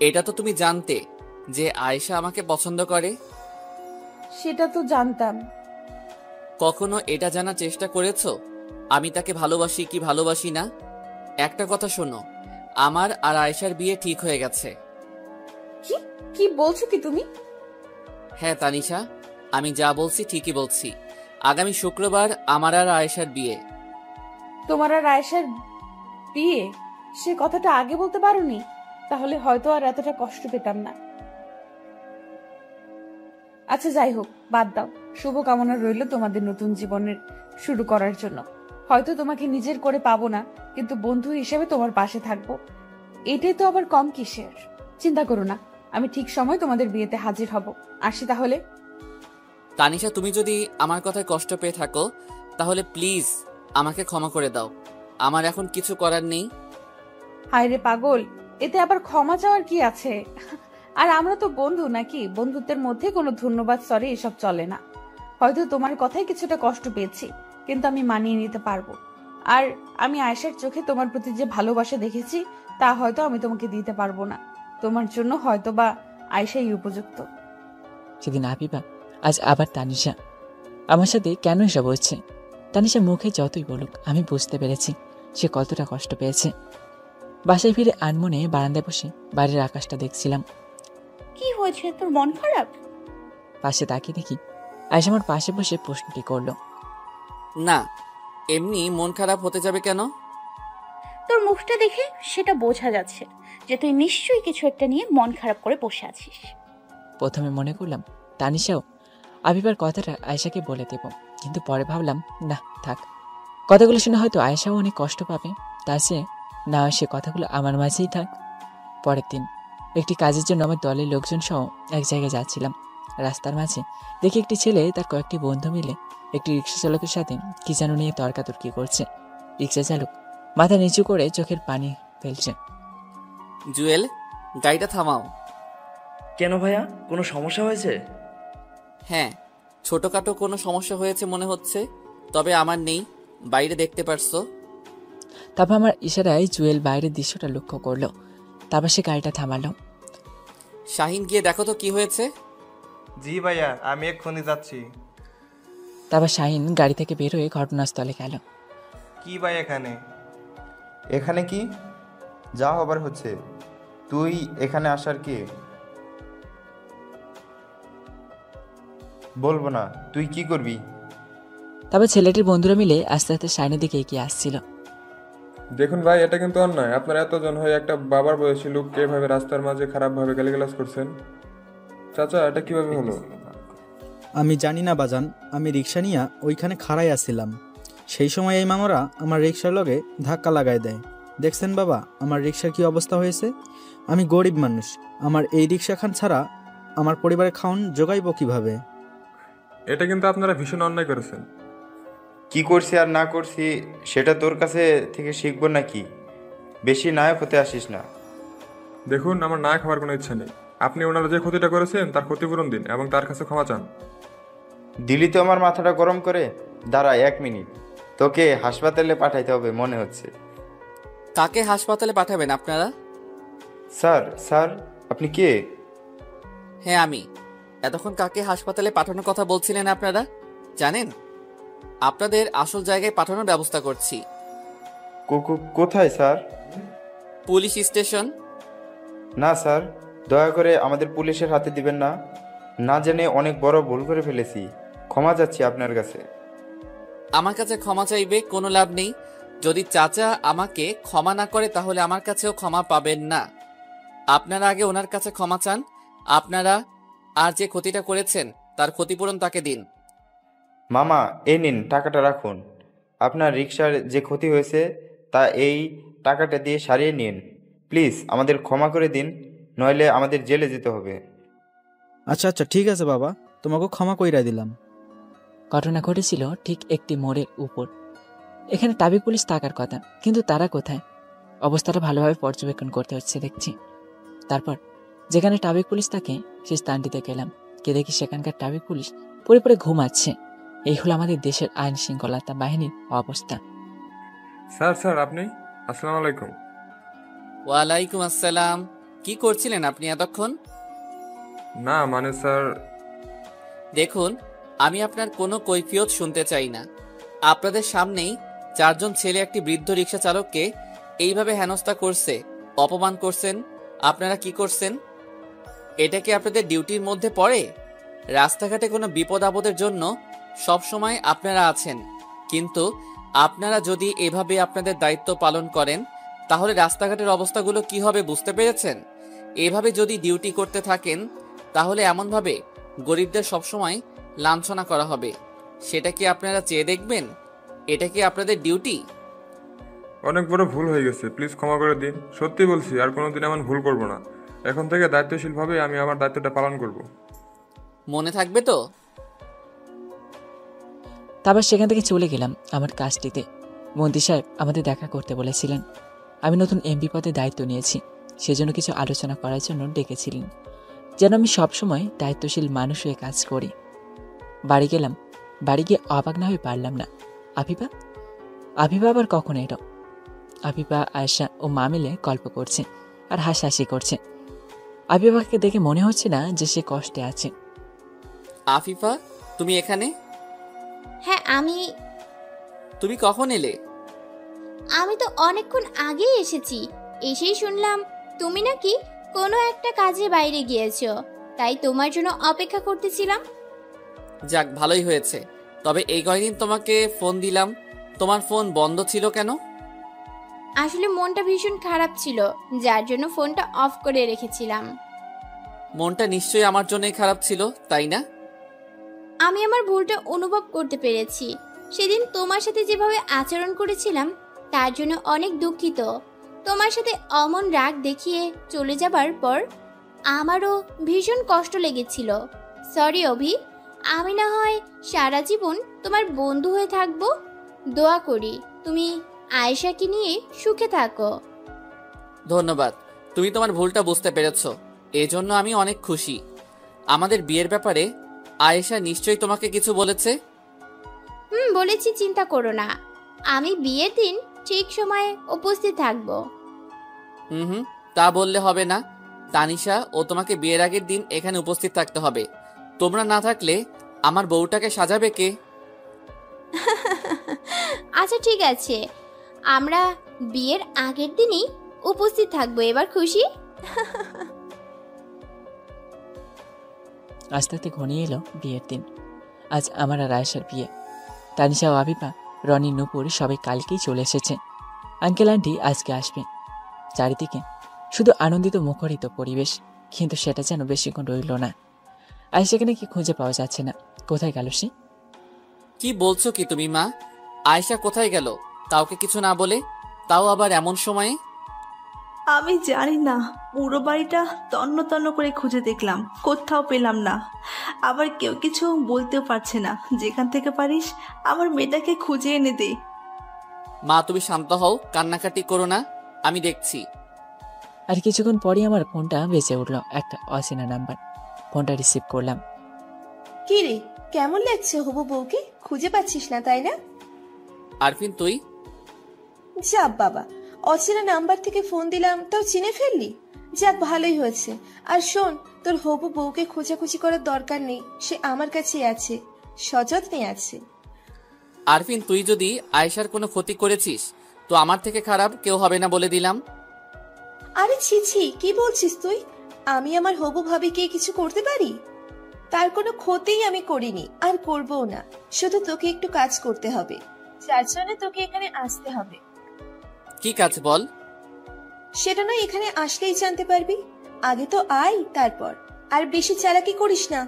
এটা তো তুমি জানতে যে আয়েশা আমাকে পছন্দ করে। সেটা তো জানতাম। কখনো এটা জানার চেষ্টা করেছো আমি তাকে ভালোবাসি কি ভালোবাসি না? একটা কথা শোনো, আমার আর আয়েশার বিয়ে ঠিক হয়ে গেছে। কি কি বলছো কি তুমি? হ্যাঁ তানিশা, আমি যা বলছি ঠিকই বলছি। আগামী শুক্রবার আমার আর আয়েশার বিয়ে। তোমার আর আয়েশার বিয়ে? সে কথাটা আগে বলতে পারোনি, তাহলে হয়তো আর এতটা কষ্ট পেতাম না। আচ্ছা যাই হোক, বাদ দাও। শুভকামনা রইল তোমাদের নতুন জীবনের শুরু করার জন্য। হয়তো তোমাকে নিজের করে পাবো না, কিন্তু বন্ধু হিসেবে তোমার পাশে থাকবো। এটাই তো আবার কম কিসের। চিন্তা করো না, আমি ঠিক সময় তোমাদের বিয়েতে হাজির হব। আসি তাহলে। তানিশা, তুমি যদি আমার কথায় কষ্ট পেয়ে থাকো তাহলে প্লিজ আমাকে ক্ষমা করে দাও। আমার এখন কিছু করার নেই। হায় রে পাগল, এতে আবার ক্ষমা চাওয়ার কি আছে? আর আমরা তো বন্ধু নাকি? বন্ধুত্বের মধ্যে কোনো ধন্যবাদ সরি এসব চলে না। হয়তো তোমার কথাই কিছুটা কষ্ট পেয়েছি, কিন্তু আমি মানিয়ে নিতে পারবো। আর আমি আয়েশার চোখে তোমার প্রতি যে ভালোবাসা দেখেছি তা হয়তো আমি তোমাকে দিতে পারবো না। তোমার জন্য হয়তো বা আয়েশাই উপযুক্ত। সেদিন আবিবা, আজ আবার তানিশা। আমার সাথে কেন এসব হচ্ছে? তানিশা মুখে যতই বলুক, আমি বুঝতে পেরেছি সে কতটা কষ্ট পেয়েছে। বাসায় ফিরে আনমনে বারান্দায় বসে বাড়ির আকাশটা দেখছিলাম। কি হয়েছে, তোর মন খারাপ? পাশে তাকিয়ে দেখি আয়েশা আমার পাশে বসে প্রশ্নটি করলো। না, এমনি মন খারাপ হতে যাবে কেন? তোর মুখটা দেখে সেটা বোঝা যাচ্ছে যে তুই নিশ্চয়ই কিছু একটা নিয়ে মন খারাপ করে বসে আছিস। প্রথমে মনে করলাম তানিশাও আবিবার কথাটা আয়েশাকে বলে দেব, কিন্তু পরে ভাবলাম না, থাক, কথাগুলো শুনে হয়তো আয়েশাও অনেক কষ্ট পাবে, তার চেয়ে না হয় সে কথাগুলো আমার মাঝেই থাক। পরের দিন একটি কাজের জন্য আমার দলের লোকজন সহ এক জায়গায় যাচ্ছিলাম। রাস্তার মাঝে দেখি একটি ছেলে তার কয়েকটি বন্ধু মিলে একটি রিক্সা চালকের সাথে কি যেন নিয়ে তর্কাতর্কি করছে। রিক্সা চালক মাথা নিচু করে চোখের পানি ফেলছে। জুয়েল, গাড়িটা থামাও। কেন ভাইয়া, কোনো সমস্যা হয়েছে? হ্যাঁ, ছোটখাটো কোনো সমস্যা হয়েছে মনে হচ্ছে, তবে আমার নেই, বাইরে দেখতে পারছো। তারপর আমার ইশারায় জুয়েল বাইরের দৃশ্যটা লক্ষ্য করলো। তারপর সে গাড়িটা থামালো। শাহিন, গিয়ে দেখো তো কি হয়েছে। জি ভাইয়া, আমি এক্ষুনি যাচ্ছি। তারপর শাহিন গাড়ি থেকে বের হয়ে ঘটনাস্থলে গেল। কি ভাই এখানে? এখানে কি যা হবার হচ্ছে? তুই এখানে আসার কি? বলবো না, তুই কি করবি? তারপর ছেলেটির বন্ধুরা মিলে আস্তে আস্তে শাহিনের দিকে এগিয়ে আসছিল। দেখুন ভাই, এটা কিন্তু অন্যায়। আপনারা এতজন হয়ে একটা বাবার বয়সী লোককে এভাবে রাস্তার মাঝে খারাপভাবে গালিগালাজ করছেন। চাচা, এটা কিভাবে হলো? আমি জানি না বাজান, আমি রিক্সা নিয়ে ওইখানে খাড়াই আসছিলাম। সেই সময় এই মামারা আমার রিক্সার লগে ধাক্কা লাগাই দেয়। দেখছেন বাবা আমার রিক্সার কি অবস্থা হয়েছে? আমি গরিব মানুষ, আমার এই রিক্সাখান ছাড়া আমার পরিবারের খাওয়ান জোগাইব কিভাবে? এটা কিন্তু আপনারা ভীষণ অন্যায় করেছেন। কি করছি আর না করছি সেটা তোর কাছে থেকে শিখবো নাকি? বেশি নায়ক হতে আসিস না। দেখুন, আমার নায়ক হওয়ার কোনো ইচ্ছা নেই। আপনি ওনারা যে ক্ষতিটা করেছেন তার ক্ষতিপূরণ দিন এবং তার কাছে ক্ষমা চান। দিলি তো আমার মাথাটা গরম করে। দাঁড়া 1 মিনিট, তোকে হাসপাতালে পাঠাইতে হবে মনে হচ্ছে। কাকে হাসপাতালে পাঠাবেন আপনারা? স্যার আপনি কে? হ্যাঁ, আমি। এতক্ষণ কাকে হাসপাতালে পাঠানোর কথা বলছিলেন আপনারা? জানেন, আপনাদের আসল জায়গায় পাঠানোর ব্যবস্থা করছি। কোথায় স্যার? Police station. না স্যার, দয়া করে আমাদের পুলিশের হাতে দিবেন না। না জেনে অনেক বড় ভুল করে ফেলেছি, ক্ষমা চাচ্ছি আপনার কাছে। আমার কাছে ক্ষমা চাইবে কোনো লাভ নেই। যদি চাচা আমাকে ক্ষমা না করে তাহলে আমার কাছেও ক্ষমা পাবেন না। আপনারা আগে ওনার কাছে ক্ষমা চান। আপনারা আর যে ক্ষতিটা করেছেন তার ক্ষতিপূরণ তাকে দিন। মামা, এই নিন টাকাটা রাখুন। আপনার রিক্সার যে ক্ষতি হয়েছে তা এই টাকাটা দিয়ে সারিয়ে নিন। প্লিজ আমাদের ক্ষমা করে দিন, নইলে আমাদের জেলে যেতে হবে। আচ্ছা ঠিক আছে বাবা, তোমাকে ক্ষমা কইরা দিলাম। ঘটনা ঘটেছিল ঠিক একটি মোড়ের উপর। এখানে ট্রাফিক পুলিশ থাকার কথা, কিন্তু তারা কোথায়? অবস্থাটা ভালোভাবে পর্যবেক্ষণ করতে হচ্ছে দেখছি। তারপর যেখানে ট্রাফিক পুলিশ থাকে সেই স্থানটিতে গেলাম। কে দেখি সেখানকার ট্রাফিক পুলিশ পরে ঘুমাচ্ছে। এই হলো আমাদের দেশের আইন শৃঙ্খলতা বাহিনীর অবস্থা। স্যার আপনি? আসসালামু আলাইকুম। ওয়ালাইকুম আসসালাম। কি করছিলেন আপনি এতক্ষণ? না মানে স্যার, দেখুন, আমি আপনার কোনো কৈফিয়ত শুনতে চাই না। আপনাদের সামনেই 4 জন ছেলে একটি বৃদ্ধ রিক্সা চালককে এইভাবে হেনস্থা করছে, অপমান করছেন। আপনারা কি করছেন? এটা কি আপনাদের ডিউটির মধ্যে পড়ে? রাস্তাঘাটে কোনো বিপদ আপদের জন্য সব সময় আপনারা আছেন, কিন্তু আপনারা যদি এভাবে আপনাদের দায়িত্ব পালন করেন তাহলে রাস্তাঘাটের অবস্থাগুলো কি হবে বুঝতে পেরেছেন? এভাবে যদি ডিউটি করতে থাকেন তাহলে এমনভাবে গরিবদের সবসময় লাঞ্ছনা করা হবে। সেটা কি আপনারা চেয়ে দেখবেন? এটা কি আপনাদের ডিউটি? অনেক বড় ভুল হয়ে গেছে, প্লিজ ক্ষমা করে দিন। সত্যি বলছি, আর কোনোদিন এমন ভুল করব না। এখন থেকে দায়িত্বশীলভাবে আমি আমার দায়িত্বটা পালন করব। মনে থাকবে তো? তারপর সেখান থেকে চলে গেলাম আমার কাজটিতে। মন্ত্রী সাহেব আমাদের দেখা করতে বলেছিলেন। আমি নতুন এমপি পদে দায়িত্ব নিয়েছি, সেজন্য কিছু আলোচনা করার জন্য ডেকেছিলেন, যেন আমি সবসময় দায়িত্বশীল মানুষ হয়ে কাজ করি। বাড়ি গেলাম। বাড়ি গিয়ে অবাক না হয়ে পারলাম না। আবিবা আবার কখন এলো? আবিবা, আয়েশা ও মা মিলে গল্প করছে আর হাসাহাসি করছে। আবিবাকে দেখে মনে হচ্ছে না যে সে কষ্টে আছে। আফিফা, তুমি এখানে? হ্যাঁ তুমি কখন এলে? আমি তো অনেকক্ষণ আগেই এসেছি। এসেই শুনলাম তুমি নাকি কোনো একটা কাজে বাইরে গিয়েছো, তাই তোমার জন্য অপেক্ষা করতেছিলাম। যাক, ভালোই হয়েছে। তবে এই কয়দিন তোমাকে ফোন দিলাম, তোমার ফোন বন্ধ ছিল কেন? আসলে মনটা ভীষণ খারাপ ছিল, যার জন্য ফোনটা অফ করে রেখেছিলাম। মনটা নিশ্চয়ই আমার জন্যই খারাপ ছিল, তাই না? আমি আমার ভুলটা অনুভব করতে পেরেছি। সেদিন তোমার সাথে যেভাবে আচরণ করেছিলাম তার জন্য অনেক দুঃখিত। তোমার সাথে অমন রাগ দেখিয়ে চলে যাবার পর আমারও ভীষণ কষ্ট লেগেছিল। সরি অভি, আমি না হয় সারা জীবন তোমার বন্ধু হয়ে থাকবো। দোয়া করি তুমি আয়েশাকে নিয়ে সুখে থাকো। ধন্যবাদ, তুমি তোমার ভুলটা বুঝতে পেরেছো, এজন্য আমি অনেক খুশি। আমাদের বিয়ের ব্যাপারে আয়েশা নিশ্চয়ই তোমাকে কিছু বলেছে? বলেছি, চিন্তা করো না, আমি বিয়ের দিন ঠিক সময়ে উপস্থিত থাকবো। তা বললে হবে না। তানিশা ও তোমাকে বিয়ের আগের দিন এখানে উপস্থিত থাকতে হবে। তোমরা না থাকলে আমার বউটাকে সাজাবে কে? আচ্ছা ঠিক আছে, আমরা বিয়ের আগের দিনই উপস্থিত থাকবো। এবার খুশি? আস্তে আস্তে ঘনিয়ে এলো বিয়ের দিন। আজ আমার আর আয়েশার বিয়ে। তানিশা ও আবিবা, রনি, নূপুর সবাই কালকেই চলে এসেছে। আঙ্কেল আন্টি আজকে আসবে। চারিদিকে শুধু আনন্দিত মুখরিত পরিবেশ, কিন্তু সেটা যেন বেশিক্ষণ রইল না। আয়েশাকে নাকি খুঁজে পাওয়া যাচ্ছে না। কোথায় গেল সে? কি বলছো কি তুমি মা? আয়েশা কোথায় গেল কাউকে কিছু না বলে, তাও আবার এমন সময়ে? আমি জানি না, পুরো বাড়িটা তন্ন তন্ন করে খুঁজে দেখলাম, কোথাও পেলাম না। আবার কেউ কিছু বলতেও পারছে না। যেখান থেকে পারিস আমার মেয়েটাকে খুঁজে এনে দে। মা তুমি শান্ত হও, কান্নাকাটি করো না, আমি দেখছি। আর কিছুক্ষণ পরই আমার ফোনটা বেজে উঠল। একটা অচেনা নাম্বার। ফোনটা রিসিভ করলাম। কি রে, কেমন লাগছে হবু বউকে? খুঁজে পাচ্ছিস না তাই না? আরফিন তুই? যা বাবা, অচেনা নাম্বার থেকে ফোন দিলাম তাও চিনে ফেললি। যাক, ভালোই হয়েছে। আর শোন, তোর হবু বউকে খোঁজাখুঁজি করার দরকার নেই, সে আমার কাছেই আছে, সযত্নে আছে। আরফিন তুই যদি আয়েশার কোনো ক্ষতি করেছিস তো আমার থেকে খারাপ কেউ হবে না বলে দিলাম। আরে ছি ছি, কি বলছিস তুই? আমি আমার হবু ভাবিকে কিছু করতে পারি? তার কোনো ক্ষতিই আমি করিনি, আর করবও না। শুধু তোকে একটু কাজ করতে হবে, যার জন্য তোকে এখানে আসতে হবে। কি কাজ বল? সেটা নয় এখানে আসলেই জানতে পারবি। আগে তো আয়, তারপর। আর বেশি চালাকি করিস না।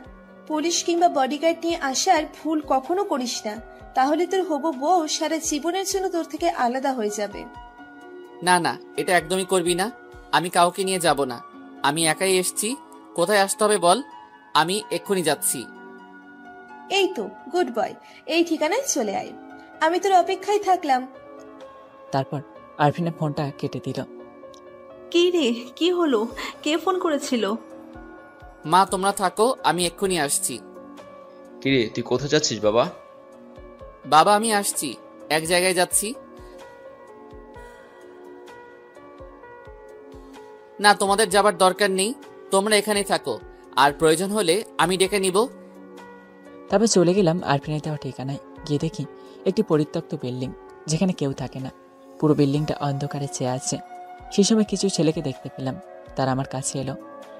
পুলিশ কিংবা বডিগার্ড নিয়ে আসার ভুল কখনো করিস না, তাহলে তোর হবু বউ সারা জীবনের জন্য তোর থেকে আলাদা হয়ে যাবে। না না, এটা একদমই করবি না। আমি কাউকে নিয়ে যাব না, আমি একাই এসছি। কোথায় আসতে হবে বল, আমি এক্ষুনি যাচ্ছি। এই তো গুড বয়, এই ঠিকানায় চলে আয়, আমি তোর অপেক্ষায় থাকলাম। তারপর আরফিনের ফোনটা কেটে দিল। কি রে, কি হলো? কে ফোন করেছিল? মা তোমরা থাকো, আমি এক্ষুনি আসছি। কিরে, তুই কোথায় যাচ্ছিস বাবা? বাবা আমি আসছি, এক জায়গায় যাচ্ছি। না, তোমাদের যাবার দরকার নেই, তোমরা এখানেই থাকো, আর প্রয়োজন হলে আমি ডেকে নিব। তারপর চলে গেলাম আরফিনের দেওয়া ঠিকানায়। গিয়ে দেখি একটি পরিত্যক্ত বিল্ডিং, যেখানে কেউ থাকে না। পুরো বিল্ডিংটা অন্ধকারে চেয়ে আছে। সেই সময় কিছু ছেলেকে দেখতে পেলাম। তারা আমার কাছে এলো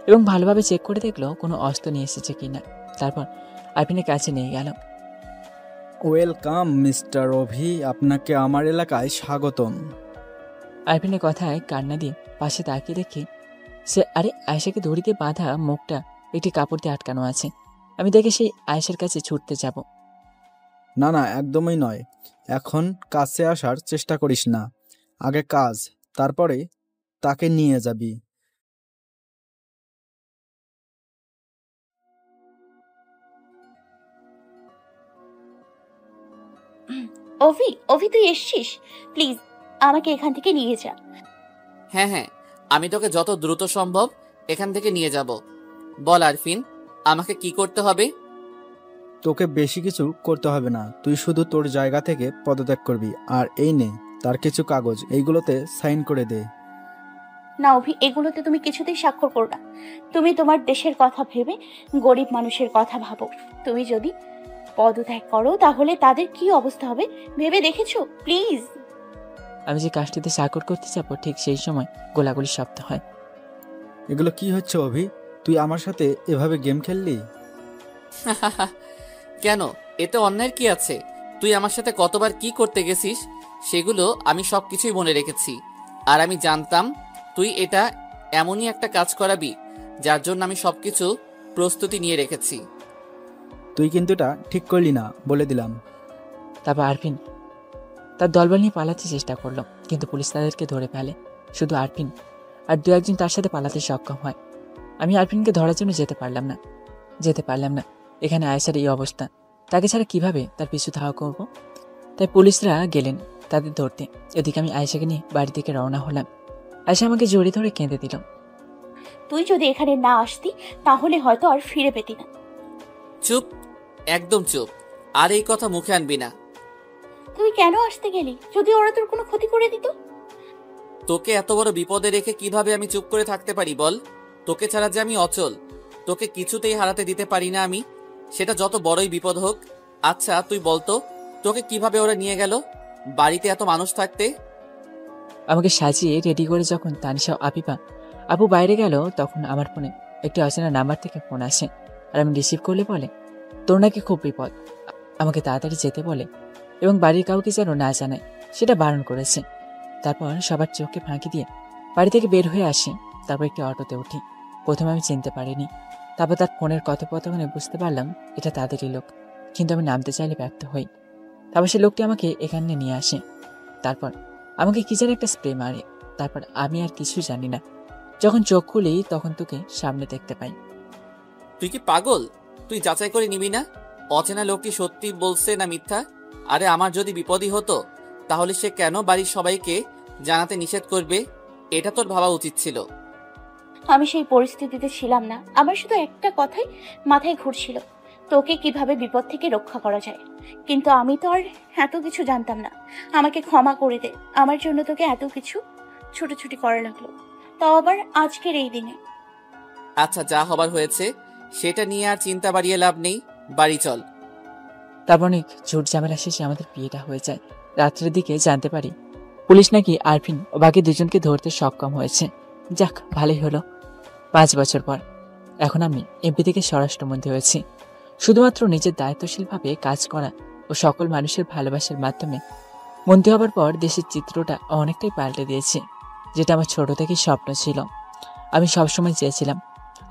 এবং ভালোভাবে চেক করে দেখলো কোনো অস্ত্র নিয়ে এসেছে কিনা। তারপর আরফিনের কাছে নিয়ে গেল। ওয়েলকাম মিস্টার অভি, আপনাকে আমার এলাকায় স্বাগতম। আরফিনের কথায় কান্না দিয়ে পাশে তাকিয়ে দেখি সে আয়েশাকে দড়িতে বাঁধা, মুখটা একটি কাপড় দিয়ে আটকানো আছে। আমি দেখে সেই আয়েশার কাছে ছুটতে যাব। না না, একদমই নয়। এখন কাছে আসার চেষ্টা করিস না। আগে কাজ, তারপরে তাকে নিয়ে যাবি। অভি, অভি তুই এসছিস? প্লিজ আমাকে এখান থেকে নিয়ে যা। হ্যাঁ হ্যাঁ, আমি তোকে যত দ্রুত সম্ভব এখান থেকে নিয়ে যাব। বল আরফিন, আমাকে কি করতে হবে? তোকে বেশি কিছু করতে হবে না, তুই শুধু তোর জায়গা থেকে পদত্যাগ করবি। আর এই নে তার কিছু কাগজ, এইগুলোতে সাইন করে দে। না অভি, এগুলোতে তুমি কিছুতেই স্বাক্ষর করো না। তুমি তোমার দেশের কথা ভেবে গরিব মানুষের কথা ভাবো। তুমি যদি পদত্যাগ করো তাহলে তাদের কি অবস্থা হবে ভেবে দেখেছো? প্লিজ। আমি যে কাজটিতে স্বাক্ষর করতে যাবো ঠিক সেই সময় গোলাগুলি শব্দ হয়। এগুলো কি হচ্ছে অভি? তুই আমার সাথে এভাবে গেম খেললি? কেন, এতে অন্যায়ের কি আছে? তুই আমার সাথে কতবার কি করতে গেছিস সেগুলো আমি সব কিছুই মনে রেখেছি। আর আমি জানতাম তুই এটা এমনই একটা কাজ করাবি যার জন্য আমি সবকিছু প্রস্তুতি নিয়ে রেখেছি। তুই কিন্তু এটা ঠিক করলি না, বলে দিলাম। তারপর আরফিন তার দলবল নিয়ে পালাতে চেষ্টা করলো, কিন্তু পুলিশ তাদেরকে ধরে ফেলে। শুধু আরফিন আর দু একজন তার সাথে পালাতে সক্ষম হয়। আমি আরফিনকে ধরার জন্য যেতে পারলাম না। এখানে আয়েশার এই অবস্থা, তাকে ছাড়া কিভাবে তার পিছু ধাওয়া করবো? তাই পুলিশরা গেলেন তাদের ধরতে। এদিকে আমি আয়েশাকে নিয়ে বাড়ি থেকে রওনা হলাম। আয়েশা আমাকে জড়িয়ে ধরে কেঁদে দিল। তুই যদি এখানে না আসতি তাহলে হয়তো আর ফিরে পেতি না। চুপ, একদম চুপ, আর এই কথা মুখে আনবি না। তুই কেন আসতে গেলি? যদি ওরা তোর কোনো ক্ষতি করে দিত? তোকে এত বড় বিপদে রেখে কিভাবে আমি চুপ করে থাকতে পারি বল? তোকে ছাড়া যে আমি অচল, তোকে কিছুতেই হারাতে দিতে পারি না আমি, সেটা যত বড়ই বিপদ হোক। আচ্ছা তুই বলতো, তোকে কিভাবে ওরা নিয়ে গেল বাড়িতে এত মানুষ থাকতে? আমাকে সাজিয়ে রেডি করে যখন তানিশা আপু বাইরে গেল, তখন আমার ফোনে একটি অচেনা নাম্বার থেকে ফোন আসে। আর আমি রিসিভ করলে বলে, তোর নাকি খুব বিপদ, আমাকে তাড়াতাড়ি যেতে বলে এবং বাড়ির কাউকে যেন না জানায় সেটা বারণ করেছে। তারপর সবার চোখকে ফাঁকি দিয়ে বাড়ি থেকে বের হয়ে আসি। তারপর একটি অটোতে উঠি। প্রথমে আমি চিনতে পারিনি, তারপর তার ফোনের কথোপকথনে বুঝতে পারলাম এটা তাদেরই লোক, কিন্তু আমি নামতে চাইলে ব্যর্থ হই। তারপর সে লোকটি আমাকে এখানে নিয়ে আসে। তারপর আমাকে কি যেন একটা স্প্রে মারে। তারপর আমি আর কিছু জানি না। যখন চোখ খুলি তখন তোকে সামনে দেখতে পাই। তুই কি পাগল? তুই যাচাই করে নিবি না অচেনা লোকটি সত্যি বলছে না মিথ্যা? আরে আমার যদি বিপদই হতো তাহলে সে কেন বাড়ির সবাইকে জানাতে নিষেধ করবে? এটা তোর ভাবা উচিত ছিল। আমি সেই পরিস্থিতিতে ছিলাম না। আমার শুধু একটা কথাই মাথায় ঘুরছিল, তোকে কিভাবে বিপদ থেকে রক্ষা করা যায়। কিন্তু আমি তো আর এত কিছু জানতাম না। আমাকে ক্ষমা করে দে, আমার জন্য তোকে এত কিছু ছুটোছুটি করা লাগলো, তাও আবার আজকের এই দিনে। আচ্ছা যা হবার হয়েছে সেটা নিয়ে আর চিন্তা বাড়িয়ে লাভ নেই, বাড়ি চল। তারপর অনেক ঝুট ঝামেলা শেষে আমাদের বিয়েটা হয়ে যায়। রাত্রের দিকে জানতে পারি পুলিশ নাকি আরফিন ও বাকি দুজনকে ধরতে সক্ষম হয়েছে। যাক, ভালোই হলো। 5 বছর পর এখন আমি এমপি থেকে স্বরাষ্ট্রমন্ত্রী হয়েছি। শুধুমাত্র নিজের দায়িত্বশীলভাবে কাজ করা ও সকল মানুষের ভালোবাসার মাধ্যমে মন্ত্রী হবার পর দেশের চিত্রটা অনেকটাই পাল্টে দিয়েছে, যেটা আমার ছোট থেকেই স্বপ্ন ছিল। আমি সবসময় চেয়েছিলাম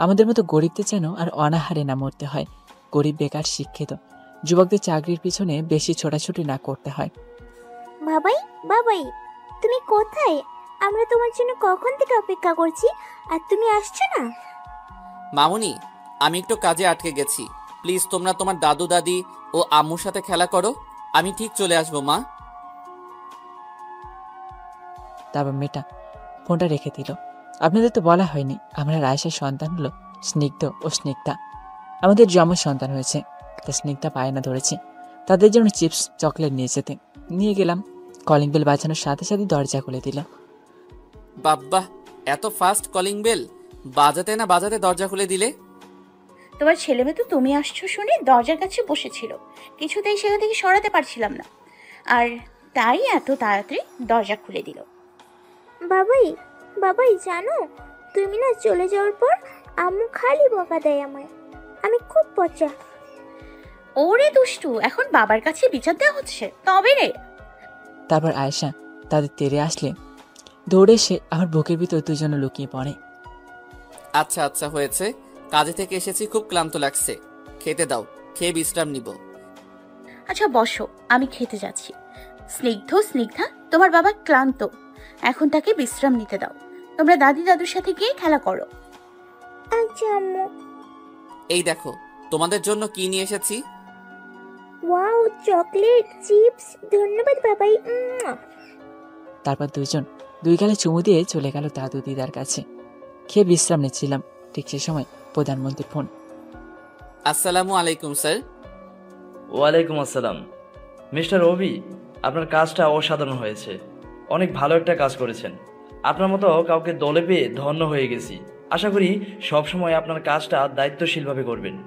আমাদের মতো গরিবদের যেন আর অনাহারে না মরতে হয়। গরিব, বেকার, শিক্ষিত যুবকদের চাকরির পিছনে বেশি ছোটাছুটি না করতে হয়। বাবাই তুমি কোথায়? আমরা তোমার জন্য কখন থেকে অপেক্ষা করছি, আর তুমি আসছো না। মামুনি, আমি একটু কাজে আটকে গেছি, প্লিজ তোমরা তোমার দাদু দাদি ও আম্মুর সাথে খেলা করো, আমি ঠিক চলে আসবো মা। তারপর মেয়েটা ফোনটা রেখে দিল। আপনাদের তো বলা হয়নি আমরা রায়েশের সন্তান হলো স্নিগ্ধ ও স্নিগ্ধা। আমাদের যমজ সন্তান হয়েছে। তা স্নিগ্ধা বায়না ধরেছে তাদের জন্য চিপস চকলেট নিয়ে যেতে। নিয়ে গেলাম। কলিং বেল বাজানোর সাথে সাথে দরজা খুলে দিল। বাব্বা, এত ফাস্ট কলিং বেল বাজাতে না বাজাতে দরজা খুলে দিলে। তোমার ছেলে মেয়ে তো তুমি আসছো শুনে দরজার কাছে বসেছিল, কিছুতেই সেখান থেকে সরাতে পারছিলাম না, আর তাই এত তাড়াতাড়ি দরজা খুলে দিল। বাবাই জানো, তুমি না চলে যাওয়ার পর আম্মু খালি বকা দেয় আমায়। আমি খুব পচা। ওরে দুষ্টু, এখন বাবার কাছে বিচার দেওয়া হচ্ছে তবে রে। তারপর আয়েশা তাদের তেড়ে আসলে দৌড়ে এসে আমার বুকের ভিতর দুজনে লুকিয়ে পড়ে। আচ্ছা আচ্ছা হয়েছে, কাজে থেকে এসেছি, খুব ক্লান্ত লাগছে, খেতে দাও, খেয়ে বিশ্রাম নিব। আচ্ছা বসো, আমি খেতে যাচ্ছি। স্নিগ্ধা, তোমার বাবা ক্লান্ত, এখন তাকে বিশ্রাম নিতে দাও। তোমরা দাদি দাদুর সাথে গিয়ে খেলা করো। আচ্ছা আম্মু। এই দেখো তোমাদের জন্য কি নিয়ে এসেছি। ওয়াও, চকলেট, চিপস, ধন্যবাদ বাবাই। তারপর দুজন দুই গালে চুমু দিয়ে চলে গেল দাদু দিদার কাছে। খেয়ে বিশ্রাম নিচ্ছিলাম, ঠিক সে সময় প্রধানমন্ত্রীর ফোন। আসসালামু আলাইকুম স্যার। ওয়ালাইকুম আসসালাম। মিস্টার অভি, আপনার কাজটা অসাধারণ হয়েছে, অনেক ভালো একটা কাজ করেছেন। আপনার মতো কাউকে দলে পেয়ে ধন্য হয়ে গেছি। আশা করি সবসময় আপনার কাজটা দায়িত্বশীলভাবে করবেন।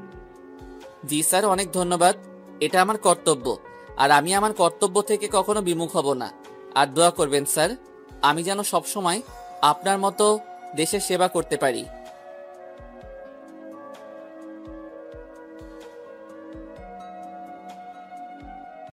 জি স্যার, অনেক ধন্যবাদ। এটা আমার কর্তব্য, আর আমি আমার কর্তব্য থেকে কখনো বিমুখ হব না। আর দোয়া করবেন স্যার, আমি যেন সবসময় আপনার মতো দেশের সেবা করতে পারি।